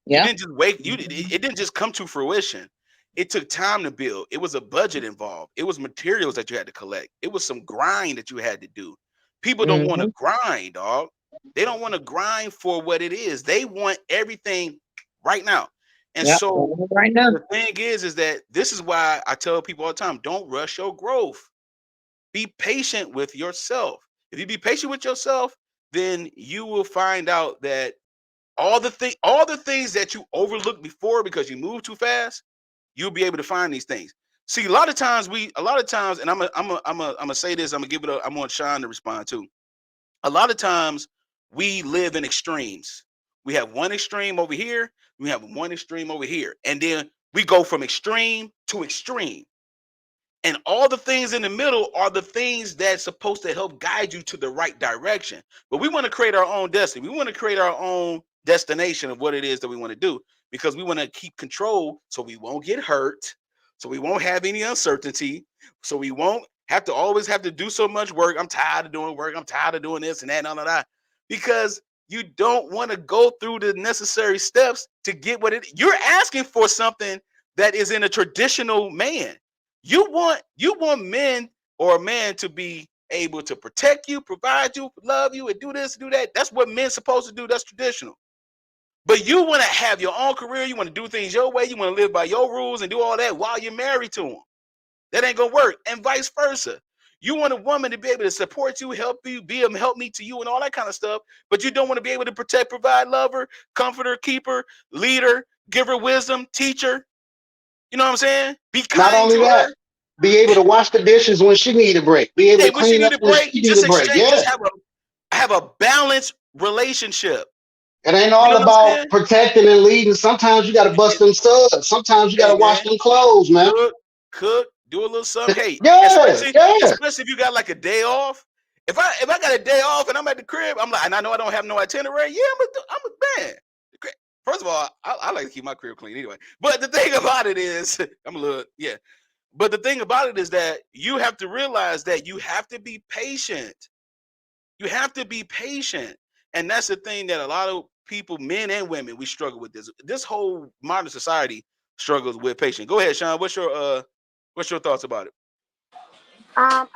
You Yep. didn't just wait. It didn't just come to fruition. It took time to build. It was a budget involved. It was materials that you had to collect. It was some grind that you had to do. People don't want to Mm-hmm. grind, dog. They don't want to grind for what it is. They want everything right now. And Yep. so Right now. the thing is that this is why I tell people all the time, don't rush your growth. Be patient with yourself. If you be patient with yourself, then you will find out that all the things that you overlooked before because you moved too fast, you'll be able to find these things. See, a lot of times, and I'm gonna say this, I'm gonna give it I want Sean to respond too. A lot of times we live in extremes. We have one extreme over here, we have one extreme over here, and then we go from extreme to extreme. And all the things in the middle are the things that's supposed to help guide you to the right direction. But we want to create our own destiny. We want to create our own destination of what it is that we want to do because we want to keep control so we won't get hurt, so we won't have any uncertainty, so we won't have to always have to do so much work. I'm tired of doing work. I'm tired of doing this and that and all of that because you don't want to go through the necessary steps to get what you're asking for something that is in a traditional man. You want men or a man to be able to protect you, provide you, love you, and do this, do that. That's what men's supposed to do. That's traditional. But you want to have your own career. You want to do things your way. You want to live by your rules and do all that while you're married to him. That ain't gonna work. And vice versa. You want a woman to be able to support you, help you, be a help me to you, and all that kind of stuff. But you don't want to be able to protect, provide, love her, comfort her, keep her, lead her, give her wisdom, teach her. You know what I'm saying? Be Not kind only to that, her. be able to wash the dishes when she need a break. Be able Hey, to when she clean need up a when break, she need just a break. exchange, Yeah. just have a balanced relationship. It ain't You know all what I'm about saying? protecting and leading. Sometimes you got to bust them studs. Sometimes you got Hey to wash man, them clothes, man. cook, do a little something. Hey, Yeah, especially yeah. especially if you got like a day off. If I got a day off and I'm at the crib, I'm like, and I know I don't have no itinerary. Yeah, I'm a man. First of all, I like to keep my crib clean anyway. But the thing about it is, I'm a little yeah. But the thing about it is that you have to realize that you have to be patient. You have to be patient. And that's the thing that a lot of people, men and women, we struggle with this. This whole modern society struggles with patience. Go ahead, Sean. What's your thoughts about it? I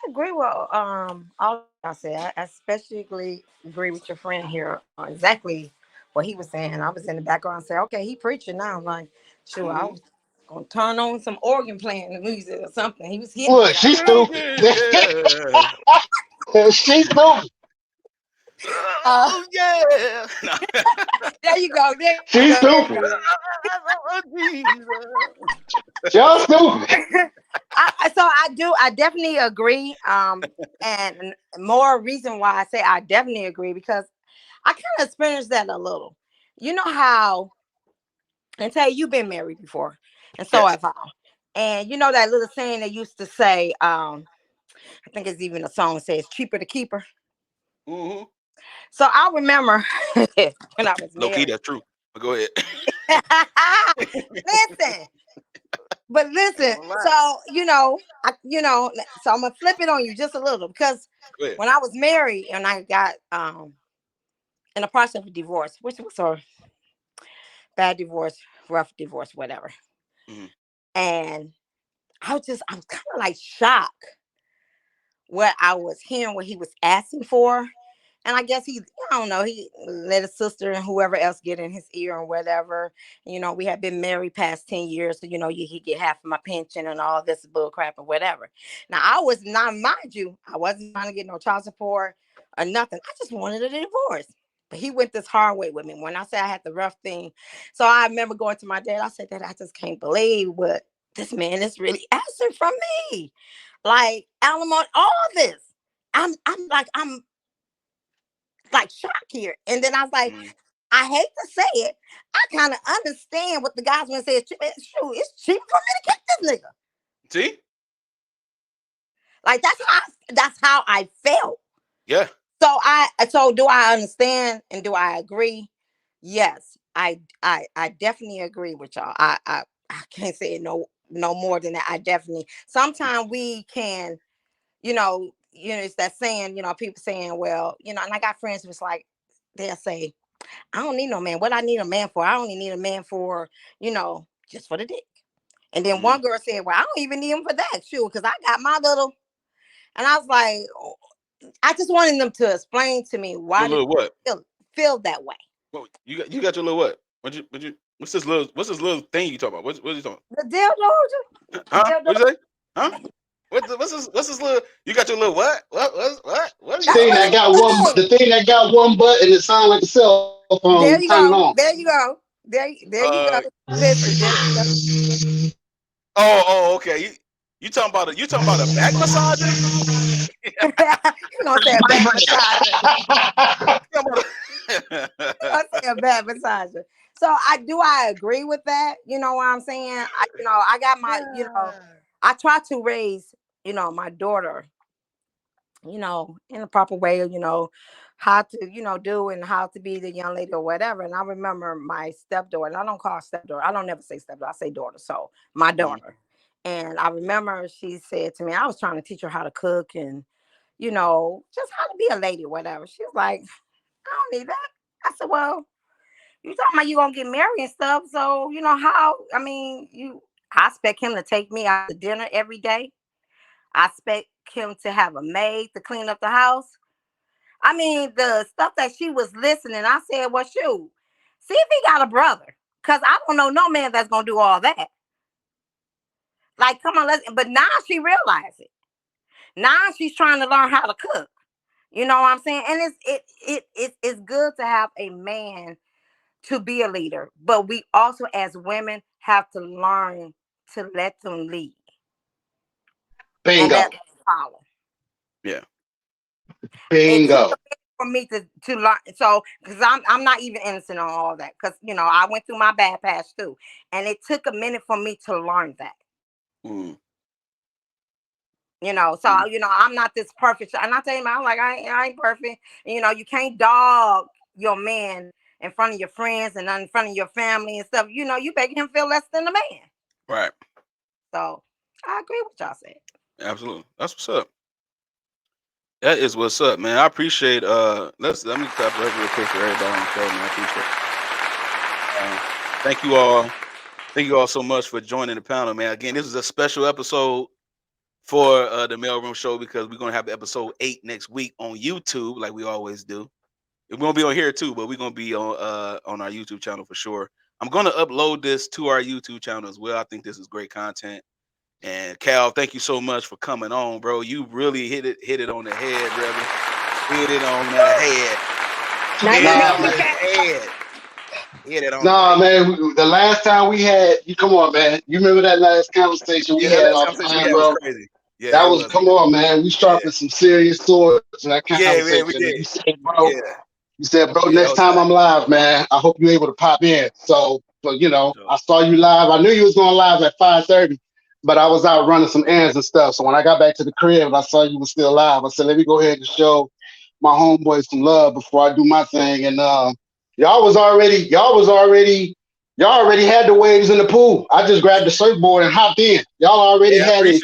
agree with all I said. I especially agree with your friend here on exactly what he was saying. I was in the background saying, okay, he preaching now. I'm like, sure, I Mm-hmm. was gonna turn on some organ playing music or something. He was hitting Look, me like, she's stupid. Yeah. She's stupid. uh, Oh yeah. No. there you go, there you She's go, there you go. stupid. Oh, Jesus. Y'all stupid. I definitely agree. And more reason why I say I definitely agree because I kind of experienced that a little. You know how, and Tay, you've been married before, and so Yes. have I. And you know that little saying they used to say, I think it's even a song that says cheaper to keep her. Mm-hmm. So I remember when I was Low key, married. that's true. But go ahead. Listen, but I ain't listen, gonna lie. so so I'm gonna flip it on you just a little because Go ahead. when I was married and I got in the process of a divorce, which was a bad divorce, rough divorce, whatever. Mhm. And I'm kind of like shocked what I was hearing, what he was asking for. And I guess I don't know, he let his sister and whoever else get in his ear or whatever. We had been married past 10 years. So, he get half of my pension and all this bull crap or whatever. Now, I was not, mind you, I wasn't trying to get no child support or nothing. I just wanted a divorce. But he went this hard way with me. When I said I had the rough thing. So I remember going to my dad. I said, Dad, I just can't believe what this man is really asking from me. Like alimony, all this. I'm like shocked here. And then I was like, I hate to say it, I kind of understand what the guys when say it's cheap. It's true. It's cheap for me to kick this nigga. See? Like that's how I felt. Yeah. So do I understand and do I agree? Yes, I definitely agree with y'all. I can't say it no more than that. I definitely sometimes we can, it's that saying, people saying, well, and I got friends who's like, they'll say, I don't need no man. What I need a man for? I only need a man for, just for the dick. And then one girl said, well, I don't even need him for that. Sure, because I got my little. And I was like, oh, I just wanted them to explain to me why they feel that way. Well, you got your little what? What's this little thing you talking about? What you talking about? The dildo? Huh? What you say? Huh? What's this little? You got your little what? What? The thing that got one button, it sounds like a cell phone. There you Turn it go. on. There you go. There you go. Listen, there you go. Oh, okay. You talking about a back massager? You gonna say a back massager? I say a back massager. So I agree with that. You know what I'm saying? I got my, I try to raise, my daughter, in a proper way, how to, do and how to be the young lady or whatever. And I remember my stepdaughter, and I don't call her stepdaughter. I don't never say stepdaughter. I say daughter. So my daughter. And I remember she said to me, I was trying to teach her how to cook and, just how to be a lady or whatever. She was like, I don't need that. I said, well, you talking about you gonna get married and stuff. So, I expect him to take me out to dinner every day. I expect him to have a maid to clean up the house. The stuff that she was listening, I said, well, shoot, see if he got a brother. Because I don't know no man that's going to do all that. Like, come on, but now she realized it. Now she's trying to learn how to cook. You know what I'm saying? And it's good to have a man to be a leader. But we also, as women, have to learn to let them lead. Bingo. And let them follow. Yeah. Bingo. For me to learn, so because I'm not even innocent on all that, because I went through my bad past too, and it took a minute for me to learn that. I'm not this perfect, and I tell you, I'm like I ain't perfect. You can't dog your man in front of your friends and in front of your family and stuff. You making him feel less than a man. Right. So I agree with y'all said. Absolutely, that's what's up. That is what's up, man. I appreciate. Let me clap real quick for everybody on the show, man. I appreciate it. Thank you all. Thank you all so much for joining the panel, man. Again, this is a special episode for the Mailroom Show because we're gonna have episode 8 next week on YouTube, like we always do. We're gonna be on here too, but we're gonna be on our YouTube channel for sure. I'm gonna upload this to our YouTube channel as well. I think this is great content. And Cal, thank you so much for coming on, bro. You really hit it on the head, brother. Hit it on the head. Hit it on. Man. The last time we had you, come on, man. You remember that last conversation we had offline, bro? Was crazy. Yeah, that was come on, man. We sharpened some serious swords in that conversation. Yeah, we did. You said, bro, next time I'm live, man, I hope you're able to pop in. So I saw you live. I knew you was going live at 5:30. But I was out running some errands and stuff. So when I got back to the crib and I saw you were still alive, I said, let me go ahead and show my homeboys some love before I do my thing. And y'all already had the waves in the pool. I just grabbed the surfboard and hopped in. Y'all already had it.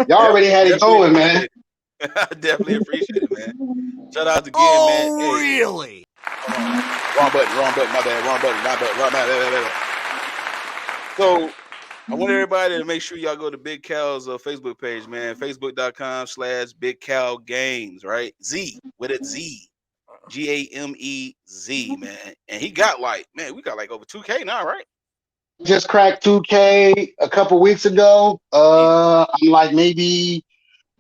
Y'all already had it going, man. I definitely appreciate it, man. Shout out again, man. Really? Wrong button, my bad, wrong button. So I want everybody to make sure y'all go to Big Cal's Facebook page, man. Facebook.com/Big Cal Games, right? Z with a Z. GAMEZ, man. And he got we got like over 2K now, right? Just cracked 2K a couple weeks ago. I'm like maybe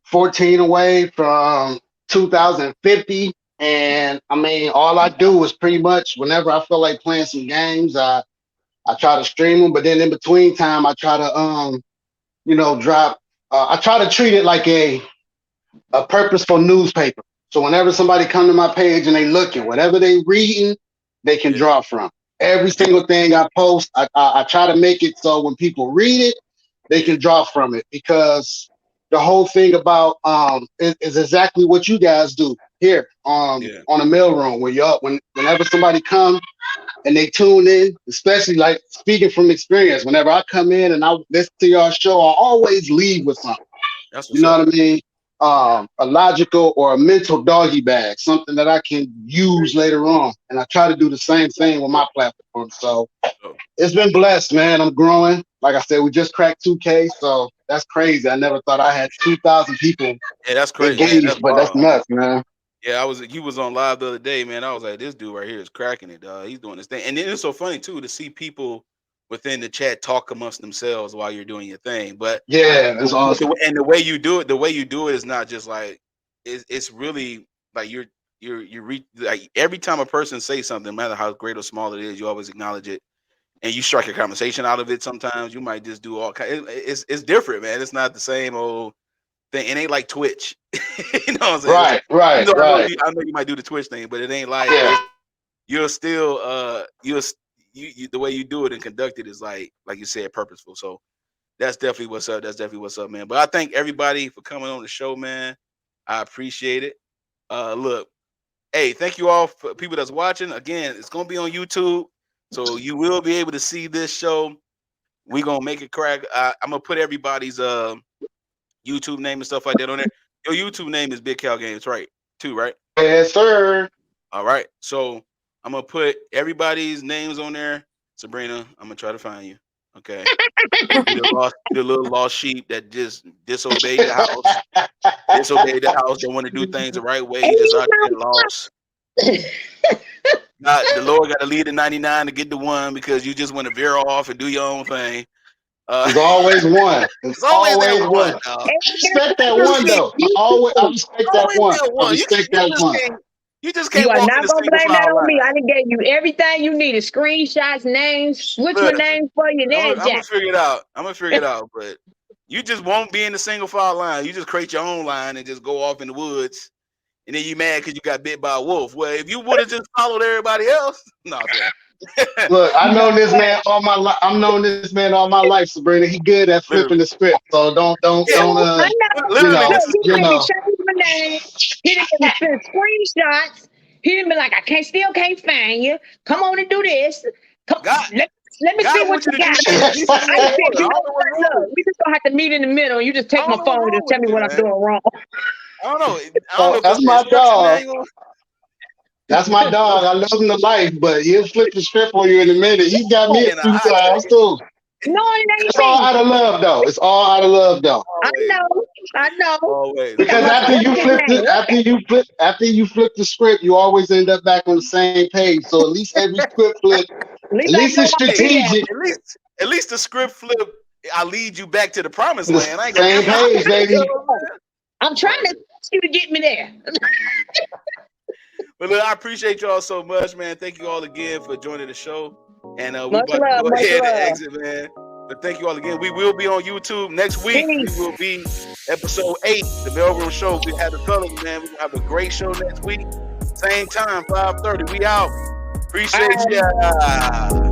14 away from 2050. And I mean, all I do is pretty much whenever I feel like playing some games, I try to stream them. But then in between time, I try to drop. I try to treat it like a purposeful newspaper. So whenever somebody come to my page and they looking, whatever they reading, they can draw from. Every single thing I post, I try to make it so when people read it, they can draw from it, because the whole thing about is exactly what you guys do here on the Maleroom, where whenever somebody comes and they tune in, especially like speaking from experience, whenever I come in and I listen to y'all show, I always leave with something. You know what I mean? A logical or a mental doggy bag, something that I can use later on. And I try to do the same thing with my platform. So it's been blessed, man. I'm growing. Like I said, we just cracked 2K, so that's crazy. I never thought I had 2,000 people that's crazy, engaged, man. but that's nuts, man. Yeah, you was on live the other day, man. I was like, this dude right here is cracking it, dog. He's doing this thing. And then it's so funny too to see people within the chat talk amongst themselves while you're doing your thing. But yeah, that's awesome. And the way you do it is not just like it's really like you like every time a person says something, no matter how great or small it is, you always acknowledge it and you strike a conversation out of it. Sometimes you might just do all kinds. It's different, man. It's not the same old thing. It ain't like Twitch. You know what I'm saying? Right. I know you might do the Twitch thing, but it ain't like you're still you the way you do it and conduct it is like you said, purposeful. So that's definitely what's up. Man. But I thank everybody for coming on the show, man. I appreciate it. Look, hey, thank you all for people that's watching. Again, it's gonna be on YouTube, so you will be able to see this show. We're gonna make it crack. I'm gonna put everybody's YouTube name and stuff like that on there. Your YouTube name is Big Cal Games, right? Too, right? Yes, sir. All right. So I'm gonna put everybody's names on there. Sabrina, I'm gonna try to find you. Okay. The little lost sheep that just disobeyed the house. Don't want to do things the right way. You just out there lost. The Lord got to lead the 99 to get the one because you just want to veer off and do your own thing. There's always one. There's always one. I respect that one, though. I respect that one. I respect that one. You just can't. You are walk not gonna blame that on me. I done gave you everything you needed: screenshots, names, switch my names for you. I'm gonna figure it out. But you just won't be in the single file line. You just create your own line and just go off in the woods, and then you mad because you got bit by a wolf. Well, if you would have just followed everybody else, no. Look, I've known this man all my life. I've known this man all my life, Sabrina. He good at flipping the script. So don't. I know. You know. He changed my name. He didn't send screenshots. He didn't be like, still can't find you. Come on and do this. Come, let me see what you got. We just gonna have to meet in the middle. You just take my phone and just tell me what I'm doing wrong. I don't know. That's my dog. That's my dog. I love him to life, but he'll flip the script for you in a minute. He got me a few times too. No, it ain't. It's all out of love, though. It's all out of love, though. I know. Always. Because after you flip the script, you always end up back on the same page. So at least every script flip, at least it's strategic. At least the script flip, I lead you back to the promised land. I ain't same page, baby. I'm trying to ask you to get me there. But look, I appreciate y'all so much, man. Thank you all again for joining the show. And we much about love, to go ahead love. and exit, man. But thank you all again. We will be on YouTube next week. Peace. We will be episode 8, the Maleroom Show. We have the fellas, man. We will have a great show next week. Same time, 5:30. We out. Appreciate ya.